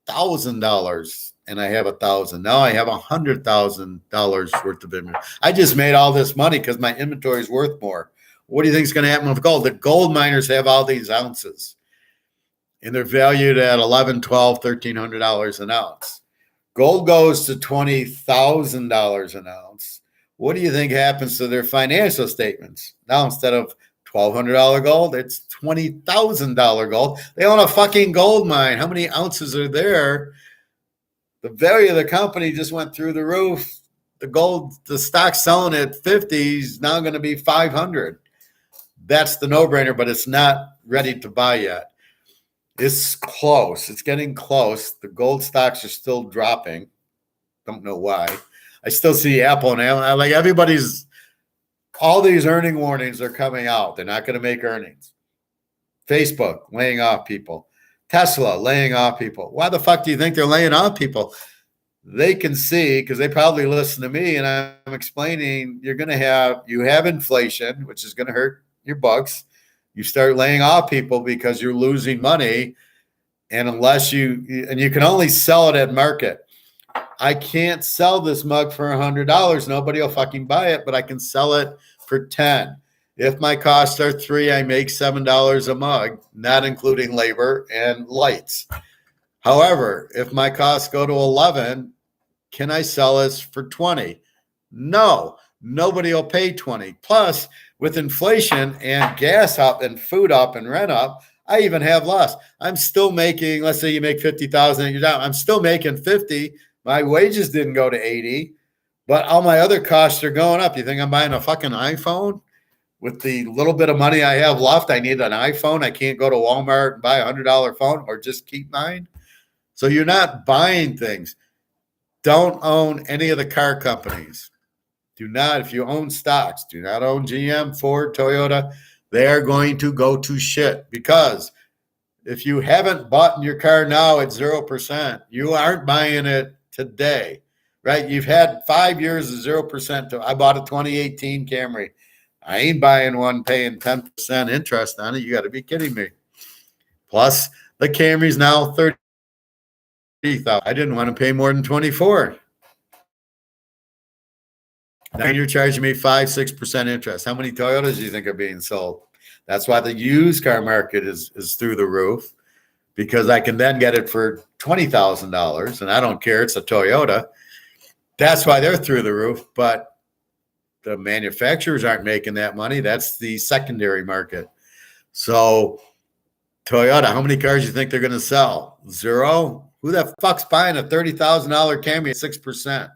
$1,000. And I have 1,000. Now I have $100,000 worth of inventory. I just made all this money because my inventory is worth more. What do you think is going to happen with gold? The gold miners have all these ounces, and they're valued at $1,100, $1,200, $1,300 an ounce. Gold goes to $20,000 an ounce. What do you think happens to their financial statements? Now instead of $1,200 gold, it's $20,000 gold. They own a fucking gold mine. How many ounces are there? The value of the company just went through the roof. The stock selling at 50 is now going to be 500. That's the no-brainer, but it's not ready to buy yet. It's close. It's getting close. The gold stocks are still dropping. Don't know why. I still see Apple and Amazon. Like everybody's all these earning warnings are coming out. They're not going to make earnings. Facebook laying off people. Tesla laying off people. Why the fuck do you think they're laying off people? They can see, because they probably listen to me, and I'm explaining you have inflation, which is going to hurt your bucks. You start laying off people because you're losing money. And you can only sell it at market. I can't sell this mug for $100. Nobody will fucking buy it, but I can sell it for 10. If my costs are $3, I make $7 a mug, not including labor and lights. However, if my costs go to 11, can I sell this for 20? No, nobody will pay 20. Plus, with inflation and gas up and food up and rent up, I even have less. I'm still making, let's say you make 50,000 and you're down. I'm still making 50. My wages didn't go to 80, but all my other costs are going up. You think I'm buying a fucking iPhone? With the little bit of money I have left, I need an iPhone. I can't go to Walmart and buy a $100 phone or just keep mine. So you're not buying things. Don't own any of the car companies. Do not, if you own stocks, do not own GM, Ford, Toyota. They are going to go to shit, because if you haven't bought your car now at 0%, you aren't buying it today, right? You've had 5 years of 0%. I bought a 2018 Camry. I ain't buying one paying 10% interest on it. You got to be kidding me. Plus, the Camry's now $30,000. I didn't want to pay more than 24. Now you're charging me 5-6% interest. How many Toyotas do you think are being sold? That's why the used car market is through the roof, because I can then get it for $20,000, and I don't care. It's a Toyota. That's why they're through the roof. But the manufacturers aren't making that money. That's the secondary market. So Toyota, how many cars do you think they're going to sell? 0? Who the fuck's buying a $30,000 Camry at 6%?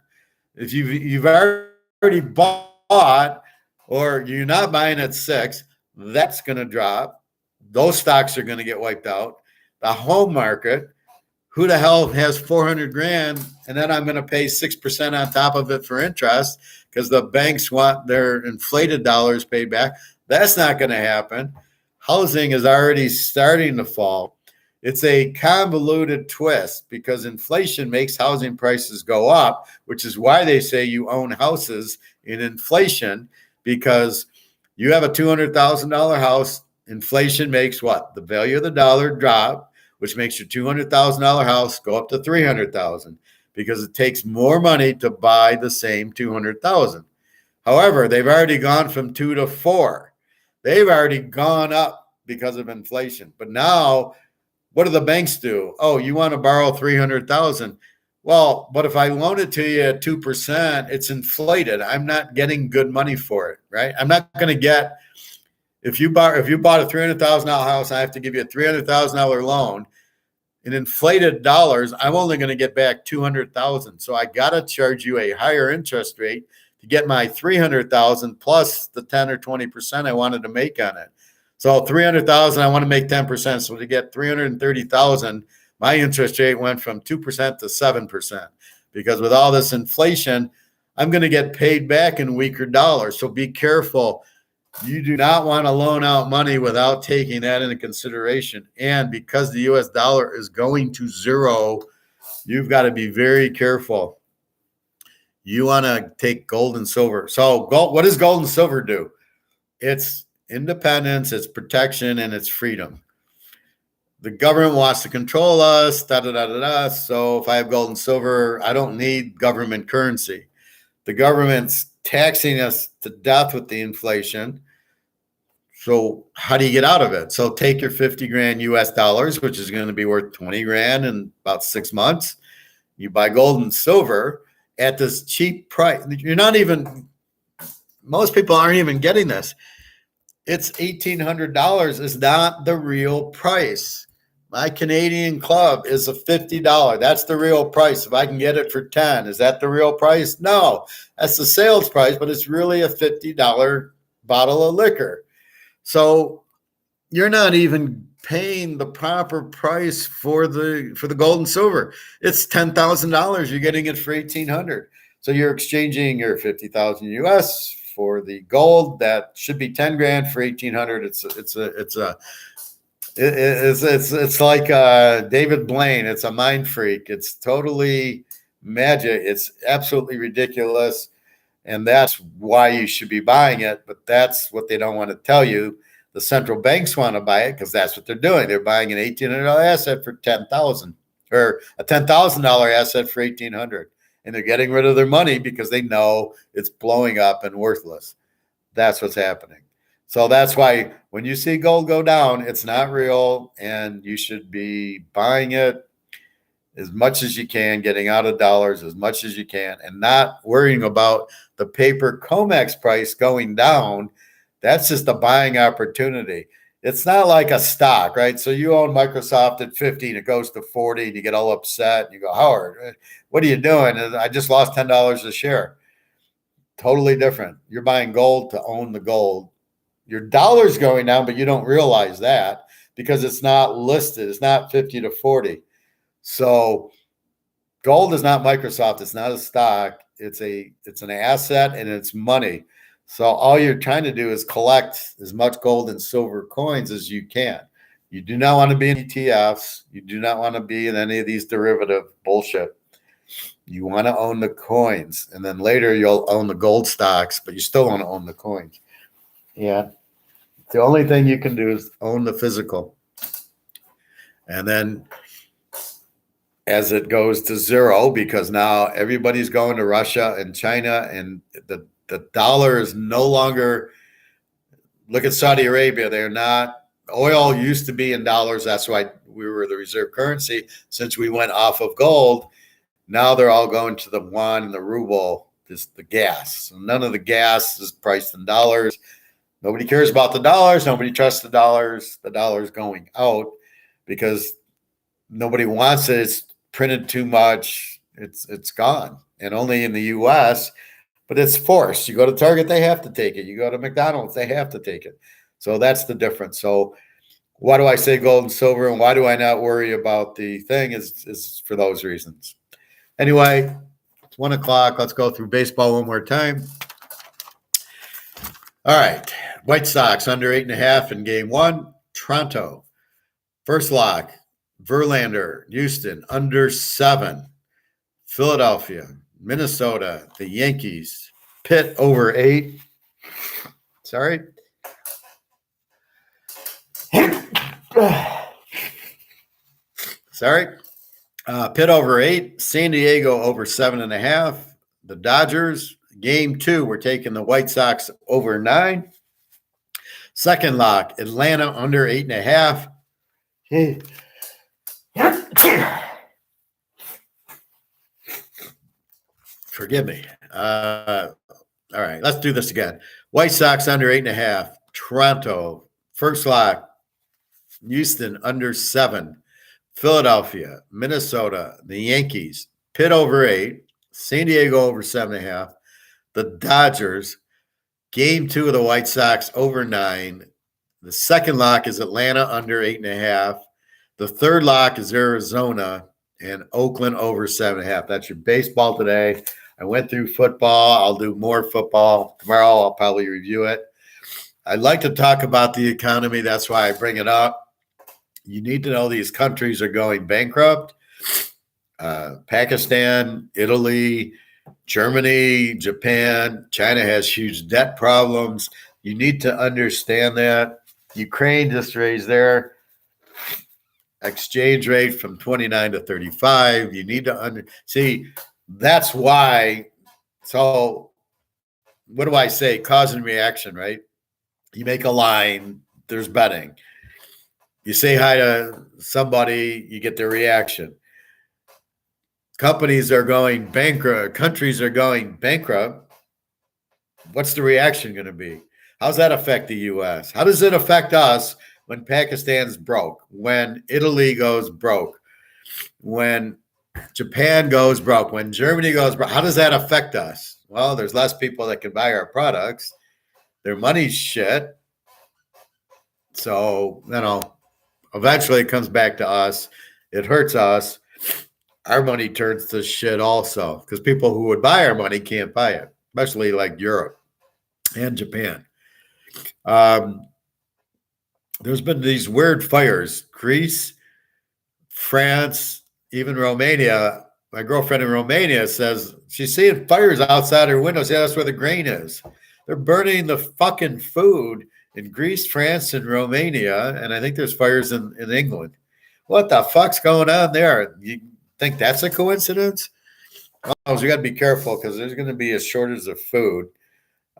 If you've already bought, or you're not buying at 6, that's going to drop. Those stocks are going to get wiped out. The home market, who the hell has 400 grand, and then I'm going to pay 6% on top of it for interest because the banks want their inflated dollars paid back? That's not going to happen. Housing is already starting to fall. It's a convoluted twist, because inflation makes housing prices go up, which is why they say you own houses in inflation, because you have a $200,000 house. Inflation makes what? The value of the dollar drop, which makes your $200,000 house go up to $300,000, because it takes more money to buy the same $200,000. However, they've already gone from 2 to 4. They've already gone up because of inflation. But now, what do the banks do? Oh, you want to borrow $300,000? Well, but if I loan it to you at 2%, it's inflated. I'm not getting good money for it, right? I'm not going to get. If you bought a $300,000 house, I have to give you a $300,000 loan. In inflated dollars, I'm only going to get back $200,000. So I got to charge you a higher interest rate to get my $300,000 plus the 10 or 20% I wanted to make on it. So $300,000, I want to make 10%. So to get $330,000, my interest rate went from 2% to 7%, because with all this inflation, I'm going to get paid back in weaker dollars. So be careful. You do not want to loan out money without taking that into consideration. And because the US dollar is going to 0, you've got to be very careful. You want to take gold and silver. So gold, what does gold and silver do? It's independence, it's protection, and it's freedom. The government wants to control us, So if I have gold and silver, I don't need government currency. The government's taxing us to death with the inflation. So how do you get out of it? So take your 50 grand US dollars, which is going to be worth 20 grand in about 6 months. You buy gold and silver at this cheap price. Most people aren't even getting this. It's $1,800 is not the real price. My Canadian club is a $50. That's the real price. If I can get it for 10, is that the real price? No, that's the sales price, but it's really a $50 bottle of liquor. So you're not even paying the proper price for the gold and silver. It's $10,000. You're getting it for $1,800. So you're exchanging your $50,000 US for the gold that should be 10 grand for 1,800. It's like David Blaine. It's a mind freak. It's totally magic. It's absolutely ridiculous. And that's why you should be buying it. But that's what they don't want to tell you. The central banks want to buy it because that's what they're doing. They're buying an $1,800 asset for $10,000, or a $10,000 asset for $1,800. And they're getting rid of their money because they know it's blowing up and worthless. That's what's happening. So that's why when you see gold go down, it's not real, and you should be buying it as much as you can, getting out of dollars as much as you can, and not worrying about the paper COMEX price going down. That's just a buying opportunity. It's not like a stock, right? So you own Microsoft at 50 and it goes to 40 and you get all upset and you go, Howard, what are you doing? And I just lost $10 a share. Totally different. You're buying gold to own the gold. Your dollar's going down, but you don't realize that because it's not listed. It's not 50 to 40. So gold is not Microsoft. It's not a stock. It's an asset and it's money. So all you're trying to do is collect as much gold and silver coins as you can. You do not want to be in ETFs. You do not want to be in any of these derivative bullshit. You want to own the coins, and then later you'll own the gold stocks, but you still want to own the coins. Yeah. The only thing you can do is own the physical. And then as it goes to zero, because now everybody's going to Russia and China, and the dollar is no longer, look at Saudi Arabia. They're not, oil used to be in dollars. That's why we were the reserve currency since we went off of gold. Now they're all going to the yuan and the ruble, just the gas. So none of the gas is priced in dollars. Nobody cares about the dollars. Nobody trusts the dollars. The dollar's going out because nobody wants it. It's printed too much. It's gone. And only in the U.S., but it's forced. You go to Target, they have to take it. You go to McDonald's, they have to take it. So that's the difference. So why do I say gold and silver, and why do I not worry about the thing is for those reasons. Anyway, it's 1 o'clock. Let's go through baseball one more time. All right. White Sox under 8.5 in game one. Toronto. First lock, Verlander, Houston, under 7. Philadelphia, Minnesota, the Yankees, Pitt over 8. Sorry. Sorry. Pitt over 8. San Diego over 7.5. The Dodgers, game 2, we're taking the White Sox over 9. Second lock, Atlanta under 8.5. Hey. Forgive me. All right, let's do this again. White Sox under 8.5. Toronto, first lock. Houston under 7. Philadelphia, Minnesota, the Yankees, Pitt over 8. San Diego over 7.5. The Dodgers, game 2 of the White Sox over 9. The second lock is Atlanta under 8.5. The third lock is Arizona and Oakland over 7.5. That's your baseball today. I went through football. I'll do more football tomorrow. I'll probably review it. I'd like to talk about the economy. That's why I bring it up. You need to know these countries are going bankrupt. Pakistan, Italy, Germany, Japan, China has huge debt problems. You need to understand that. Ukraine just raised their exchange rate from 29 to 35. You need to see. That's why. So what do I say? Cause and reaction, right? You make a line, there's betting. You say hi to somebody, you get their reaction. Companies are going bankrupt. Countries are going bankrupt. What's the reaction going to be? How does that affect the U.S.? How does it affect us when Pakistan's broke, when Italy goes broke, when Japan goes broke, when Germany goes broke? How does that affect us? Well, there's less people that can buy our products. Their money's shit. So, eventually it comes back to us. It hurts us. Our money turns to shit also because people who would buy our money can't buy it, especially like Europe. and Japan. There's been these weird fires. Greece, France, even Romania. My girlfriend in Romania says she's seeing fires outside her windows. Yeah, that's where the grain is. They're burning the fucking food in Greece, France, and Romania. And I think there's fires in England. What the fuck's going on there? You think that's a coincidence? Oh, we got to be careful because there's going to be a shortage of food,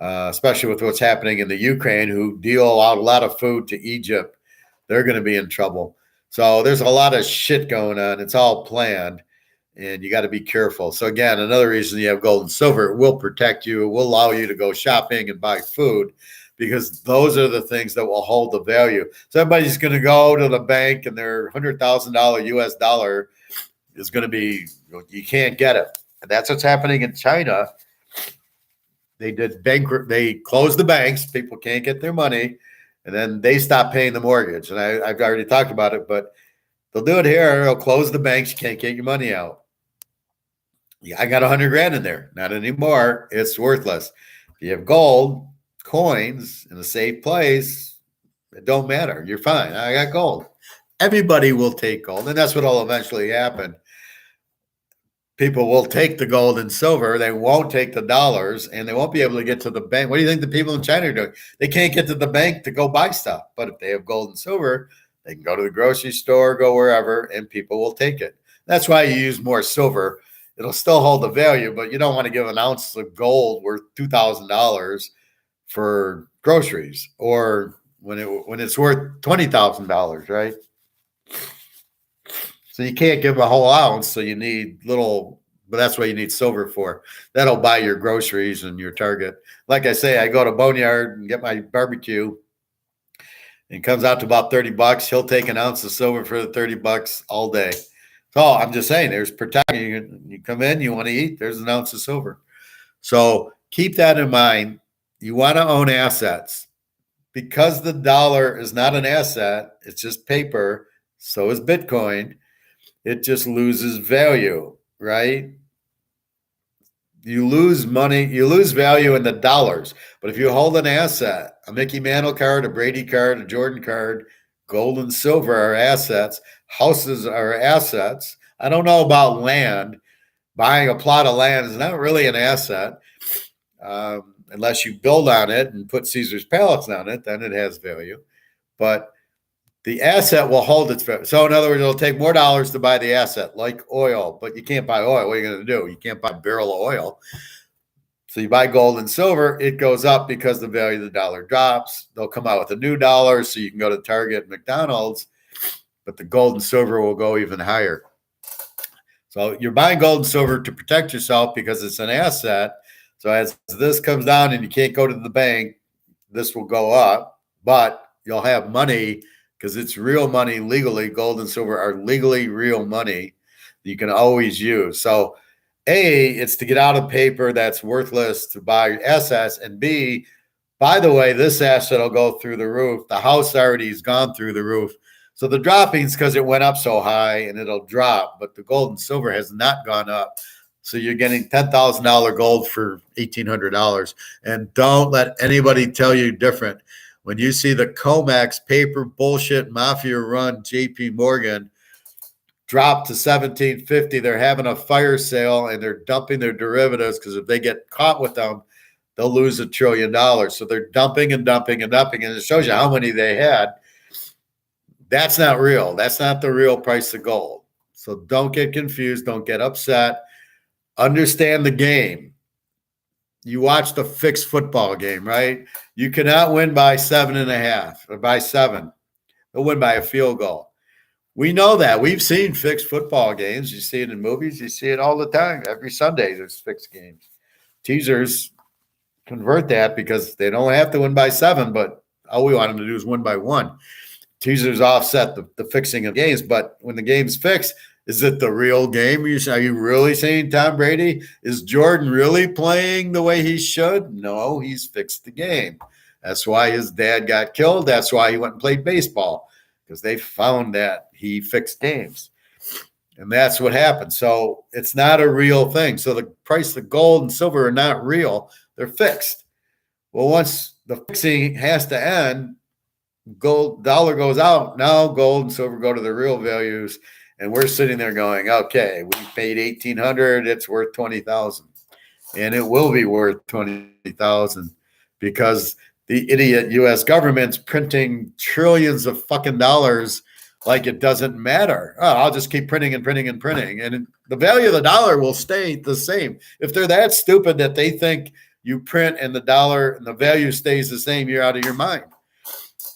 especially with what's happening in the Ukraine, who deal out a lot of food to Egypt. They're going to be in trouble. So there's a lot of shit going on. It's all planned, and you got to be careful. So again, another reason you have gold and silver, it will protect you. It will allow you to go shopping and buy food because those are the things that will hold the value. So everybody's going to go to the bank and their $100,000 US dollar is going to be, you can't get it. And that's what's happening in China. They closed the banks. People can't get their money. And then they stop paying the mortgage. And I've already talked about it, but they'll do it here. They'll close the banks. You can't get your money out. Yeah, I got $100,000 in there. Not anymore. It's worthless. If you have gold, coins in a safe place, it don't matter. You're fine. I got gold. Everybody will take gold. And that's what will eventually happen. People will take the gold and silver. They won't take the dollars, and they won't be able to get to the bank. What do you think the people in China are doing? They can't get to the bank to go buy stuff. But if they have gold and silver, they can go to the grocery store, go wherever, and people will take it. That's why you use more silver. It'll still hold the value, but you don't want to give an ounce of gold worth $2,000 for groceries, or when it's worth $20,000, right? So you can't give a whole ounce, so you need little, but that's what you need silver for. That'll buy your groceries and your Target. Like I say, I go to Boneyard and get my barbecue. It comes out to about $30. He'll take an ounce of silver for the $30 all day. So I'm just saying, there's protection. You come in, you want to eat, there's an ounce of silver. So keep that in mind. You want to own assets. Because the dollar is not an asset, it's just paper, so is Bitcoin. It just loses value, right? You lose money, you lose value in the dollars. But if you hold an asset, a Mickey Mantle card, a Brady card, a Jordan card, gold and silver are assets. Houses are assets. I don't know about land. Buying a plot of land is not really an asset. Unless you build on it and put Caesar's palace on it, then it has value. But the asset will hold its value. So in other words, it'll take more dollars to buy the asset, like oil, but you can't buy oil. What are you going to do? You can't buy a barrel of oil. So you buy gold and silver, it goes up because the value of the dollar drops. They'll come out with a new dollar so you can go to Target and McDonald's, but the gold and silver will go even higher. So you're buying gold and silver to protect yourself because it's an asset. So as this comes down and you can't go to the bank, this will go up, but you'll have money because it's real money legally. Gold and silver are legally real money that you can always use. So A, it's to get out of paper that's worthless to buy assets. And B, by the way, this asset will go through the roof. The house already has gone through the roof. So the dropping's because it went up so high and it'll drop, but the gold and silver has not gone up. So you're getting $10,000 gold for $1,800. And don't let anybody tell you different. When you see the COMEX paper bullshit mafia run JP Morgan drop to $1,750, they're having a fire sale and they're dumping their derivatives because if they get caught with them, they'll lose $1 trillion. So they're dumping and dumping and dumping. And it shows you how many they had. That's not real. That's not the real price of gold. So don't get confused. Don't get upset. Understand the game. You watch the fixed football game, right? You cannot win by 7.5 or by 7. They'll win by a field goal. We know that. We've seen fixed football games. You see it in movies. You see it all the time. Every Sunday there's fixed games. Teasers convert that because they don't have to win by 7, but all we want them to do is win by 1. Teasers offset the fixing of games, but when the game's fixed, is it the real game? Are you really saying Tom Brady? Is Jordan really playing the way he should? No, he's fixed the game. That's why his dad got killed. That's why he went and played baseball, because they found that he fixed games. And that's what happened. So it's not a real thing. So the price of gold and silver are not real. They're fixed. Well, once the fixing has to end, dollar goes out. Now gold and silver go to the real values, and we're sitting there going, okay, we paid 1,800, it's worth 20,000, and it will be worth 20,000 because the idiot U.S. government's printing trillions of fucking dollars like it doesn't matter. Oh, I'll just keep printing and printing and printing, and the value of the dollar will stay the same. If they're that stupid that they think you print and the dollar and the value stays the same, you're out of your mind.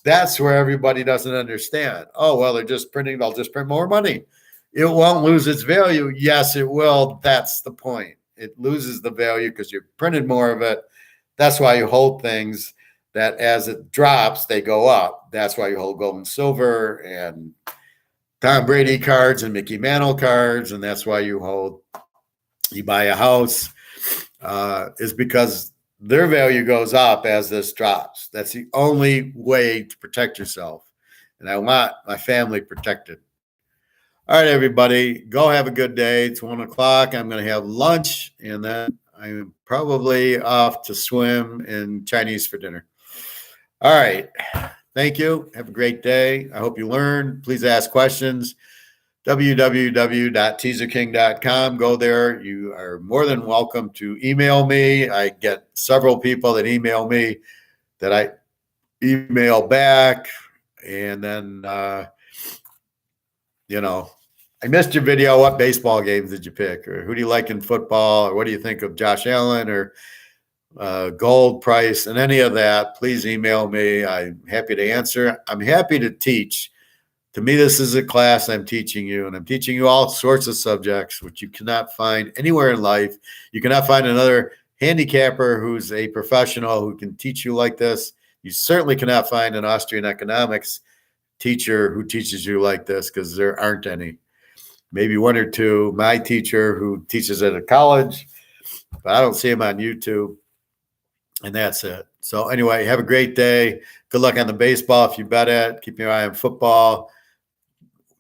That's where everybody doesn't understand. Oh, well, they're just printing. They'll just print more money. It won't lose its value. Yes, it will. That's the point. It loses the value because you printed more of it. That's why you hold things that as it drops, they go up. That's why you hold gold and silver and Tom Brady cards and Mickey Mantle cards. And that's why you buy a house, is because their value goes up as this drops. That's the only way to protect yourself. And I want my family protected. All right, everybody, go have a good day. It's 1 o'clock. I'm going to have lunch, and then I'm probably off to swim and Chinese for dinner. All right. Thank you. Have a great day. I hope you learned. Please ask questions. www.teaserking.com. Go there. You are more than welcome to email me. I get several people that email me that I email back. And then, I missed your video. What baseball games did you pick? Or who do you like in football? Or what do you think of Josh Allen or gold price and any of that? Please email me. I'm happy to answer. I'm happy to teach. To me, this is a class I'm teaching you, and I'm teaching you all sorts of subjects which you cannot find anywhere in life. You cannot find another handicapper who's a professional who can teach you like this. You certainly cannot find an Austrian economics teacher who teaches you like this, because there aren't any. Maybe one or two. My teacher who teaches at a college, but I don't see him on YouTube, and that's it. So anyway, have a great day. Good luck on the baseball if you bet it. Keep your eye on football.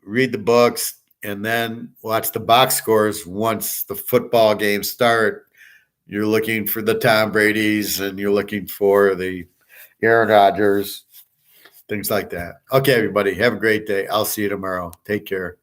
Read the books, and then watch the box scores once the football games start. You're looking for the Tom Brady's, and you're looking for the Aaron Rodgers, things like that. Okay, everybody, have a great day. I'll see you tomorrow. Take care.